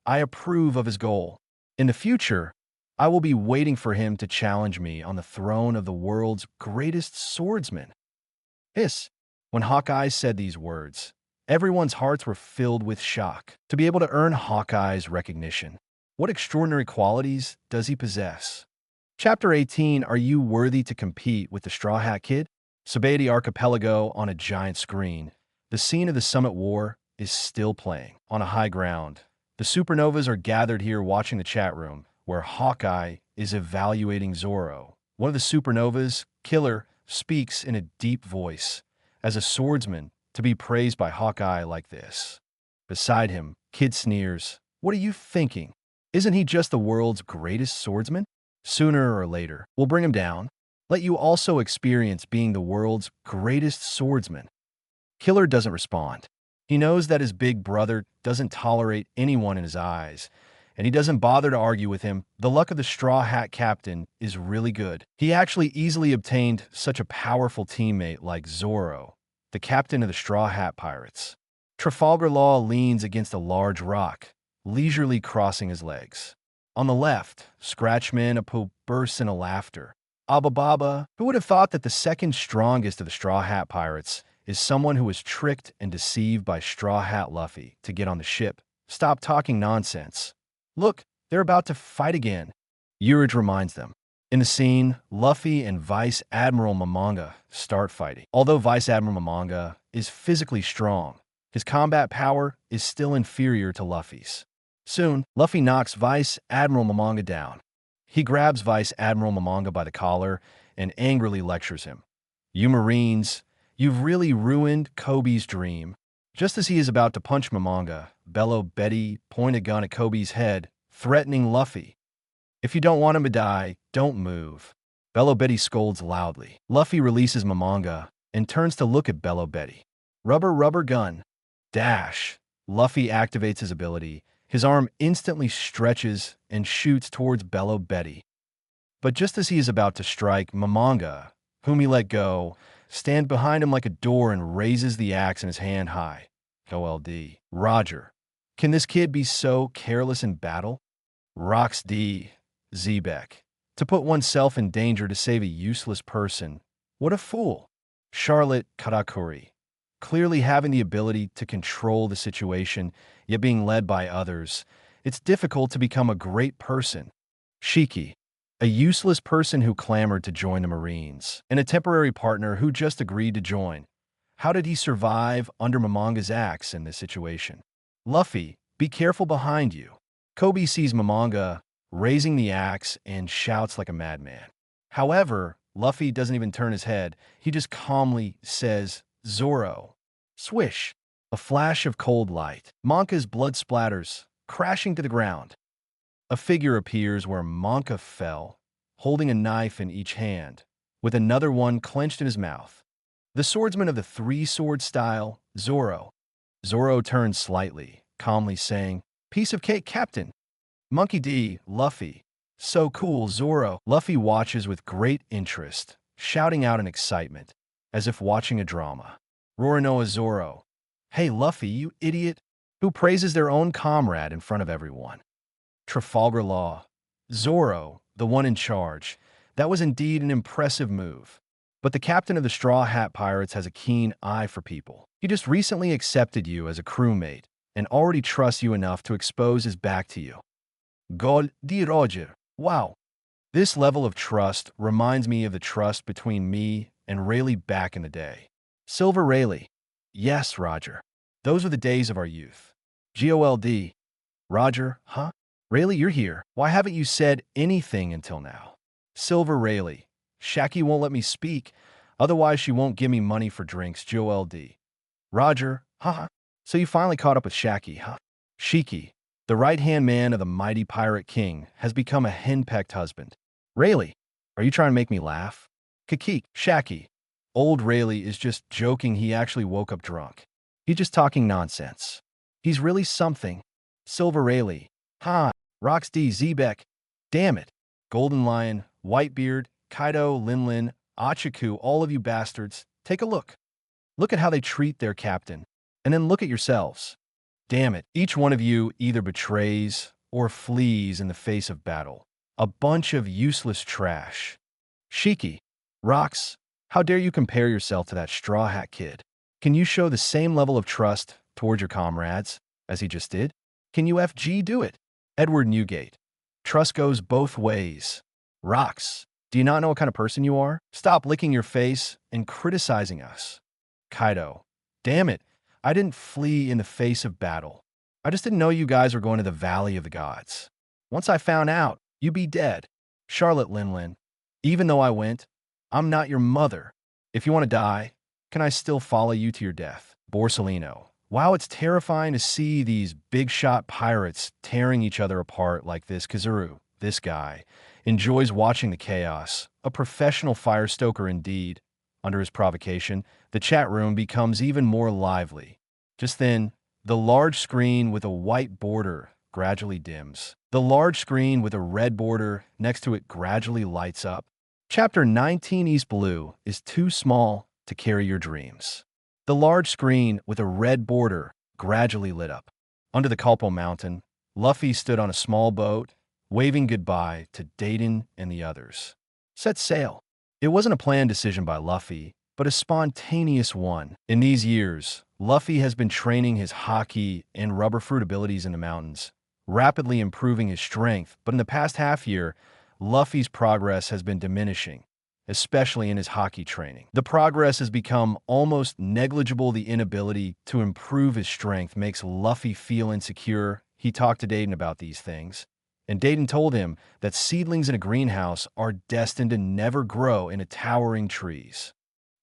I approve of his goal. In the future, I will be waiting for him to challenge me on the throne of the world's greatest swordsman. When Hawkeye said these words, everyone's hearts were filled with shock. To be able to earn Hawkeye's recognition, what extraordinary qualities does he possess? Chapter 18, Are You Worthy to Compete with the Straw Hat Kid? Sabaody Archipelago on a giant screen. The scene of the Summit War is still playing. On a high ground, the supernovas are gathered here watching the chat room, where Hawkeye is evaluating Zoro. One of the supernovas, Killer, speaks in a deep voice. As a swordsman, to be praised by Hawkeye like this. Beside him, Kid sneers. What are you thinking? Isn't he just the world's greatest swordsman? Sooner or later, we'll bring him down. Let you also experience being the world's greatest swordsman. Killer doesn't respond. He knows that his big brother doesn't tolerate anyone in his eyes, and he doesn't bother to argue with him. The luck of the Straw Hat captain is really good. He actually easily obtained such a powerful teammate like Zoro, the captain of the Straw Hat Pirates. Trafalgar Law leans against a large rock, leisurely crossing his legs. On the left, Scratchman Apo bursts into laughter. Abababa, who would have thought that the second strongest of the Straw Hat Pirates is someone who was tricked and deceived by Straw Hat Luffy to get on the ship? Stop talking nonsense. Look, they're about to fight again. Urge reminds them. In the scene, Luffy and Vice Admiral Momonga start fighting. Although Vice Admiral Momonga is physically strong, his combat power is still inferior to Luffy's. Soon, Luffy knocks Vice Admiral Momonga down. He grabs Vice Admiral Momonga by the collar and angrily lectures him. You Marines, you've really ruined Kobe's dream. Just as he is about to punch Momonga, Bello Betty points a gun at Kobe's head, threatening Luffy. If you don't want him to die, don't move. Bello Betty scolds loudly. Luffy releases Momonga and turns to look at Bello Betty. Rubber gun. Dash. Luffy activates his ability. His arm instantly stretches and shoots towards Bello Betty. But just as he is about to strike, Momonga, whom he let go, stands behind him like a door and raises the axe in his hand high. OLD. Roger. Can this kid be so careless in battle? Rox D. Zebek. To put oneself in danger to save a useless person. What a fool. Charlotte Katakuri. Clearly having the ability to control the situation, yet being led by others, it's difficult to become a great person. Shiki. A useless person who clamored to join the Marines, and a temporary partner who just agreed to join. How did he survive under Momonga's axe in this situation? Luffy, be careful behind you. Kobe sees Momonga raising the axe and shouts like a madman. However, Luffy doesn't even turn his head. He just calmly says, Zoro. Swish. A flash of cold light. Monka's blood splatters, crashing to the ground. A figure appears where Monka fell, holding a knife in each hand, with another one clenched in his mouth. The swordsman of the three-sword style, Zoro. Zoro turns slightly, calmly saying, "Piece of cake, Captain." Monkey D, Luffy. "So cool, Zoro." Luffy watches with great interest, shouting out in excitement, as if watching a drama. Roronoa Zoro. "Hey Luffy, you idiot," who praises their own comrade in front of everyone. Trafalgar Law. Zoro, the one in charge. That was indeed an impressive move. But the captain of the Straw Hat Pirates has a keen eye for people. He just recently accepted you as a crewmate and already trusts you enough to expose his back to you. Gol di Roger. Wow. This level of trust reminds me of the trust between me and Rayleigh back in the day. Silver Rayleigh. Yes, Roger. Those were the days of our youth. GOLD. Roger, huh? Rayleigh, you're here. Why haven't you said anything until now? Silver Rayleigh. Shaki won't let me speak, otherwise she won't give me money for drinks. GOLD. Roger, huh? So you finally caught up with Shaki, huh? Shiki. The right-hand man of the mighty pirate king has become a henpecked husband. Rayleigh, are you trying to make me laugh? Kakik, Shaki. Old Rayleigh is just joking. He actually woke up drunk. He's just talking nonsense. He's really something. Silver Rayleigh. Ha, Rox D. Zebek. Damn it. Golden Lion, Whitebeard, Kaido, Linlin, Achiku, all of you bastards, take a look. Look at how they treat their captain, and then look at yourselves. Damn it, each one of you either betrays or flees in the face of battle. A bunch of useless trash. Shiki, Rox, how dare you compare yourself to that Straw Hat kid? Can you show the same level of trust towards your comrades as he just did? Can you FG do it? Edward Newgate. Trust goes both ways. Rox, do you not know what kind of person you are? Stop licking your face and criticizing us. Kaido. Damn it, I didn't flee in the face of battle. I just didn't know you guys were going to the Valley of the Gods. Once I found out, you'd be dead. Charlotte Linlin. Even though I went, I'm not your mother. If you want to die, can I still follow you to your death? Borsellino. Wow, it's terrifying to see these big-shot pirates tearing each other apart like this. Kazuru, this guy, enjoys watching the chaos. A professional fire stoker indeed. Under his provocation, the chat room becomes even more lively. Just then, the large screen with a white border gradually dims. The large screen with a red border next to it gradually lights up. Chapter 19 East Blue is too small to carry your dreams. The large screen with a red border gradually lit up. Under the Culpo Mountain, Luffy stood on a small boat, waving goodbye to Dayton and the others. Set sail. It wasn't a planned decision by Luffy, but a spontaneous one. In these years, Luffy has been training his haki and rubber fruit abilities in the mountains, rapidly improving his strength, but in the past half year, Luffy's progress has been diminishing, especially in his haki training. The progress has become almost negligible. The inability to improve his strength makes Luffy feel insecure. He talked to Dayton about these things, and Dayton told him that seedlings in a greenhouse are destined to never grow into towering trees.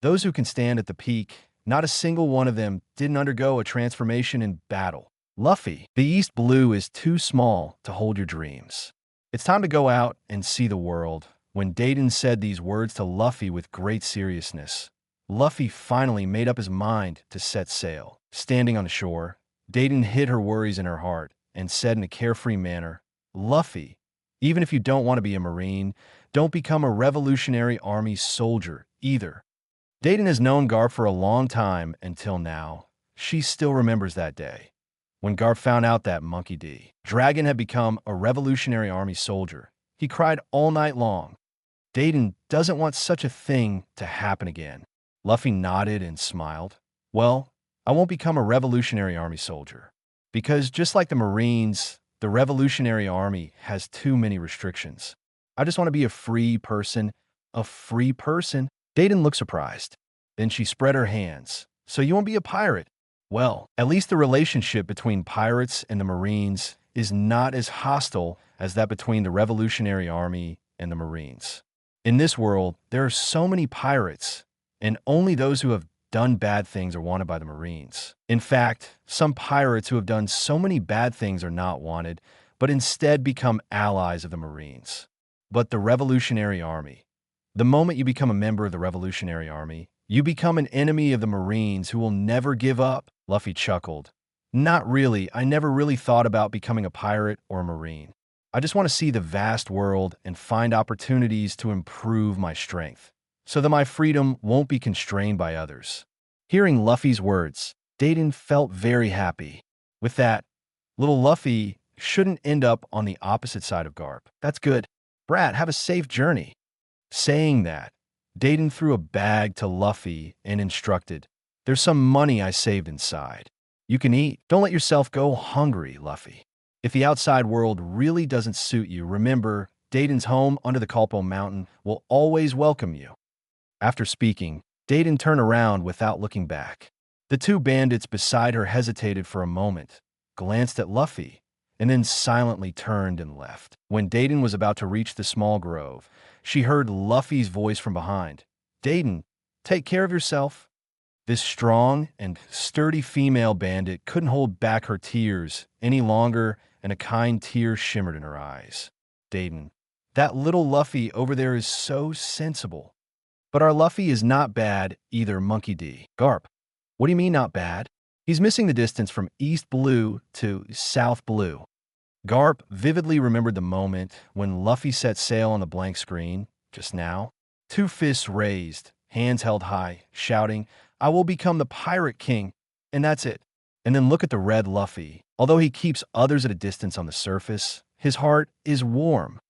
Those who can stand at the peak, not a single one of them didn't undergo a transformation in battle. Luffy, the East Blue is too small to hold your dreams. It's time to go out and see the world. When Dayton said these words to Luffy with great seriousness, Luffy finally made up his mind to set sail. Standing on the shore, Dayton hid her worries in her heart and said in a carefree manner, Luffy, even if you don't want to be a Marine, don't become a Revolutionary Army soldier either. Dayton has known Garp for a long time until now. She still remembers that day, when Garp found out that Monkey D. Dragon had become a Revolutionary Army soldier. He cried all night long. Dayton doesn't want such a thing to happen again. Luffy nodded and smiled. Well, I won't become a Revolutionary Army soldier, because just like the Marines, the Revolutionary Army has too many restrictions. I just want to be a free person. A free person? Dayton looked surprised. Then she spread her hands. So you won't be a pirate? Well, at least the relationship between pirates and the Marines is not as hostile as that between the Revolutionary Army and the Marines. In this world, there are so many pirates, and only those who have done bad things are wanted by the Marines. In fact, some pirates who have done so many bad things are not wanted, but instead become allies of the Marines. But the Revolutionary Army. The moment you become a member of the Revolutionary Army, you become an enemy of the Marines who will never give up, Luffy chuckled. Not really, I never really thought about becoming a pirate or a Marine. I just want to see the vast world and find opportunities to improve my strength, so that my freedom won't be constrained by others. Hearing Luffy's words, Dayton felt very happy. With that, little Luffy shouldn't end up on the opposite side of Garp. That's good. Brat, have a safe journey. Saying that, Dayton threw a bag to Luffy and instructed, "There's some money I saved inside. You can eat. Don't let yourself go hungry, Luffy. If the outside world really doesn't suit you, remember, Dayton's home under the Culpo Mountain will always welcome you." After speaking, Dayton turned around without looking back. The two bandits beside her hesitated for a moment, glanced at Luffy, and then silently turned and left. When Dayton was about to reach the small grove, she heard Luffy's voice from behind. "Dayton, take care of yourself." This strong and sturdy female bandit couldn't hold back her tears any longer, and a kind tear shimmered in her eyes. "Dayton, that little Luffy over there is so sensible. But our Luffy is not bad either, Monkey D." "Garp, what do you mean not bad?" "He's missing the distance from East Blue to South Blue." Garp vividly remembered the moment when Luffy set sail on the blank screen, just now. Two fists raised, hands held high, shouting, "I will become the Pirate King," and that's it. And then look at the red Luffy. Although he keeps others at a distance on the surface, his heart is warm.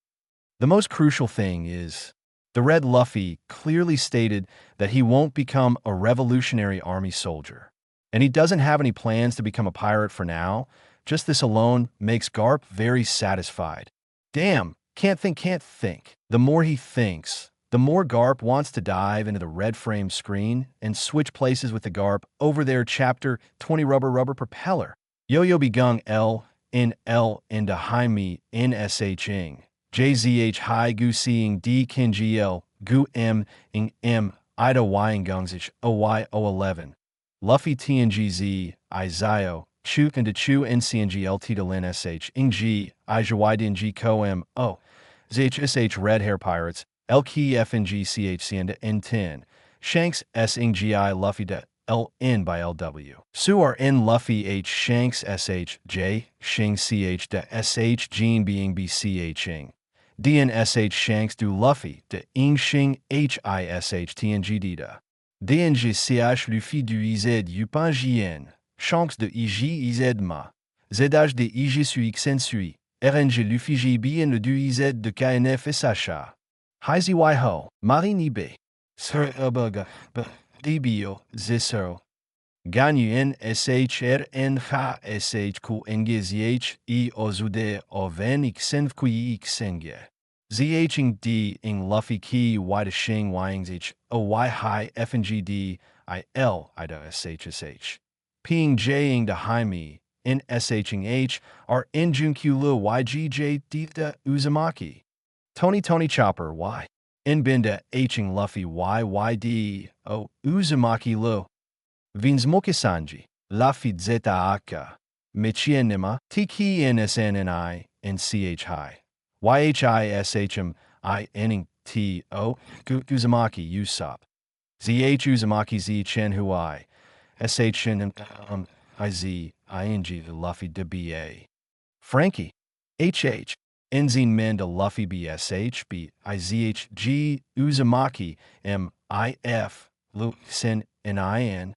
The most crucial thing is, the red Luffy clearly stated that he won't become a Revolutionary Army soldier. And he doesn't have any plans to become a pirate for now. Just this alone makes Garp very satisfied. Damn, can't think. The more he thinks, the more Garp wants to dive into the red frame screen and switch places with the Garp over there chapter 20 rubber propeller. Yo-yo begung L in L into Jaime in SH ing. JZH high gu seeing D kin GL gu M ing M Ida Y gungs OY 011. Luffy TNGZ Izio Chu into Chu NCNG LT to Lin SH ing G IJYDNG Co M O ZHSH Red Hair Pirates LK FNG CHC into N10 Shanks S ing GI Luffy to LN by LW. Su R N Luffy H Shanks SH J Shing CH to SH Jean being BCH ing. DNSH Shanks do Luffy de Ing Shing HISH TNG Dita. DNG CH Luffy du IZ Yupan JN. Shanks de IG IZ Ma. ZH de IG Sui Xen Sui. RNG Luffy JB et le du IZ de KNF SHA. Heizi Ho. Marie Nibe. Sir Ubaga. DBO. Zisero. Ganyu N SH RN H SH Ku NGZH I Ozude Oven Xen Kui Xenge. ZH ing D ing Luffy Ki Y to Shing Y H O Y High FNG D I L Ida SHSH. P ing J ing to Jaime in SH ing H are in Junq Lu YGJ Dita Uzumaki. Tony Chopper Y. In Binda H ing Luffy YYD O Uzumaki Lu. Vins Mokisanji, Lafi Zeta Aka, Michienima, Tiki NSNNI, and CH High. YHISHM I Ning T O Uzumaki Usopp. ZH Uzumaki Z Chen Huai. SH IZ ING the Luffy de BA. Frankie. HH. Enzine Men to Luffy BSH B IZH G Uzumaki MIF Luxin NIN.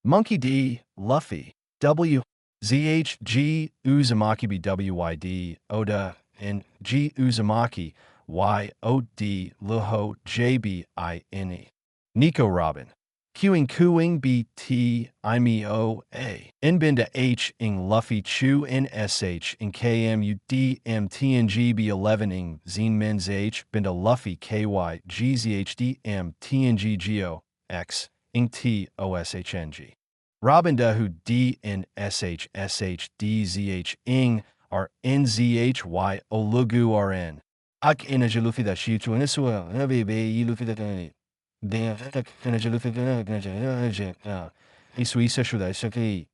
Monkey D, Luffy, W, ZHG, Uzumaki BWYD, Oda, and G Uzumaki, YOD, Luho, JBINE. Nico Robin, Qing Kuing BT, IMEO, A. Nbinda H, ing Luffy Chu, NSH, in KMU, DM, TNG, B11, ing Zine Men's H, Binda Luffy, KY, GZHDM, TNG, Geo, X. ing T OSHNG. Robin who D in SH DZH ing are NZHY Olugu RN. Ak energy Luffy da Shichu and as well. Baby Luffy that energy Luffy Isui Seshu da Shaki.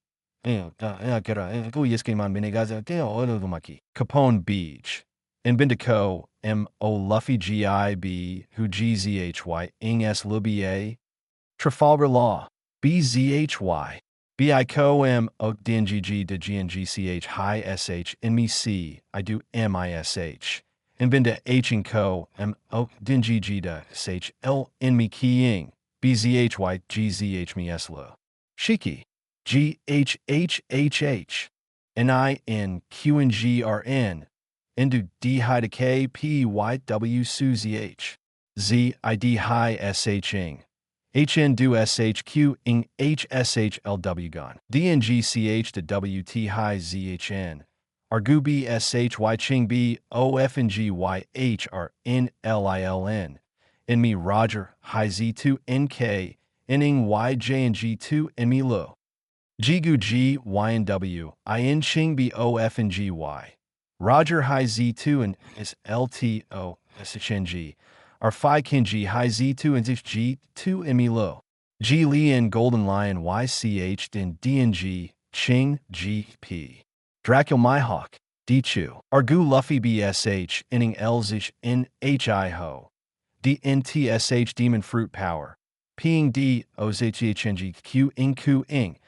Capone Beach. In Bindico, M.O. Luffy G.I.B. who G.Z.H.Y. ing S. Lubier. Trafalgar Law. B.Z.H.Y. B.I.Co. M.O. D.N.G.G. de G.N.G.C.H. High S.H. M.E.C. I do M.I.S.H. In Binda H. and Co. M.O. D.N.G.G. de S.H. L. N.Me. Keying. B.Z.H.Y. G.Z.H. Me S.Lo. Shiki. G.H.H.H.H. N.I.N.Q.N.G.R.N. Into D high to K P Y W Suzy H. Z I D high S H ing. HN do SHQ ing HSHLW gun. DNGCH to WT high ZHN. Argu B SHY ching B OF and GYH are NLILN. In me Roger high Z2 NK. Inning YJ and G2 and me Lo. Jigu G Y and W. IN ching B OF and GY. Roger high Z2 and is LTO SHNG. Are Phi Kinji high Z2 and G2 Emi Lo. G Li and Golden Lion YCH and DNG Ching GP. Dracul Myhawk D2. Argu Luffy BSH inning Elzish in HI Ho. DNTSH Demon Fruit Power. Ping D OZHNG Q ing Ku ing.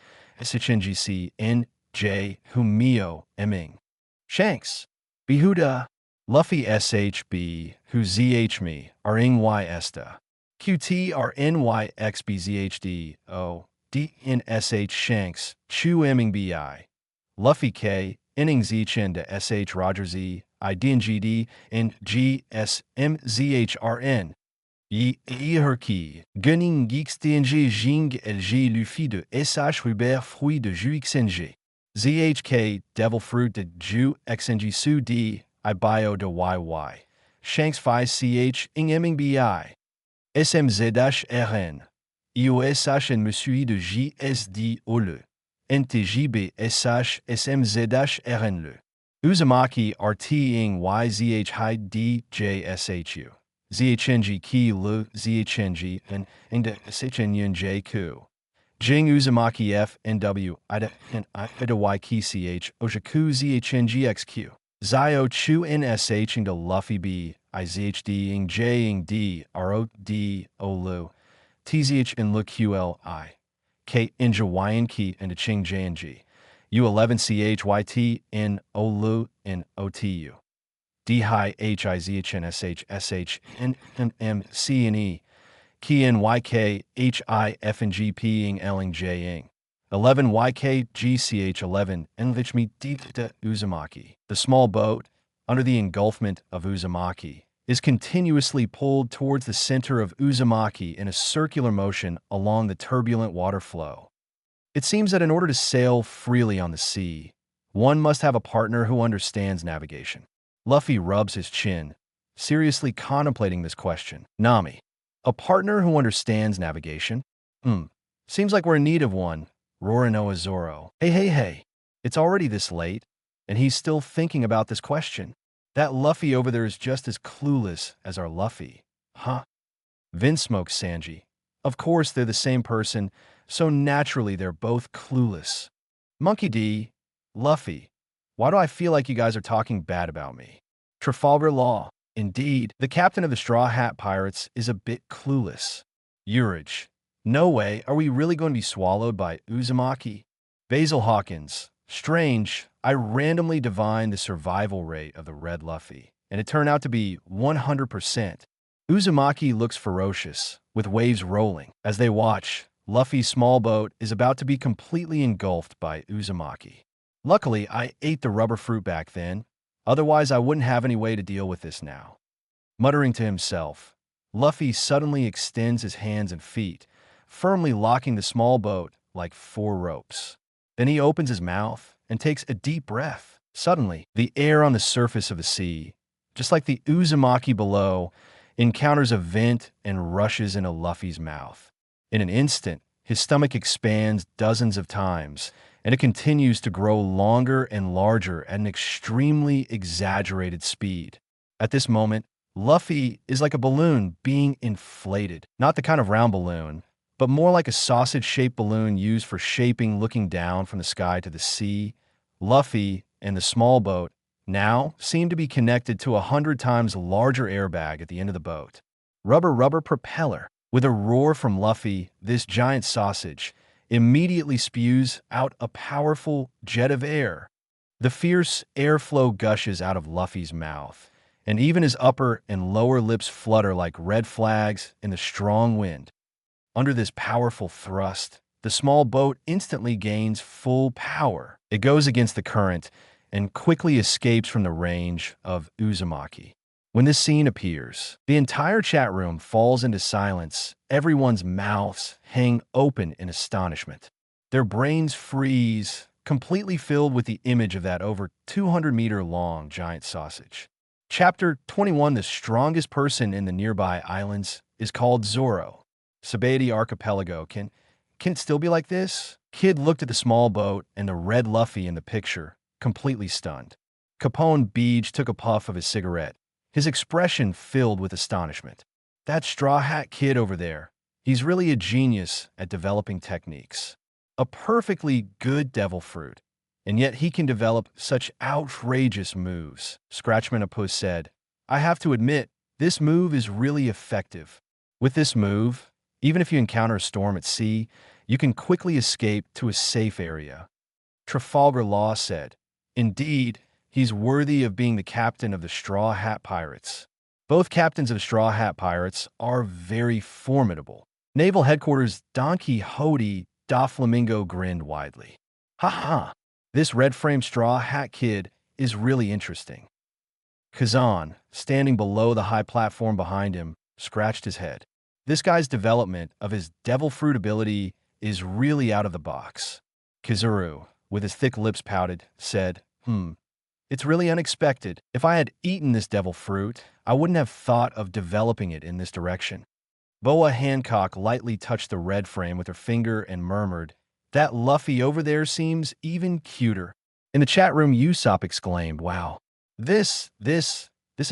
SHNGC N J Humio Eming. Shanks. Behuda. Luffy SHB, who ZH me, are ing Y esta. QT are NYXBZHD, O, DNSH Shanks, Chu Emming BI. Luffy K, inning Zchen to SH Roger Z, IDNGD, and GSMZHRN. Yi Herki, Gunning Geeks DNG Jing LG Luffy de SH Hubert Fruit de Jus XNG. ZHK, Devil Fruit de Ju XNG Su D, I bio de YY. Shanks Phi CH ing Emming BI. SMZH RN. IOSH and Monsieur de JSD OLE. NTJB SH SMZH RN le. Uzumaki RT ing YZH high DJSHU. ZHNG Ki Lu ZHNG and ing de SHNJ Ku. Jing Uzumaki F NW Ida and Ida Y Ki CH Ojaku ZHNG XQ. Zio Chu NSH ing to Luffy B, IZHD ing J ing D, ROD Olu, TZH in Lu QLI, K in Jawaiian Ki into Ching J and G, U11CHYT in Olu in OTU, D high HIZHNSH SH N M C and E, Ki in YK HI F and GP ing L ing J ing. 11 YKGCH 11 Envichmi Dita Uzumaki. The small boat, under the engulfment of Uzumaki, is continuously pulled towards the center of Uzumaki in a circular motion along the turbulent water flow. It seems that in order to sail freely on the sea, one must have a partner who understands navigation. Luffy rubs his chin, seriously contemplating this question. Nami. A partner who understands navigation? Seems like we're in need of one. Roranoa Zoro. Hey. It's already this late, and he's still thinking about this question. That Luffy over there is just as clueless as our Luffy. Huh? Vin smokes Sanji. Of course they're the same person, so naturally they're both clueless. Monkey D. Luffy. Why do I feel like you guys are talking bad about me? Trafalgar Law. Indeed, the captain of the Straw Hat Pirates is a bit clueless. Urage. No way, are we really going to be swallowed by Uzumaki? Basil Hawkins. Strange, I randomly divined the survival rate of the Red Luffy, and it turned out to be 100%. Uzumaki looks ferocious, with waves rolling. As they watch, Luffy's small boat is about to be completely engulfed by Uzumaki. Luckily, I ate the rubber fruit back then, otherwise I wouldn't have any way to deal with this now. Muttering to himself, Luffy suddenly extends his hands and feet, firmly locking the small boat like 4 ropes. Then he opens his mouth and takes a deep breath. Suddenly, the air on the surface of the sea, just like the Uzumaki below, encounters a vent and rushes into Luffy's mouth. In an instant, his stomach expands dozens of times, and it continues to grow longer and larger at an extremely exaggerated speed. At this moment, Luffy is like a balloon being inflated. Not the kind of round balloon, but more like a sausage-shaped balloon used for shaping looking down from the sky to the sea. Luffy and the small boat now seem to be connected to a 100 times larger airbag at the end of the boat. Rubber propeller. With a roar from Luffy, this giant sausage immediately spews out a powerful jet of air. The fierce airflow gushes out of Luffy's mouth, and even his upper and lower lips flutter like red flags in the strong wind. Under this powerful thrust, the small boat instantly gains full power. It goes against the current and quickly escapes from the range of Uzumaki. When this scene appears, the entire chat room falls into silence. Everyone's mouths hang open in astonishment. Their brains freeze, completely filled with the image of that over 200-meter-long giant sausage. Chapter 21. The strongest person in the nearby islands is called Zoro. Sabaody Archipelago. Can it still be like this? Kid looked at the small boat and the red Luffy in the picture, completely stunned. Capone Beach took a puff of his cigarette, his expression filled with astonishment. That Straw Hat Kid over there, he's really a genius at developing techniques. A perfectly good devil fruit, and yet he can develop such outrageous moves. Scratchmanapus said, I have to admit, this move is really effective. With this move, even if you encounter a storm at sea, you can quickly escape to a safe area. Trafalgar Law said, Indeed, he's worthy of being the captain of the Straw Hat Pirates. Both captains of Straw Hat Pirates are very formidable. Naval Headquarters Don Quixote da Flamingo grinned widely. Ha ha, this red-framed Straw Hat Kid is really interesting. Kazan, standing below the high platform behind him, scratched his head. This guy's development of his devil fruit ability is really out of the box. Kizaru, with his thick lips pouted, said, It's really unexpected. If I had eaten this devil fruit, I wouldn't have thought of developing it in this direction. Boa Hancock lightly touched the red frame with her finger and murmured, That Luffy over there seems even cuter. In the chat room, Usopp exclaimed, Wow, this is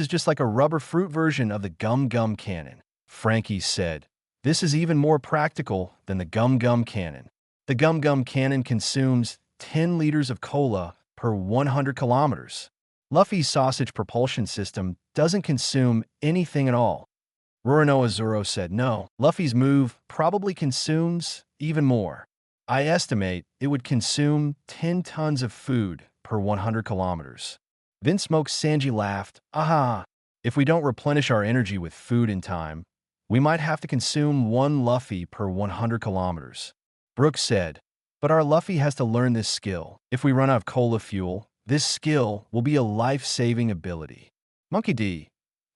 just like a rubber fruit version of the Gum Gum Cannon. Frankie said, This is even more practical than the Gum Gum Cannon. The Gum Gum Cannon consumes 10 liters of cola per 100 kilometers. Luffy's sausage propulsion system doesn't consume anything at all. Roronoa Zoro said, No, Luffy's move probably consumes even more. I estimate it would consume 10 tons of food per 100 kilometers. Vince Smoke Sanji laughed, Aha! If we don't replenish our energy with food in time, we might have to consume 1 Luffy per 100 kilometers. Brooks said, But our Luffy has to learn this skill. If we run out of cola fuel, this skill will be a life-saving ability. Monkey D.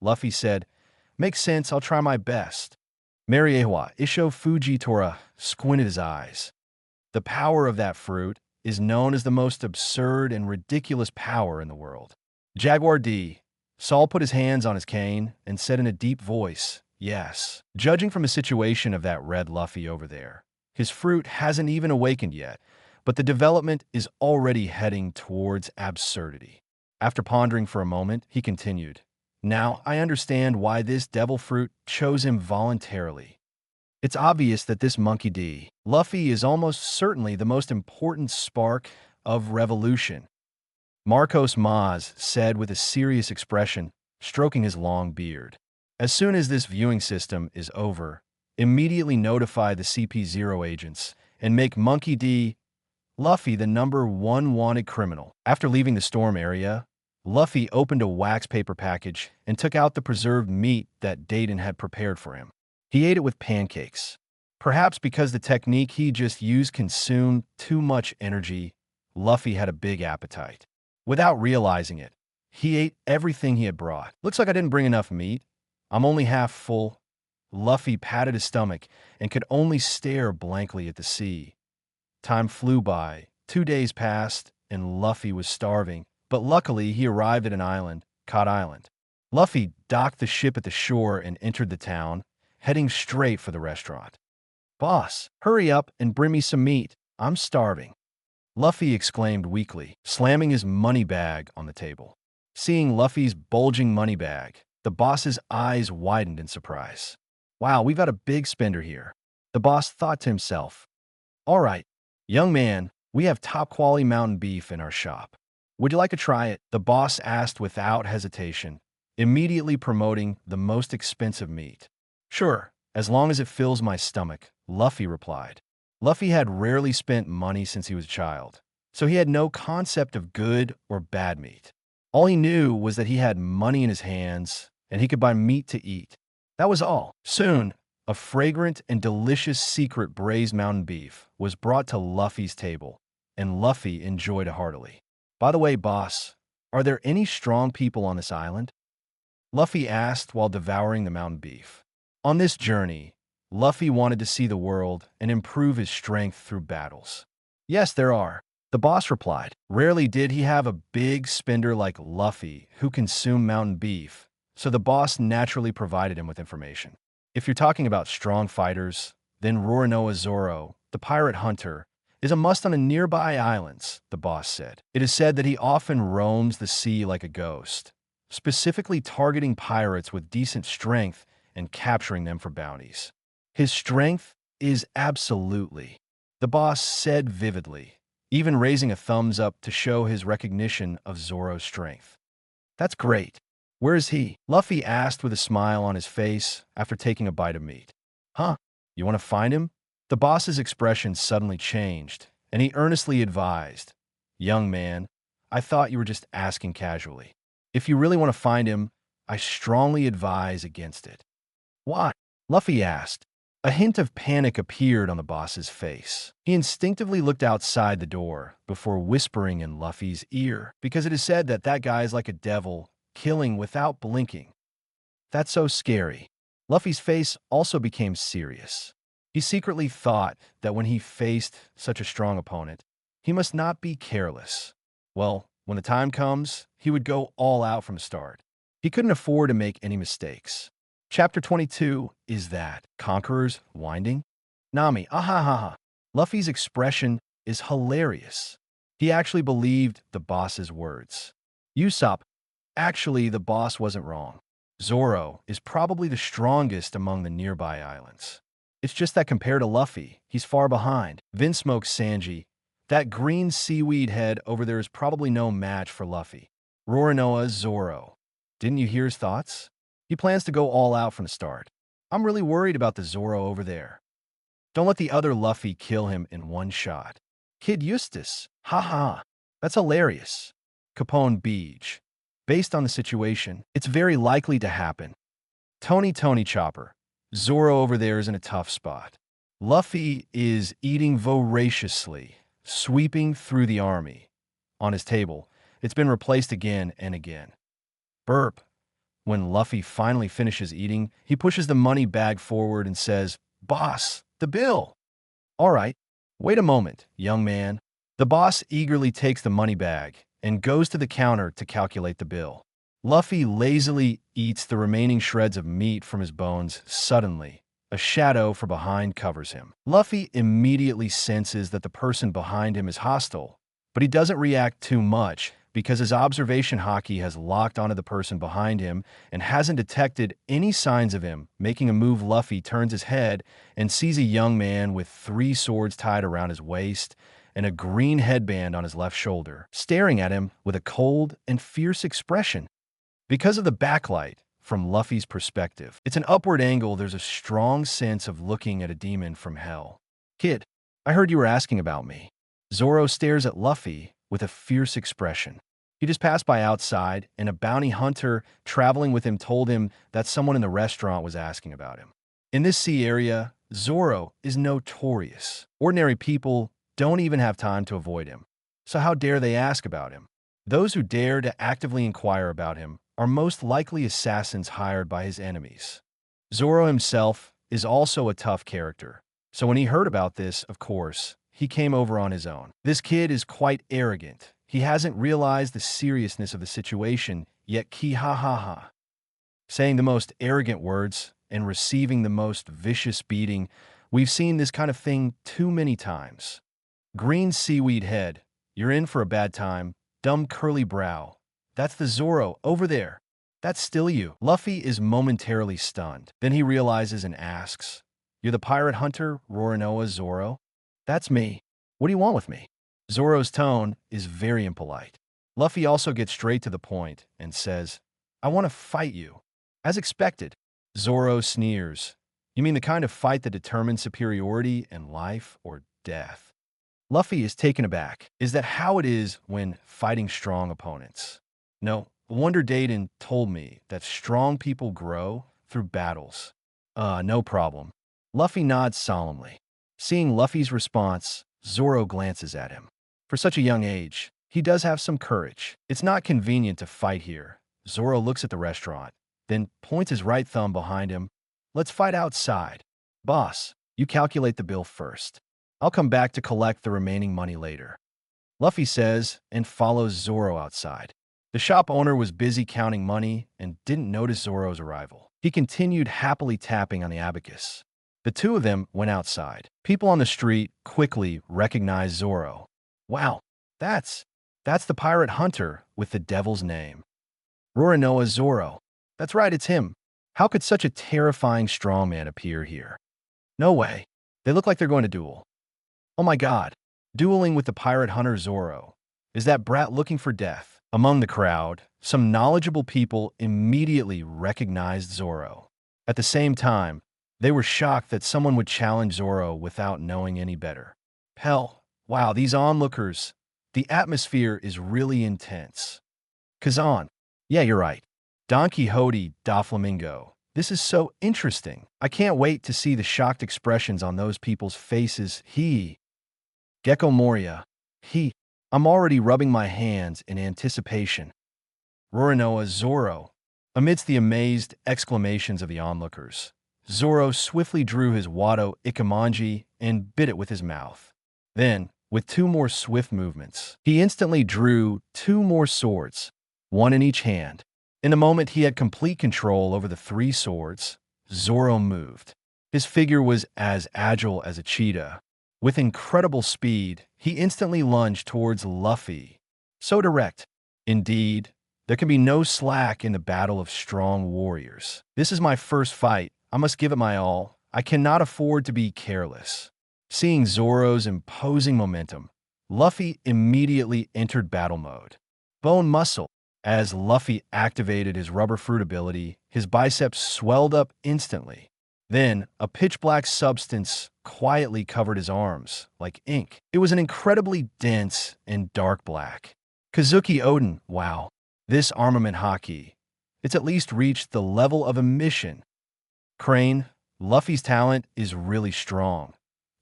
Luffy said, Makes sense, I'll try my best. Mariewa Isho Fujitora squinted his eyes. The power of that fruit is known as the most absurd and ridiculous power in the world. Jaguar D. Saul put his hands on his cane and said in a deep voice, Yes. Judging from a situation of that red Luffy over there, his fruit hasn't even awakened yet, but the development is already heading towards absurdity. After pondering for a moment, he continued, Now I understand why this devil fruit chose him voluntarily. It's obvious that this Monkey D. Luffy is almost certainly the most important spark of revolution. Marcos Maz said with a serious expression, stroking his long beard. As soon as this viewing system is over, immediately notify the CP0 agents and make Monkey D. Luffy the #1 wanted criminal. After leaving the storm area, Luffy opened a wax paper package and took out the preserved meat that Dayton had prepared for him. He ate it with pancakes. Perhaps because the technique he just used consumed too much energy, Luffy had a big appetite. Without realizing it, he ate everything he had brought. Looks like I didn't bring enough meat. I'm only half full. Luffy patted his stomach and could only stare blankly at the sea. Time flew by. 2 days passed, and Luffy was starving, but luckily he arrived at an island, Cod Island. Luffy docked the ship at the shore and entered the town, heading straight for the restaurant. Boss, hurry up and bring me some meat. I'm starving. Luffy exclaimed weakly, slamming his money bag on the table. Seeing Luffy's bulging money bag, the boss's eyes widened in surprise. Wow, we've got a big spender here. The boss thought to himself, "All right, young man, we have top-quality mountain beef in our shop. Would you like to try it?" The boss asked without hesitation, immediately promoting the most expensive meat. "Sure, as long as it fills my stomach," Luffy replied. Luffy had rarely spent money since he was a child, so he had no concept of good or bad meat. All he knew was that he had money in his hands and he could buy meat to eat. That was all. Soon, a fragrant and delicious secret braised mountain beef was brought to Luffy's table, and Luffy enjoyed it heartily. "By the way, boss, are there any strong people on this island?" Luffy asked while devouring the mountain beef. On this journey, Luffy wanted to see the world and improve his strength through battles. "Yes, there are," the boss replied. Rarely did he have a big spender like Luffy who consumed mountain beef, so the boss naturally provided him with information. "If you're talking about strong fighters, then Roronoa Zoro, the pirate hunter, is a must on the nearby islands," the boss said. "It is said that he often roams the sea like a ghost, specifically targeting pirates with decent strength and capturing them for bounties. His strength is absolutely," the boss said vividly, even raising a thumbs up to show his recognition of Zoro's strength. "That's great. Where is he?" Luffy asked with a smile on his face after taking a bite of meat. "Huh? You want to find him?" The boss's expression suddenly changed, and he earnestly advised, "Young man, I thought you were just asking casually. If you really want to find him, I strongly advise against it." "Why?" Luffy asked. A hint of panic appeared on the boss's face. He instinctively looked outside the door before whispering in Luffy's ear, "Because it is said that that guy is like a devil, killing without blinking." "That's so scary." Luffy's face also became serious. He secretly thought that when he faced such a strong opponent, he must not be careless. Well, when the time comes, he would go all out from the start. He couldn't afford to make any mistakes. Chapter 22 is that Conqueror's winding. Nami, ahahaha. Luffy's expression is hilarious. He actually believed the boss's words. Usopp, actually, the boss wasn't wrong. Zoro is probably the strongest among the nearby islands. It's just that compared to Luffy, he's far behind. Vinsmoke Sanji, that green seaweed head over there is probably no match for Luffy. Roronoa Zoro. Didn't you hear his thoughts? He plans to go all out from the start. I'm really worried about the Zoro over there. Don't let the other Luffy kill him in one shot. Kid Eustace, haha, that's hilarious. Capone Beach. Based on the situation, it's very likely to happen. Tony Chopper. Zoro over there is in a tough spot. Luffy is eating voraciously, sweeping through the army. On his table, it's been replaced again and again. Burp. When Luffy finally finishes eating, he pushes the money bag forward and says, "Boss, the bill." "All right, wait a moment, young man." The boss eagerly takes the money bag and goes to the counter to calculate the bill. Luffy lazily eats the remaining shreds of meat from his bones. Suddenly, a shadow from behind covers him. Luffy immediately senses that the person behind him is hostile, but he doesn't react too much because his observation haki has locked onto the person behind him and hasn't detected any signs of him. Making a move, Luffy turns his head and sees a young man with 3 swords tied around his waist and a green headband on his left shoulder, staring at him with a cold and fierce expression. Because of the backlight, from Luffy's perspective, it's an upward angle. There's a strong sense of looking at a demon from hell. "Kid, I heard you were asking about me." Zoro stares at Luffy with a fierce expression. He just passed by outside, and a bounty hunter traveling with him told him that someone in the restaurant was asking about him. In this sea area, Zoro is notorious. Ordinary people don't even have time to avoid him. So how dare they ask about him? Those who dare to actively inquire about him are most likely assassins hired by his enemies. Zoro himself is also a tough character, so when he heard about this, of course, he came over on his own. This kid is quite arrogant. He hasn't realized the seriousness of the situation yet. Ki ha ha ha. Saying the most arrogant words and receiving the most vicious beating. We've seen this kind of thing too many times. Green seaweed head. You're in for a bad time. Dumb curly brow. That's the Zoro over there. That's still you. Luffy is momentarily stunned. Then he realizes and asks, You're the pirate hunter, Roronoa Zoro? That's me. What do you want with me? Zoro's tone is very impolite. Luffy also gets straight to the point and says, I want to fight you. As expected, Zoro sneers. You mean the kind of fight that determines superiority in life or death? Luffy is taken aback. Is that how it is when fighting strong opponents? No, Wonder Dayton told me that strong people grow through battles. No problem. Luffy nods solemnly. Seeing Luffy's response, Zoro glances at him. For such a young age, he does have some courage. It's not convenient to fight here. Zoro looks at the restaurant, then points his right thumb behind him. Let's fight outside. Boss, you calculate the bill first. I'll come back to collect the remaining money later. Luffy says and follows Zoro outside. The shop owner was busy counting money and didn't notice Zoro's arrival. He continued happily tapping on the abacus. The two of them went outside. People on the street quickly recognized Zoro. Wow, that's the pirate hunter with the devil's name. Roronoa Zoro. That's right, it's him. How could such a terrifying strongman appear here? No way. They look like they're going to duel. Oh my god. Dueling with the pirate hunter Zoro. Is that brat looking for death? Among the crowd, some knowledgeable people immediately recognized Zoro. At the same time, they were shocked that someone would challenge Zoro without knowing any better. Hell, wow, these onlookers. The atmosphere is really intense. Kazan. Yeah, you're right. Don Quixote da Flamingo. This is so interesting. I can't wait to see the shocked expressions on those people's faces. Gecko Moria. I'm already rubbing my hands in anticipation. Roronoa Zoro. Amidst the amazed exclamations of the onlookers, Zoro swiftly drew his Wado Ikemonji and bit it with his mouth. Then, with two more swift movements, he instantly drew two more swords, one in each hand. In a moment he had complete control over the three swords. Zoro moved. His figure was as agile as a cheetah. With incredible speed, he instantly lunged towards Luffy. So direct. Indeed, there can be no slack in the battle of strong warriors. This is my first fight. I must give it my all. I cannot afford to be careless. Seeing Zoro's imposing momentum, Luffy immediately entered battle mode. Bone muscle. As Luffy activated his rubber fruit ability, his biceps swelled up instantly. Then, a pitch-black substance quietly covered his arms, like ink. It was an incredibly dense and dark black. Kazuki Oden, wow. This armament haki. It's at least reached the level of emission. Crane, Luffy's talent is really strong.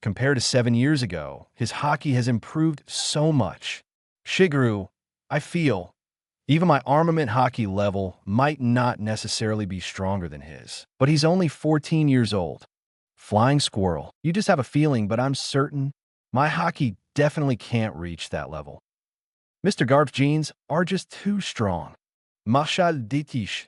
Compared to 7 years ago, his haki has improved so much. Shigeru, I feel even my armament haki level might not necessarily be stronger than his, but he's only 14 years old. Flying Squirrel, you just have a feeling, but I'm certain my haki definitely can't reach that level. Mr. Garp's genes are just too strong. Marshal Ditish,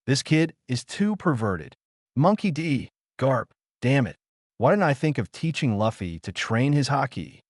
this kid is too perverted. Monkey D, Garp, damn it. Why didn't I think of teaching Luffy to train his haki?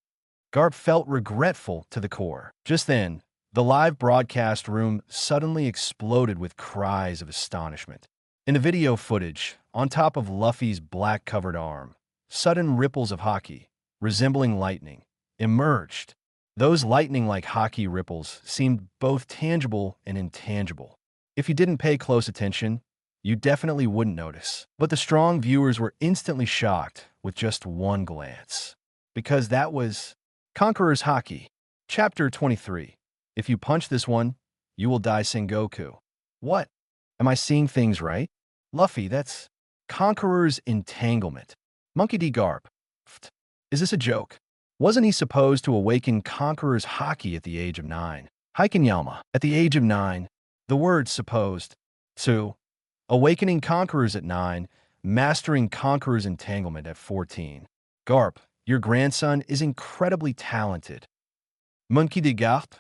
Garp felt regretful to the core. Just then, the live broadcast room suddenly exploded with cries of astonishment. In the video footage, on top of Luffy's black-covered arm, sudden ripples of haki, resembling lightning, emerged. Those lightning-like haki ripples seemed both tangible and intangible. If you didn't pay close attention, you definitely wouldn't notice. But the strong viewers were instantly shocked with just one glance. Because that was Conqueror's Haki. Chapter 23. If you punch this one, you will die Sengoku. What? Am I seeing things right? Luffy, that's Conqueror's entanglement. Monkey D. Garp. Is this a joke? Wasn't he supposed to awaken Conqueror's Haki at the age of 9? Haikinyama. At the age of 9, the word supposed to. Awakening Conquerors at 9, mastering Conqueror's entanglement at 14. Garp, your grandson is incredibly talented. Monkey D. Garp.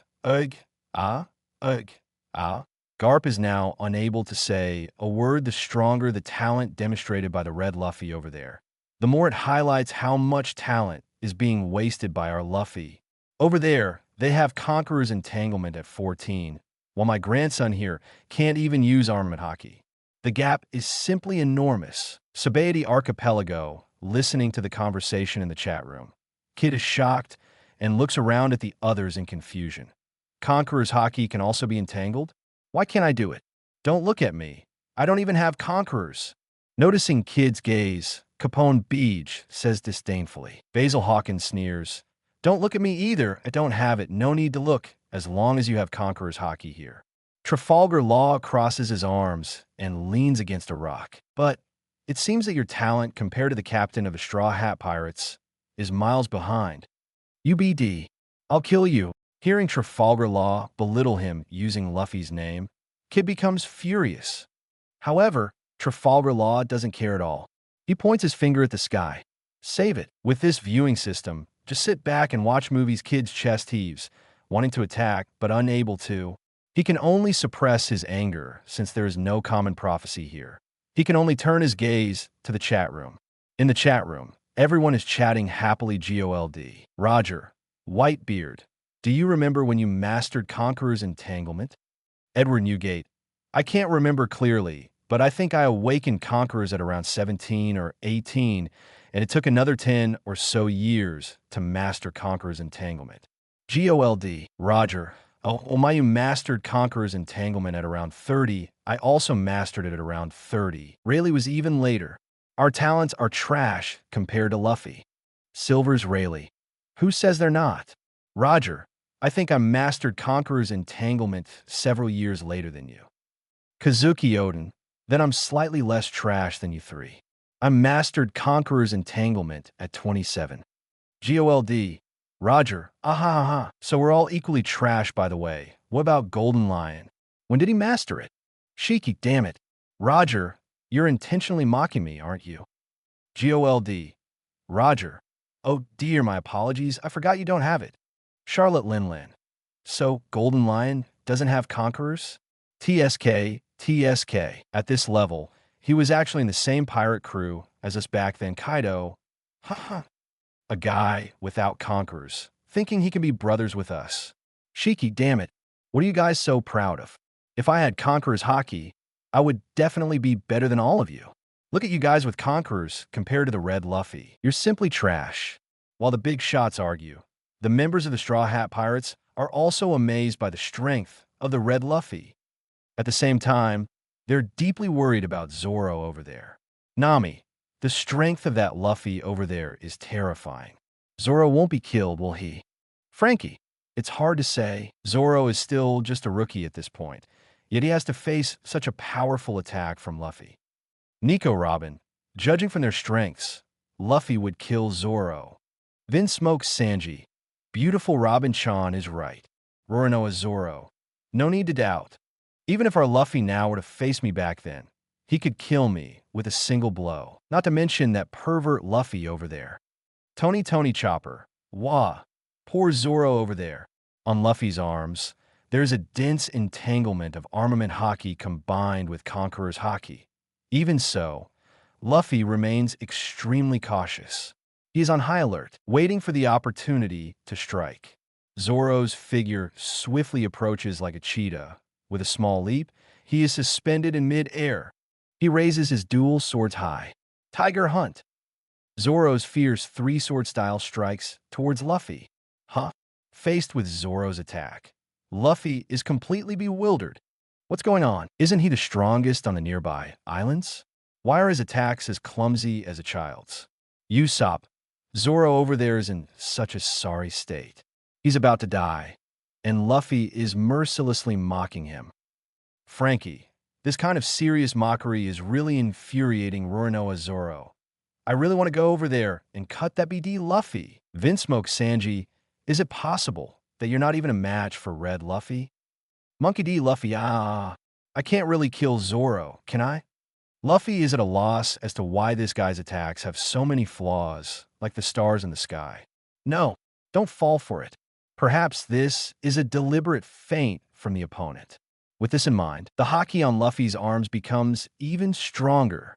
Garp is now unable to say a word. The stronger the talent demonstrated by the red Luffy over there, the more it highlights how much talent is being wasted by our Luffy. Over there, they have Conqueror's entanglement at 14, while my grandson here can't even use armament haki. The gap is simply enormous. Sabaody Archipelago, listening to the conversation in the chat room. Kid is shocked and looks around at the others in confusion. Conqueror's Haki can also be entangled? Why can't I do it? Don't look at me. I don't even have Conquerors. Noticing Kid's gaze, Capone Beej says disdainfully. Basil Hawkins sneers. Don't look at me either. I don't have it. No need to look, as long as you have Conqueror's Haki here. Trafalgar Law crosses his arms and leans against a rock. But it seems that your talent, compared to the captain of the Straw Hat Pirates, is miles behind. UBD. I'll kill you. Hearing Trafalgar Law belittle him using Luffy's name, Kid becomes furious. However, Trafalgar Law doesn't care at all. He points his finger at the sky. Save it. With this viewing system, just sit back and watch movies. Kid's chest heaves, wanting to attack but unable to. He can only suppress his anger since there is no common prophecy here. He can only turn his gaze to the chat room. In the chat room, everyone is chatting happily. GOLD. Roger, Whitebeard, do you remember when you mastered Conqueror's entanglement? Edward Newgate, I can't remember clearly, but I think I awakened Conquerors at around 17 or 18, and it took another 10 or so years to master Conqueror's entanglement. GOLD. Roger. Oh, you mastered Conqueror's entanglement at around 30. I also mastered it at around 30. Rayleigh was even later. Our talents are trash compared to Luffy. Silver's Rayleigh. Who says they're not? Roger. I think I mastered Conqueror's entanglement several years later than you. Kazuki Odin. Then I'm slightly less trash than you three. I mastered Conqueror's entanglement at 27. GOLD. Roger. Aha. So we're all equally trash, by the way. What about Golden Lion? When did he master it? Shiki, damn it. Roger, you're intentionally mocking me, aren't you? GOLD. Roger. Oh dear, my apologies. I forgot you don't have it. Charlotte Linlin. So, Golden Lion doesn't have Conquerors? TSK. At this level, he was actually in the same pirate crew as us back then. Kaido. Haha. A guy without Conquerors, thinking he can be brothers with us. Shiki, damn it. What are you guys so proud of? If I had Conqueror's Haki, I would definitely be better than all of you. Look at you guys with Conquerors compared to the Red Luffy. You're simply trash. While the big shots argue, the members of the Straw Hat Pirates are also amazed by the strength of the Red Luffy. At the same time, they're deeply worried about Zoro over there. Nami, the strength of that Luffy over there is terrifying. Zoro won't be killed, will he? Frankie, it's hard to say. Zoro is still just a rookie at this point, yet he has to face such a powerful attack from Luffy. Nico Robin, judging from their strengths, Luffy would kill Zoro. Vin Smoke Sanji, beautiful Robin-chan is right. Roronoa Zoro, no need to doubt. Even if our Luffy now were to face me back then, he could kill me with a single blow. Not to mention that pervert Luffy over there. Tony Chopper. Wah. Poor Zoro over there. On Luffy's arms, there's a dense entanglement of armament Haki combined with Conqueror's Haki. Even so, Luffy remains extremely cautious. He is on high alert, waiting for the opportunity to strike. Zoro's figure swiftly approaches like a cheetah. With a small leap, he is suspended in mid-air. He raises his dual swords high. Tiger Hunt. Zoro's fierce three-sword style strikes towards Luffy. Faced with Zoro's attack, Luffy is completely bewildered. What's going on? Isn't he the strongest on the nearby islands? Why are his attacks as clumsy as a child's? Usopp. Zoro over there is in such a sorry state. He's about to die, and Luffy is mercilessly mocking him. Frankie. This kind of serious mockery is really infuriating Roronoa Zoro. I really want to go over there and cut that BD Luffy. Vinsmoke Sanji, is it possible that you're not even a match for Red Luffy? Monkey D. Luffy, I can't really kill Zoro, can I? Luffy is at a loss as to why this guy's attacks have so many flaws, like the stars in the sky. No, don't fall for it. Perhaps this is a deliberate feint from the opponent. With this in mind, the Haki on Luffy's arms becomes even stronger.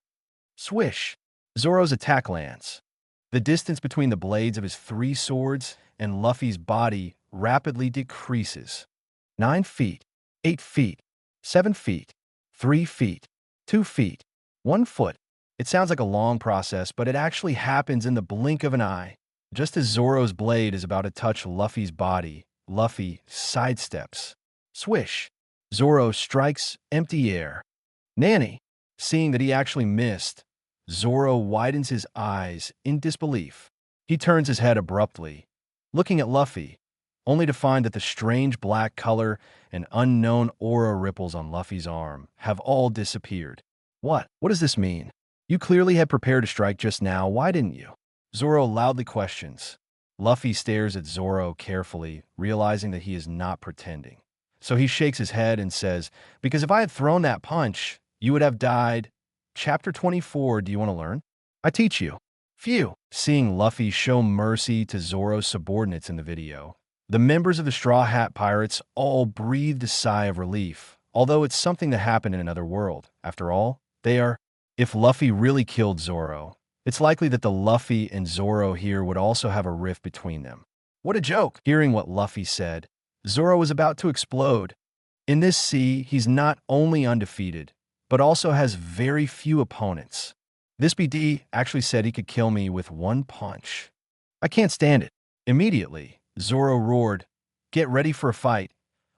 Swish! Zoro's attack lands. The distance between the blades of his three swords and Luffy's body rapidly decreases. 9 feet, 8 feet, 7 feet, 3 feet, 2 feet, 1 foot. It sounds like a long process, but it actually happens in the blink of an eye. Just as Zoro's blade is about to touch Luffy's body, Luffy sidesteps. Swish! Zoro strikes empty air. Nani! Seeing that he actually missed, Zoro widens his eyes in disbelief. He turns his head abruptly, looking at Luffy, only to find that the strange black color and unknown aura ripples on Luffy's arm have all disappeared. What? What does this mean? You clearly had prepared to strike just now, why didn't you? Zoro loudly questions. Luffy stares at Zoro carefully, realizing that he is not pretending. So he shakes his head and says, because if I had thrown that punch, you would have died. Chapter 24, do you want to learn? I teach you. Phew. Seeing Luffy show mercy to Zoro's subordinates in the video, the members of the Straw Hat Pirates all breathed a sigh of relief, although it's something that happened in another world. After all, they are. If Luffy really killed Zoro, it's likely that the Luffy and Zoro here would also have a rift between them. What a joke! Hearing what Luffy said, Zoro was about to explode. In this sea, he's not only undefeated, but also has very few opponents. This BD actually said he could kill me with one punch. I can't stand it. Immediately, Zoro roared, get ready for a fight.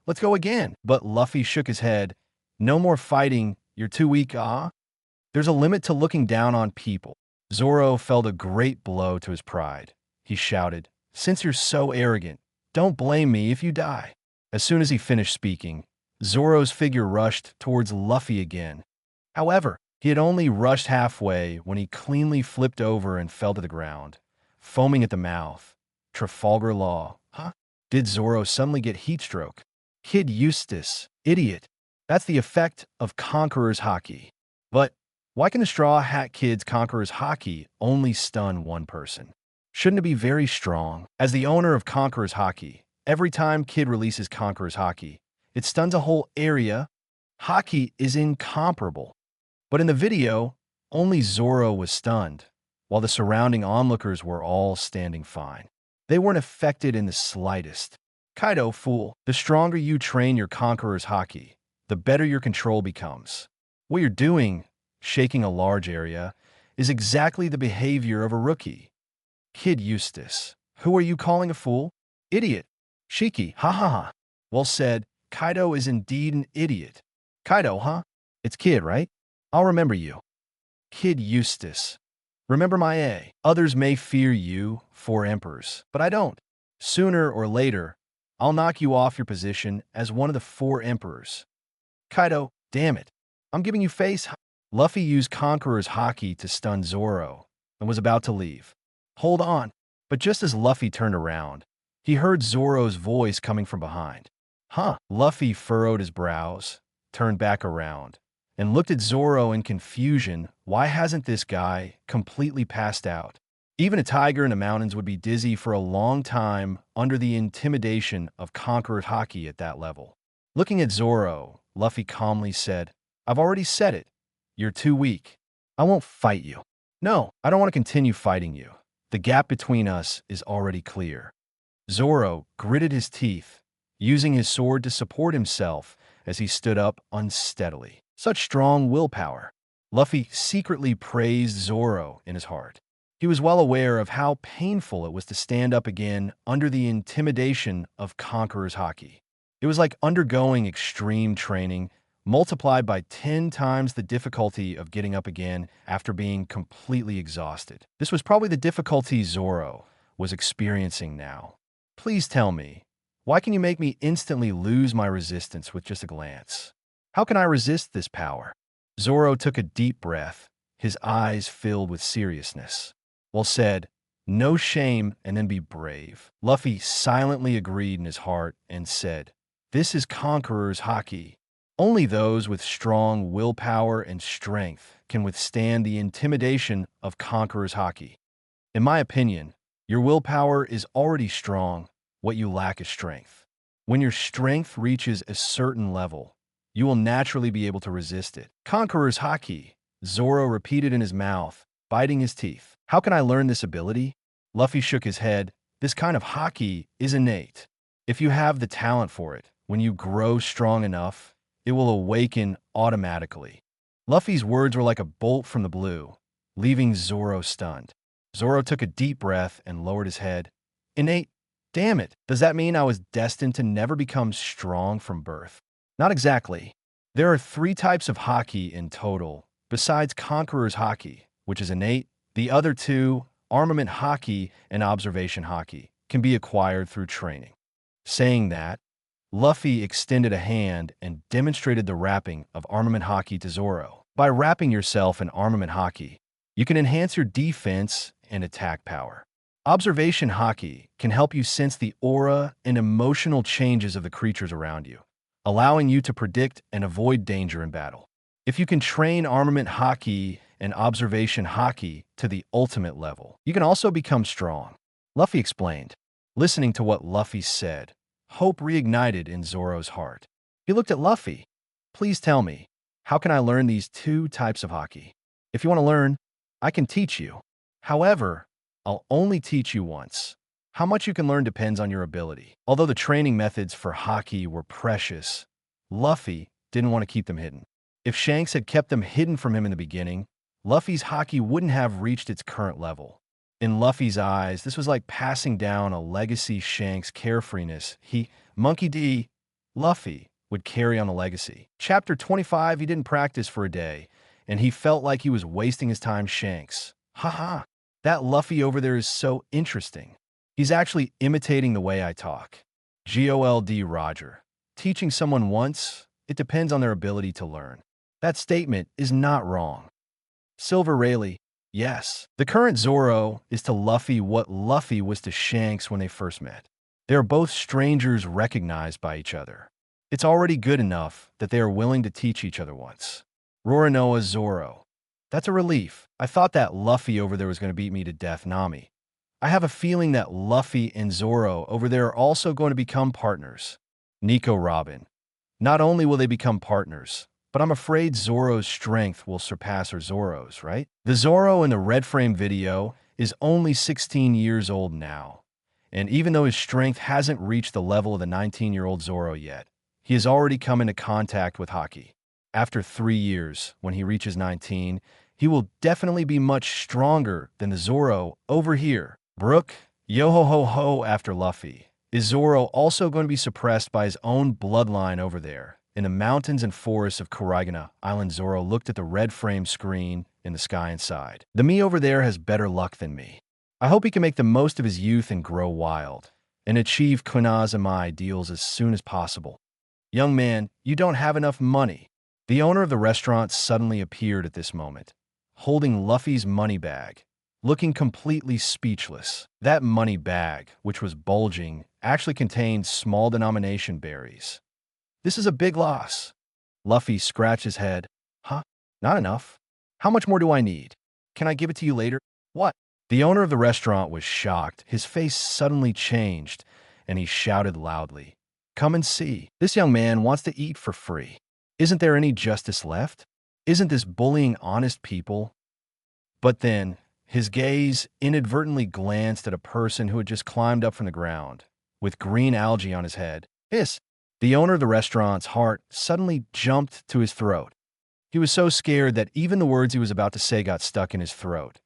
Let's go again. But Luffy shook his head. No more fighting. You're too weak, ah? There's a limit to looking down on people. Zoro felt a great blow to his pride. He shouted, since you're so arrogant, don't blame me if you die. As soon as he finished speaking, Zoro's figure rushed towards Luffy again. However, he had only rushed halfway when he cleanly flipped over and fell to the ground, foaming at the mouth. Trafalgar Law, huh? Did Zoro suddenly get heat stroke? Kid Eustace, idiot. That's the effect of Conqueror's Haki. But why can the Straw Hat Kid's Conqueror's Haki only stun one person? Shouldn't it be very strong? As the owner of Conqueror's Haki, every time Kid releases Conqueror's Haki, it stuns a whole area. Haki is incomparable. But in the video, only Zoro was stunned, while the surrounding onlookers were all standing fine. They weren't affected in the slightest. Kaido, fool, the stronger you train your Conqueror's Haki, the better your control becomes. What you're doing, shaking a large area, is exactly the behavior of a rookie. Kid Eustace, who are you calling a fool? Idiot. Shiki, ha ha ha. Well said, Kaido is indeed an idiot. Kaido, huh? It's Kid, right? I'll remember you. Kid Eustace. Remember my A. Others may fear you, 4 emperors, but I don't. Sooner or later, I'll knock you off your position as one of the 4 emperors. Kaido, damn it. I'm giving you face. Luffy used Conqueror's Haki to stun Zoro and was about to leave. Hold on. But just as Luffy turned around, he heard Zoro's voice coming from behind. Huh. Luffy furrowed his brows, turned back around, and looked at Zoro in confusion. Why hasn't this guy completely passed out? Even a tiger in the mountains would be dizzy for a long time under the intimidation of Conqueror's Haki at that level. Looking at Zoro, Luffy calmly said, I've already said it. You're too weak. I won't fight you. No, I don't want to continue fighting you. The gap between us is already clear. Zoro gritted his teeth, using his sword to support himself as he stood up unsteadily. Such strong willpower. Luffy secretly praised Zoro in his heart. He was well aware of how painful it was to stand up again under the intimidation of Conqueror's Haki. It was like undergoing extreme training, multiplied by 10 times the difficulty of getting up again after being completely exhausted. This was probably the difficulty Zoro was experiencing now. Please tell me, why can you make me instantly lose my resistance with just a glance? How can I resist this power? Zoro took a deep breath, his eyes filled with seriousness. Well said, no shame and then be brave. Luffy silently agreed in his heart and said, this is Conqueror's Haki. Only those with strong willpower and strength can withstand the intimidation of Conqueror's Haki. In my opinion, your willpower is already strong. What you lack is strength. When your strength reaches a certain level, you will naturally be able to resist it. Conqueror's Haki, Zoro repeated in his mouth, biting his teeth. How can I learn this ability? Luffy shook his head. This kind of Haki is innate. If you have the talent for it, when you grow strong enough, it will awaken automatically. Luffy's words were like a bolt from the blue. leaving Zoro stunned. Zoro took a deep breath and lowered his head. Innate? Damn it, does that mean I was destined to never become strong from birth? Not exactly. There are 3 types of haki in total, besides Conqueror's haki, which is innate. The other 2, armament haki and observation haki, can be acquired through training. Saying that, Luffy extended a hand and demonstrated the wrapping of armament haki to Zoro. By wrapping yourself in armament haki, you can enhance your defense and attack power. Observation haki can help you sense the aura and emotional changes of the creatures around you, allowing you to predict and avoid danger in battle. If you can train armament haki and observation haki to the ultimate level, you can also become strong. Luffy explained. Listening to what Luffy said, hope reignited in Zoro's heart. He looked at Luffy. Please tell me, how can I learn these 2 types of haki? If you want to learn, I can teach you. However, I'll only teach you once. How much you can learn depends on your ability. Although the training methods for haki were precious, Luffy didn't want to keep them hidden. If Shanks had kept them hidden from him in the beginning, Luffy's haki wouldn't have reached its current level. In Luffy's eyes, this was like passing down a legacy. Shanks' carefreeness, Monkey D. Luffy would carry on a legacy. Chapter 25, he didn't practice for a day, and he felt like he was wasting his time. Shanks. Haha, that Luffy over there is so interesting. He's actually imitating the way I talk. GOLD Roger. Teaching someone once, it depends on their ability to learn. That statement is not wrong. Silver Rayleigh. Yes, the current Zoro is to Luffy what Luffy was to Shanks when they first met. They are both strangers recognized by each other. It's already good enough that they are willing to teach each other once. Roronoa Zoro. That's a relief. I thought that Luffy over there was going to beat me to death. Nami. I have a feeling that Luffy and Zoro over there are also going to become partners. Nico Robin. Not only will they become partners, but I'm afraid Zoro's strength will surpass her Zoro's, right? The Zoro in the red frame video is only 16 years old now, and even though his strength hasn't reached the level of the 19-year-old Zoro yet, he has already come into contact with Haki. After 3 years, when he reaches 19, he will definitely be much stronger than the Zoro over here. Brook, yo-ho-ho-ho after Luffy. Is Zoro also going to be suppressed by his own bloodline over there? In the mountains and forests of Kurigana Island, Zoro looked at the red frame screen in the sky and sighed. The me over there has better luck than me. I hope he can make the most of his youth and grow wild, and achieve Kunazama ideals as soon as possible. Young man, you don't have enough money. The owner of the restaurant suddenly appeared at this moment, holding Luffy's money bag, looking completely speechless. That money bag, which was bulging, actually contained small denomination berries. This is a big loss. Luffy scratched his head. Huh? Not enough? How much more do I need? Can I give it to you later? What? The owner of the restaurant was shocked. His face suddenly changed, and he shouted loudly, "Come and see. This young man wants to eat for free. Isn't there any justice left? Isn't this bullying honest people?" But then, his gaze inadvertently glanced at a person who had just climbed up from the ground, with green algae on his head. Hiss! The owner of the restaurant's heart suddenly jumped to his throat. He was so scared that even the words he was about to say got stuck in his throat.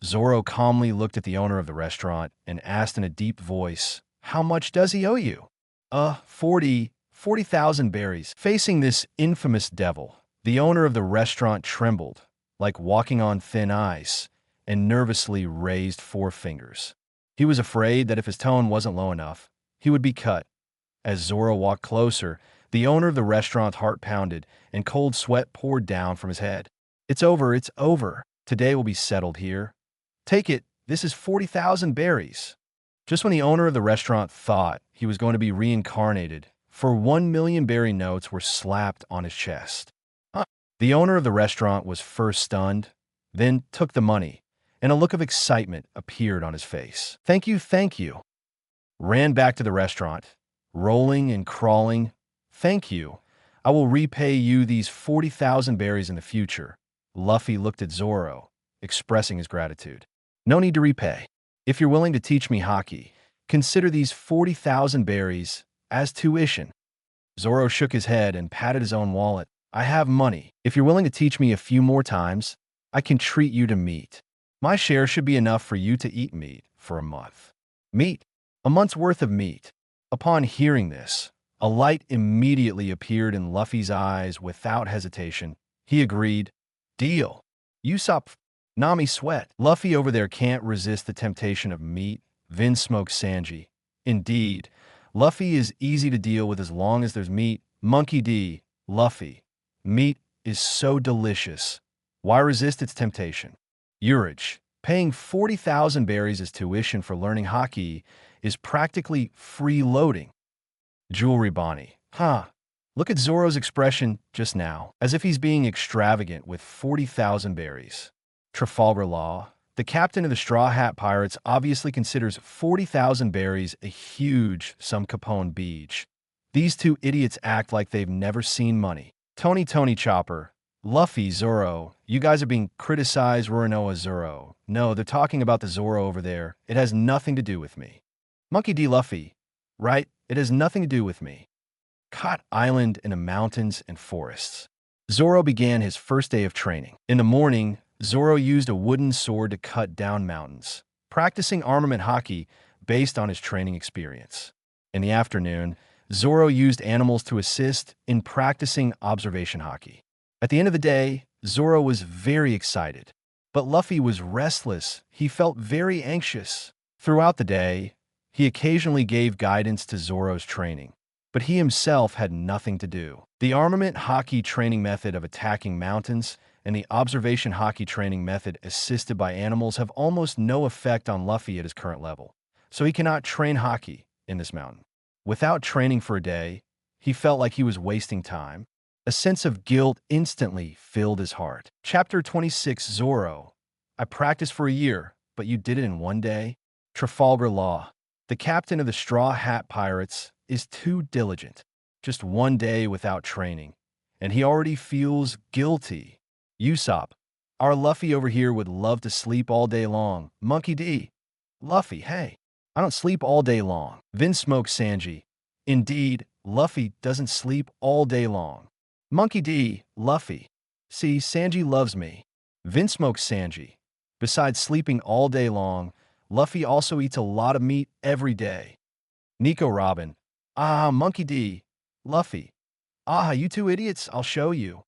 Zoro calmly looked at the owner of the restaurant and asked in a deep voice, "How much does he owe you?" 40,000 berries. Facing this infamous devil, the owner of the restaurant trembled, like walking on thin ice, and nervously raised 4 fingers. He was afraid that if his tone wasn't low enough, he would be cut. As Zoro walked closer, the owner of the restaurant's heart pounded, and cold sweat poured down from his head. It's over, it's over. Today will be settled here. Take it, this is 40,000 berries. Just when the owner of the restaurant thought he was going to be reincarnated, 1 million berry notes were slapped on his chest. The owner of the restaurant was first stunned, then took the money, and a look of excitement appeared on his face. Thank you. Ran back to the restaurant, rolling and crawling. Thank you. I will repay you these 40,000 berries in the future. Luffy looked at Zoro, expressing his gratitude. No need to repay. If you're willing to teach me Haki, consider these 40,000 berries as tuition. Zoro shook his head and patted his own wallet. I have money. If you're willing to teach me a few more times, I can treat you to meat. My share should be enough for you to eat meat for a month. Meat? A month's worth of meat. Upon hearing this, a light immediately appeared in Luffy's eyes without hesitation. He agreed. Deal. Usopp. Nami sweat. Luffy over there can't resist the temptation of meat. Vin smokes Sanji. Indeed, Luffy is easy to deal with as long as there's meat. Monkey D. Luffy. Meat is so delicious. Why resist its temptation? Urge. Paying 40,000 berries as tuition for learning Haki is practically freeloading. Jewelry Bonnie. Huh. Look at Zoro's expression just now, as if he's being extravagant with 40,000 berries. Trafalgar Law. The captain of the Straw Hat Pirates obviously considers 40,000 berries a huge sum Capone Beach. These two idiots act like they've never seen money. Tony Chopper. Luffy, Zoro, you guys are being criticized. Roronoa, Zoro. No, they're talking about the Zoro over there. It has nothing to do with me. Monkey D. Luffy. Right? It has nothing to do with me. Caught Island in the mountains and forests. Zoro began his first day of training. In the morning, Zoro used a wooden sword to cut down mountains, practicing armament haki based on his training experience. In the afternoon, Zoro used animals to assist in practicing observation haki. At the end of the day, Zoro was very excited, but Luffy was restless. He felt very anxious. Throughout the day, he occasionally gave guidance to Zoro's training, but he himself had nothing to do. The armament haki training method of attacking mountains and the observation haki training method assisted by animals have almost no effect on Luffy at his current level, so he cannot train haki in this mountain. Without training for a day, he felt like he was wasting time. A sense of guilt instantly filled his heart. Chapter 26 Zoro. I practiced for a year, but you did it in one day? Trafalgar Law. The captain of the Straw Hat Pirates is too diligent. Just one day without training, and he already feels guilty. Usopp. Our Luffy over here would love to sleep all day long. Monkey D. Luffy, hey. I don't sleep all day long. Vin smokes Sanji. Indeed, Luffy doesn't sleep all day long. Monkey D. Luffy. See, Sanji loves me. Vin smokes Sanji. Besides sleeping all day long, Luffy also eats a lot of meat every day. Nico Robin. Ah, Monkey D. Luffy. Ah, you two idiots, I'll show you.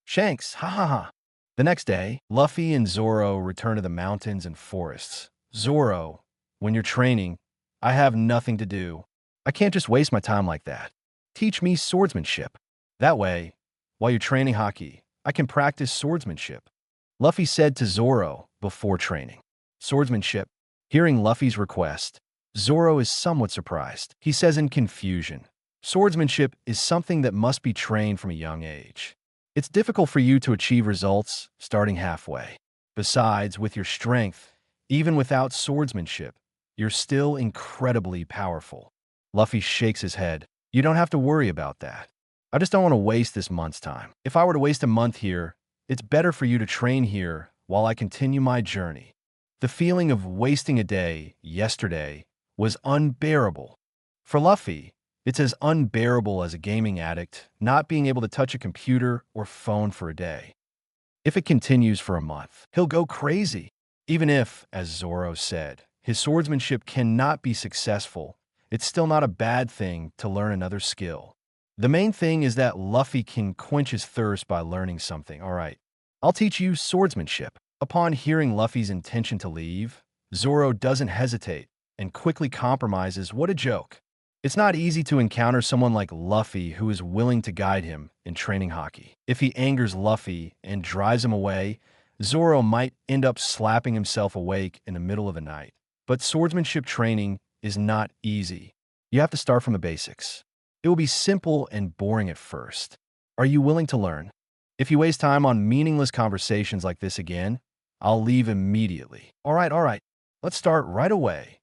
Shanks, ha ha ha. The next day, Luffy and Zoro return to the mountains and forests. Zoro, when you're training, I have nothing to do. I can't just waste my time like that. Teach me swordsmanship. That way, while you're training haki, I can practice swordsmanship. Luffy said to Zoro before training. Swordsmanship. Hearing Luffy's request, Zoro is somewhat surprised. He says in confusion, swordsmanship is something that must be trained from a young age. It's difficult for you to achieve results starting halfway. Besides, with your strength, even without swordsmanship, you're still incredibly powerful. Luffy shakes his head. You don't have to worry about that. I just don't want to waste this month's time. If I were to waste a month here, it's better for you to train here while I continue my journey. The feeling of wasting a day yesterday was unbearable. For Luffy, it's as unbearable as a gaming addict not being able to touch a computer or phone for a day. If it continues for a month, he'll go crazy. Even if, as Zoro said, his swordsmanship cannot be successful, it's still not a bad thing to learn another skill. The main thing is that Luffy can quench his thirst by learning something. All right, I'll teach you swordsmanship. Upon hearing Luffy's intention to leave, Zoro doesn't hesitate and quickly compromises. What a joke. It's not easy to encounter someone like Luffy who is willing to guide him in training haki. If he angers Luffy and drives him away, Zoro might end up slapping himself awake in the middle of the night. But swordsmanship training is not easy. You have to start from the basics. It will be simple and boring at first. Are you willing to learn? If you waste time on meaningless conversations like this again, I'll leave immediately. All right. Let's start right away.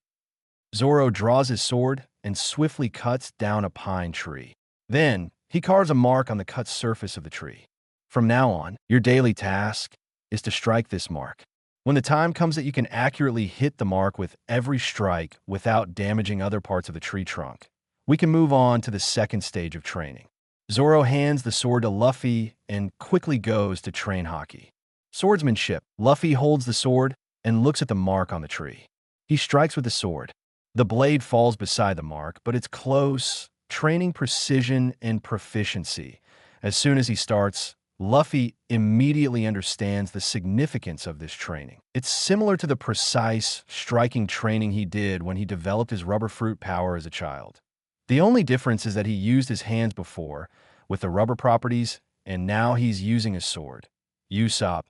Zoro draws his sword and swiftly cuts down a pine tree. Then, he carves a mark on the cut surface of the tree. From now on, your daily task is to strike this mark. When the time comes that you can accurately hit the mark with every strike without damaging other parts of the tree trunk, we can move on to the second stage of training. Zoro hands the sword to Luffy and quickly goes to train haki. Swordsmanship. Luffy holds the sword and looks at the mark on the tree. He strikes with the sword. The blade falls beside the mark, but it's close, training precision and proficiency. As soon as he starts, Luffy immediately understands the significance of this training. It's similar to the precise, striking training he did when he developed his rubber fruit power as a child. The only difference is that he used his hands before, with the rubber properties, and now he's using a sword. Usopp.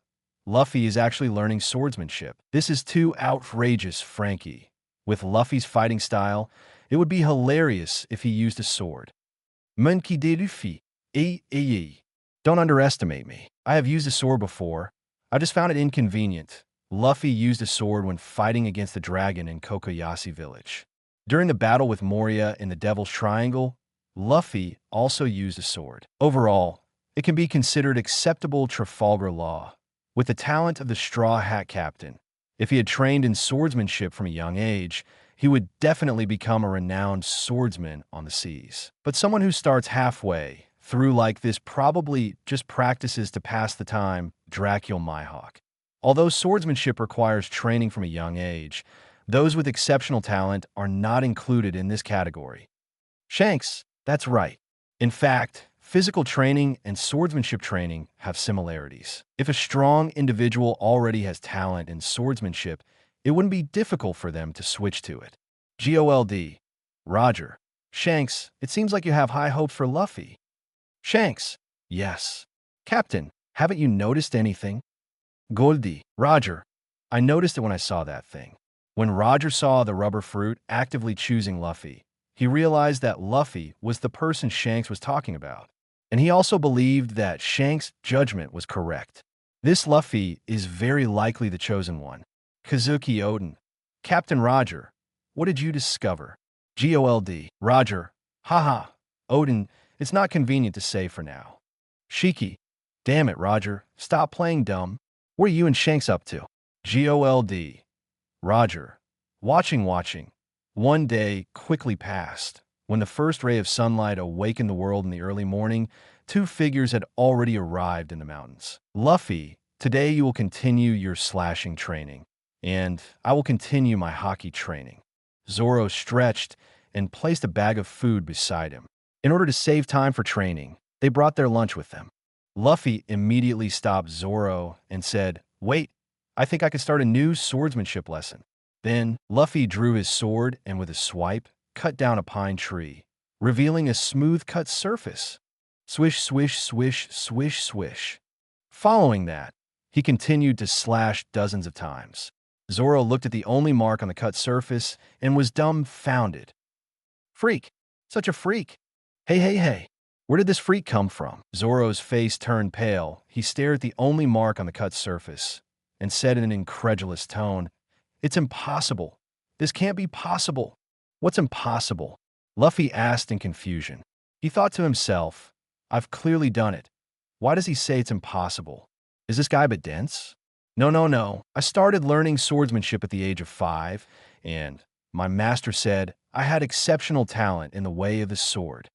Luffy is actually learning swordsmanship. This is too outrageous, Frankie. With Luffy's fighting style, it would be hilarious if he used a sword. Monkey de Luffy. Don't underestimate me. I have used a sword before. I just found it inconvenient. Luffy used a sword when fighting against the dragon in Kokoyashi village. During the battle with Moria in the Devil's Triangle, Luffy also used a sword. Overall, it can be considered acceptable Trafalgar Law. With the talent of the Straw Hat Captain, if he had trained in swordsmanship from a young age, he would definitely become a renowned swordsman on the seas. But someone who starts halfway through like this probably just practices to pass the time, Dracula Mihawk. Although swordsmanship requires training from a young age, those with exceptional talent are not included in this category. Shanks, that's right. In fact, physical training and swordsmanship training have similarities. If a strong individual already has talent in swordsmanship, it wouldn't be difficult for them to switch to it. GOLD. Roger. Shanks, it seems like you have high hopes for Luffy. Shanks. Yes. Captain, haven't you noticed anything? Goldie. Roger. I noticed it when I saw that thing. When Roger saw the rubber fruit actively choosing Luffy, he realized that Luffy was the person Shanks was talking about. And he also believed that Shanks' judgment was correct. This Luffy is very likely the chosen one. Kazuki Oden. Captain Roger, what did you discover? GOLD. Roger. Haha. Oden, it's not convenient to say for now. Shiki. Damn it, Roger. Stop playing dumb. What are you and Shanks up to? GOLD. Roger. Watching. One day quickly passed. When the first ray of sunlight awakened the world in the early morning, two figures had already arrived in the mountains. Luffy, today you will continue your slashing training, and I will continue my hockey training. Zoro stretched and placed a bag of food beside him. In order to save time for training, they brought their lunch with them. Luffy immediately stopped Zoro and said, "Wait, I think I could start a new swordsmanship lesson." Then, Luffy drew his sword and with a swipe, cut down a pine tree, revealing a smooth-cut surface. Swish, swish, swish, swish, swish. Following that, he continued to slash dozens of times. Zoro looked at the only mark on the cut surface and was dumbfounded. Freak. Such a freak. Hey. Where did this freak come from? Zoro's face turned pale. He stared at the only mark on the cut surface and said in an incredulous tone, "It's impossible. This can't be possible." What's impossible? Luffy asked in confusion. He thought to himself, I've clearly done it. Why does he say it's impossible? Is this guy a bit dense? No. I started learning swordsmanship at the age of 5, and my master said I had exceptional talent in the way of the sword.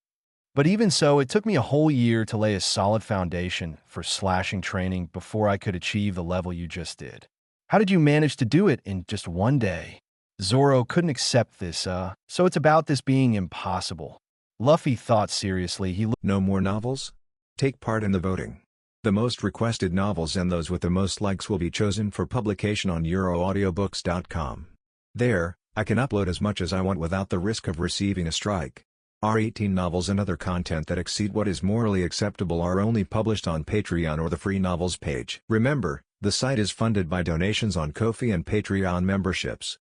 But even so, it took me a whole year to lay a solid foundation for slashing training before I could achieve the level you just did. How did you manage to do it in just one day? Zoro couldn't accept this, so it's about this being impossible. Luffy thought seriously. No more novels? Take part in the voting. The most requested novels and those with the most likes will be chosen for publication on euroaudiobooks.com. There, I can upload as much as I want without the risk of receiving a strike. Our 18 novels and other content that exceed what is morally acceptable are only published on Patreon or the free novels page. Remember, the site is funded by donations on Ko-fi and Patreon memberships.